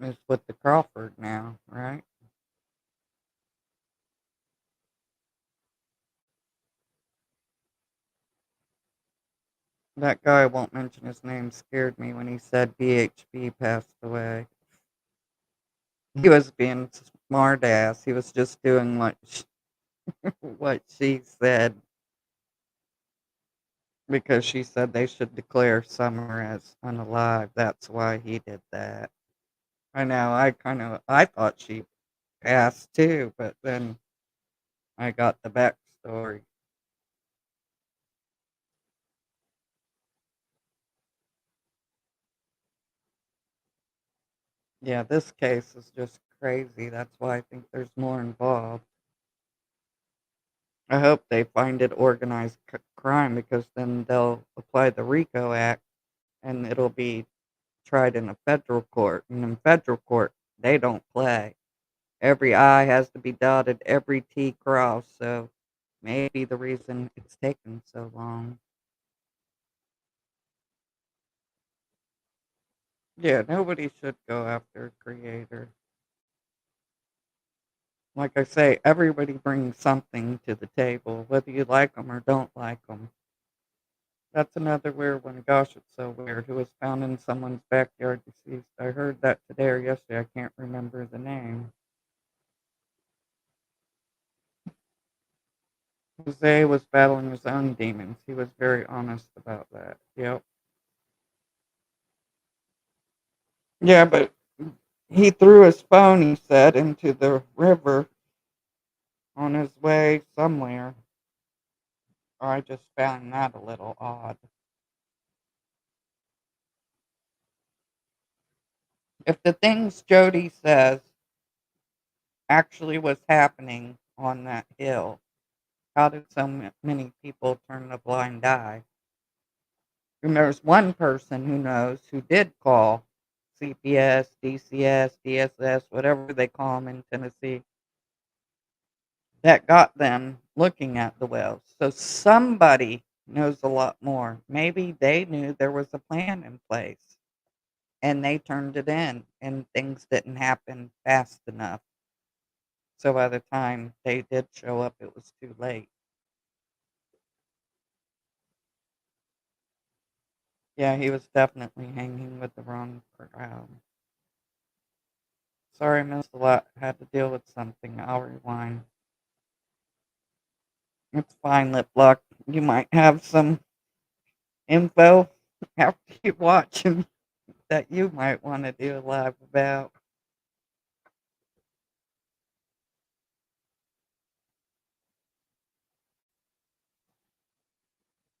is with the Crawford now, right? That guy, I won't mention his name, scared me when he said BHB passed away. He was being smart ass. He was just doing what she said because she said they should declare Summer as unalive. That's why he did that. I know, I thought she passed too, but then I got the backstory. Yeah, this case is just crazy. That's why I think there's more involved. I hope they find it organized crime because then they'll apply the RICO Act and it'll be tried in a federal court. And in federal court, they don't play. Every I has to be dotted, every T crossed. So maybe the reason it's taken so long. Yeah, nobody should go after a creator. Like I say, everybody brings something to the table, whether you like them or don't like them. That's another weird one. Gosh, it's so weird. Who was found in someone's backyard deceased. I heard that today or yesterday. I can't remember the name. Jose was battling his own demons. He was very honest about that. Yep. Yeah, but he threw his phone, he said, into the river on his way somewhere. I just found that a little odd. If the things Jody says actually was happening on that hill, how did so many people turn a blind eye? And there's one person who knows who did call CPS, DCS, DSS, whatever they call them in Tennessee, that got them looking at the wells. So somebody knows a lot more. Maybe they knew there was a plan in place and they turned it in and things didn't happen fast enough. So by the time they did show up, it was too late. Yeah, he was definitely hanging with the wrong crowd. Sorry, I missed a lot. Had to deal with something. I'll rewind. It's fine, Lip Lock. You might have some info after you watch him that you might want to do a live about.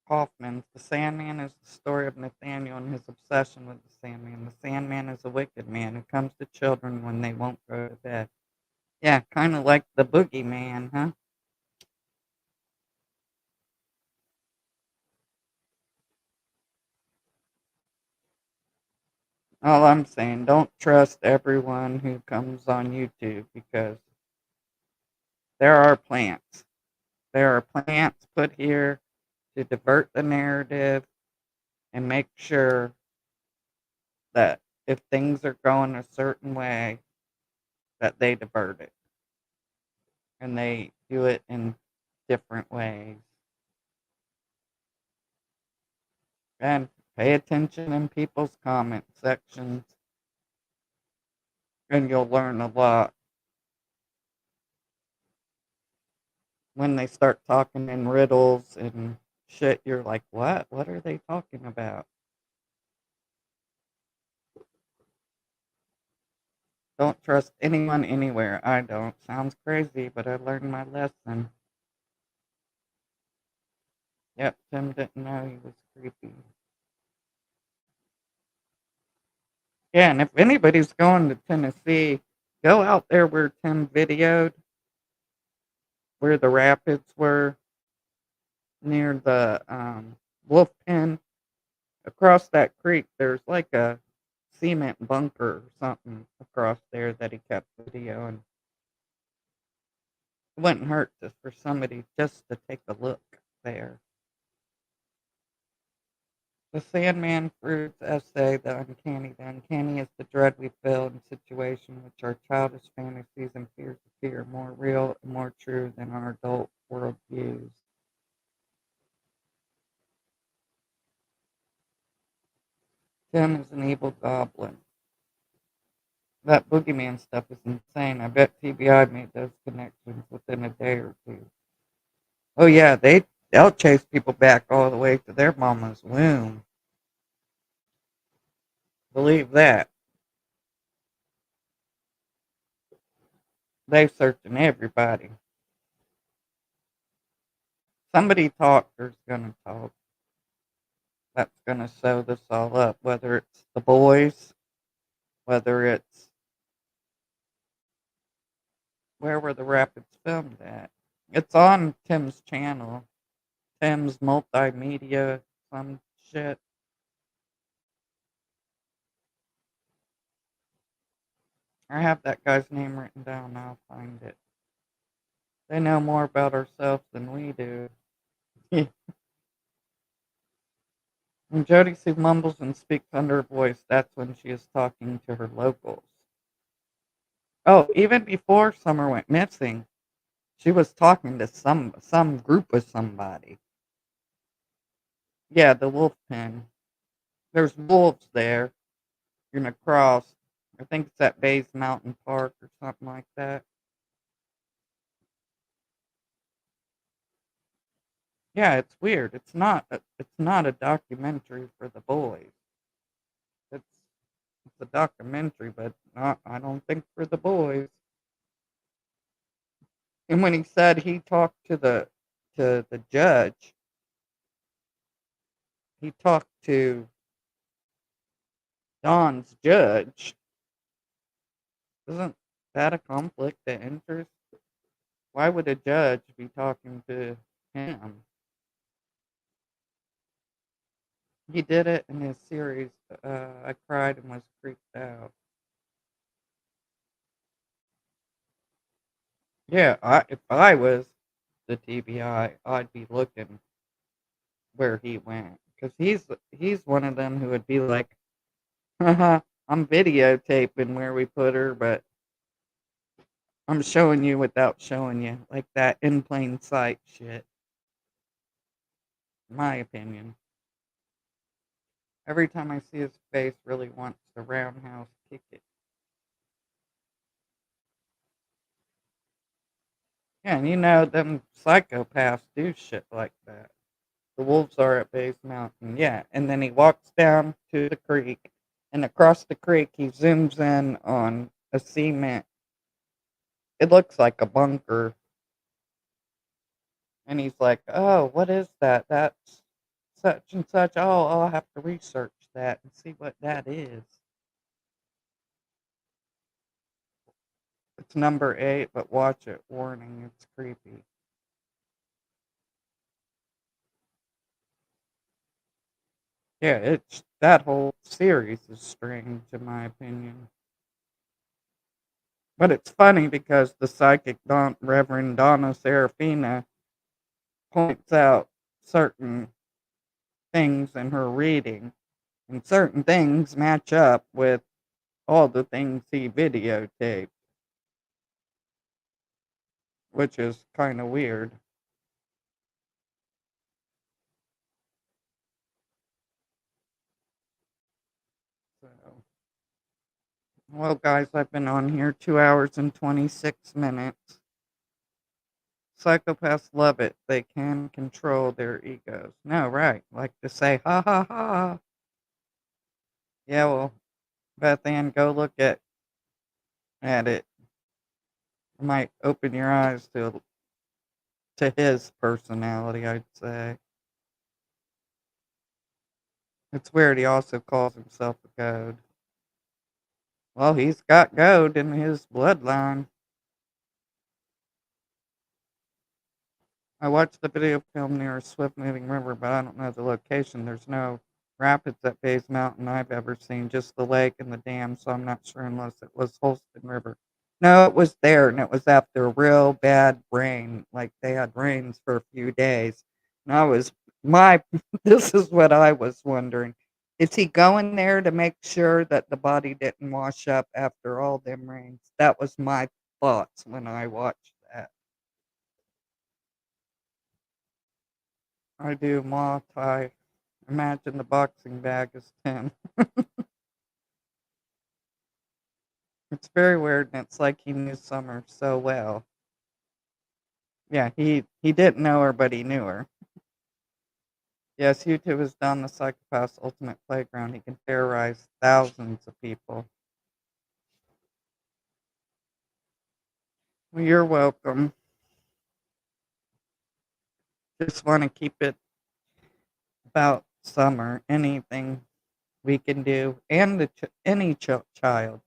Hoffman's The Sandman is the story of Nathaniel and his obsession with the Sandman. The Sandman is a wicked man who comes to children when they won't go to bed. Yeah, kind of like the boogeyman, huh? All I'm saying, don't trust everyone who comes on YouTube because there are plants. There are plants put here to divert the narrative and make sure that if things are going a certain way, that they divert it. And they do it in different ways. And pay attention in people's comment sections, and you'll learn a lot. When they start talking in riddles and shit, you're like, what? What are they talking about? Don't trust anyone anywhere. I don't. Sounds crazy, but I learned my lesson. Yep, Tim didn't know he was creepy. Yeah, and if anybody's going to Tennessee, go out there where Tim videoed, where the rapids were, near the wolf pen. Across that creek, there's like a cement bunker or something across there that he kept videoing. It wouldn't hurt for somebody just to take a look there. The Sandman Fruits essay, The Uncanny. The uncanny is the dread we feel in situations which our childish fantasies and fears appear more real and more true than our adult world views. Tim is an evil goblin. That boogeyman stuff is insane. I bet TBI made those connections within a day or two. Oh yeah, they'll chase people back all the way to their mama's womb. Believe that. They searching everybody. Somebody talker's gonna talk. That's gonna sew this all up. Whether it's the boys, whether it's where were the rapids filmed at. It's on Tim's channel. Tim's multimedia, some shit. I have that guy's name written down. I'll find it. They know more about ourselves than we do. When Jody Sue mumbles and speaks under her voice, that's when she is talking to her locals. Oh, even before Summer went missing, she was talking to some group of somebody. Yeah, the wolf pen. There's wolves there. You're gonna cross. I think it's at Bays Mountain Park or something like that. Yeah, it's weird. It's not a documentary for the boys. It's it's a documentary, but not I don't think for the boys. And when he said he talked to the judge, he talked to Don's judge. Isn't that a conflict of interest? Why would a judge be talking to him? He did it in his series. I cried and was creeped out. Yeah, if I was the TBI, I'd be looking where he went because he's one of them who would be like, haha, I'm videotaping where we put her, but I'm showing you without showing you, like that in plain sight shit. My opinion. Every time I see his face, really wants to roundhouse kick it. Yeah, and you know, them psychopaths do shit like that. The wolves are at Bays Mountain, yeah. And then he walks down to the creek, and across the creek, he zooms in on a cement. It looks like a bunker. And he's like, oh, what is that? That's such and such. Oh, I'll have to research that and see what that is. It's number 8, but watch it. Warning, it's creepy. Yeah, it's that whole series is strange in my opinion. But it's funny because the psychic Reverend Donna Serafina points out certain things in her reading, and certain things match up with all the things he videotaped, which is kind of weird. So, well, guys, I've been on here 2 hours and 26 minutes. Psychopaths love it. They can control their egos. No, right. Like to say, ha ha ha. Yeah, well, Beth Ann, go look at it. It might open your eyes to his personality, I'd say. It's weird he also calls himself a goat. Well, he's got goat in his bloodline. I watched the video film near a swift-moving river, but I don't know the location. There's no rapids at Bays Mountain I've ever seen, just the lake and the dam, so I'm not sure unless it was Holston River. No, it was there, and it was after real bad rain. Like, they had rains for a few days. And this is what I was wondering. Is he going there to make sure that the body didn't wash up after all them rains? That was my thoughts when I watched that. I do multi. Imagine the boxing bag is 10. It's very weird, and it's like he knew Summer so well. Yeah, he didn't know her, but he knew her. Yes, YouTube has done the psychopath's ultimate playground. He can terrorize thousands of people. Well, you're welcome. Just want to keep it about Summer. Anything we can do, and any child.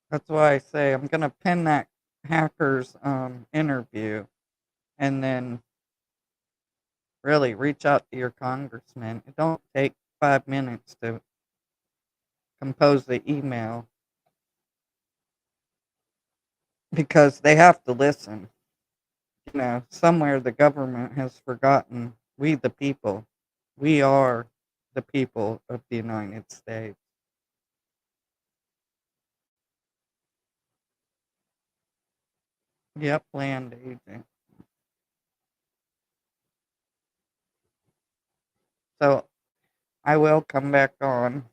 That's why I say I'm gonna pin that hacker's interview, and then really reach out to your congressman. It don't take 5 minutes to compose the email, because they have to listen. You know, somewhere the government has forgotten we the people. We are the people of the United States. Yep, land agent. So I will come back on,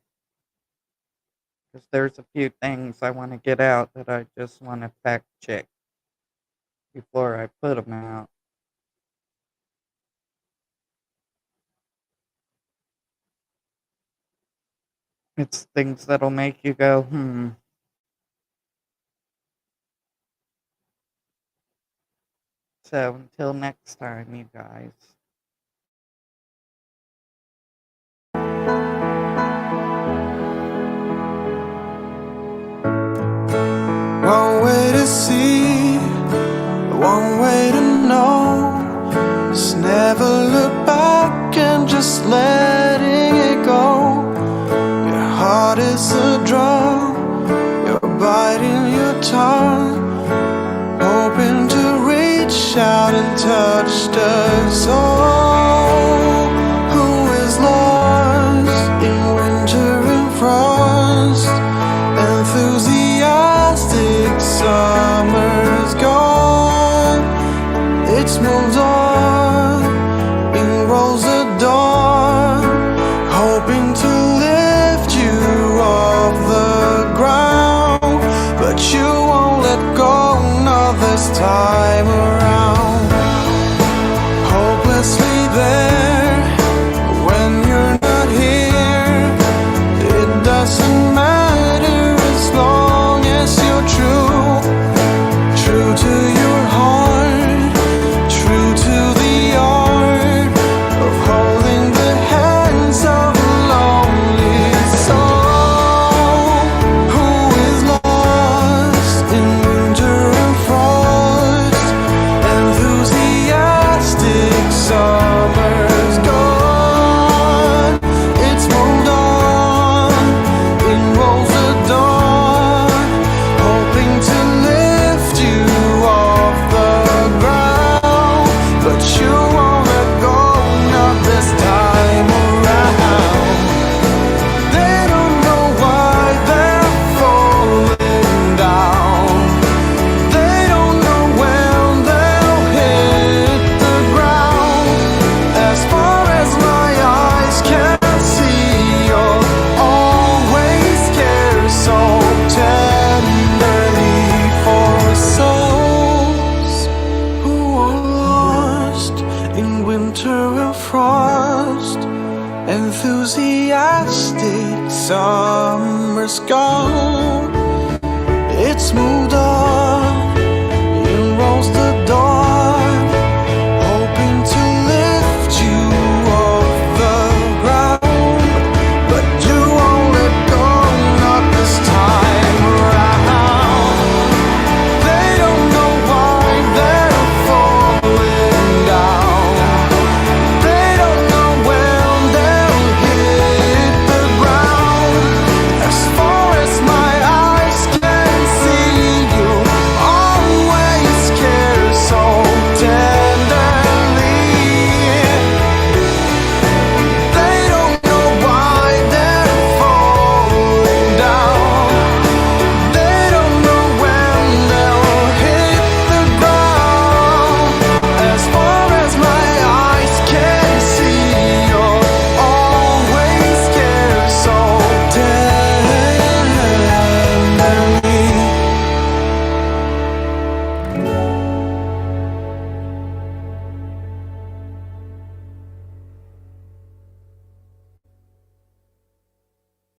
because there's a few things I want to get out that I just want to fact check before I put them out. It's things that'll make you go, So until next time, you guys. One way to see, one way to know. Just never look back and just letting it go. Your heart is a drum, you're biting your tongue, hoping to reach out and touch the soul who is lost in winter and frost. Enthusiastic enthusiastic. Summer's gone, it's moved on.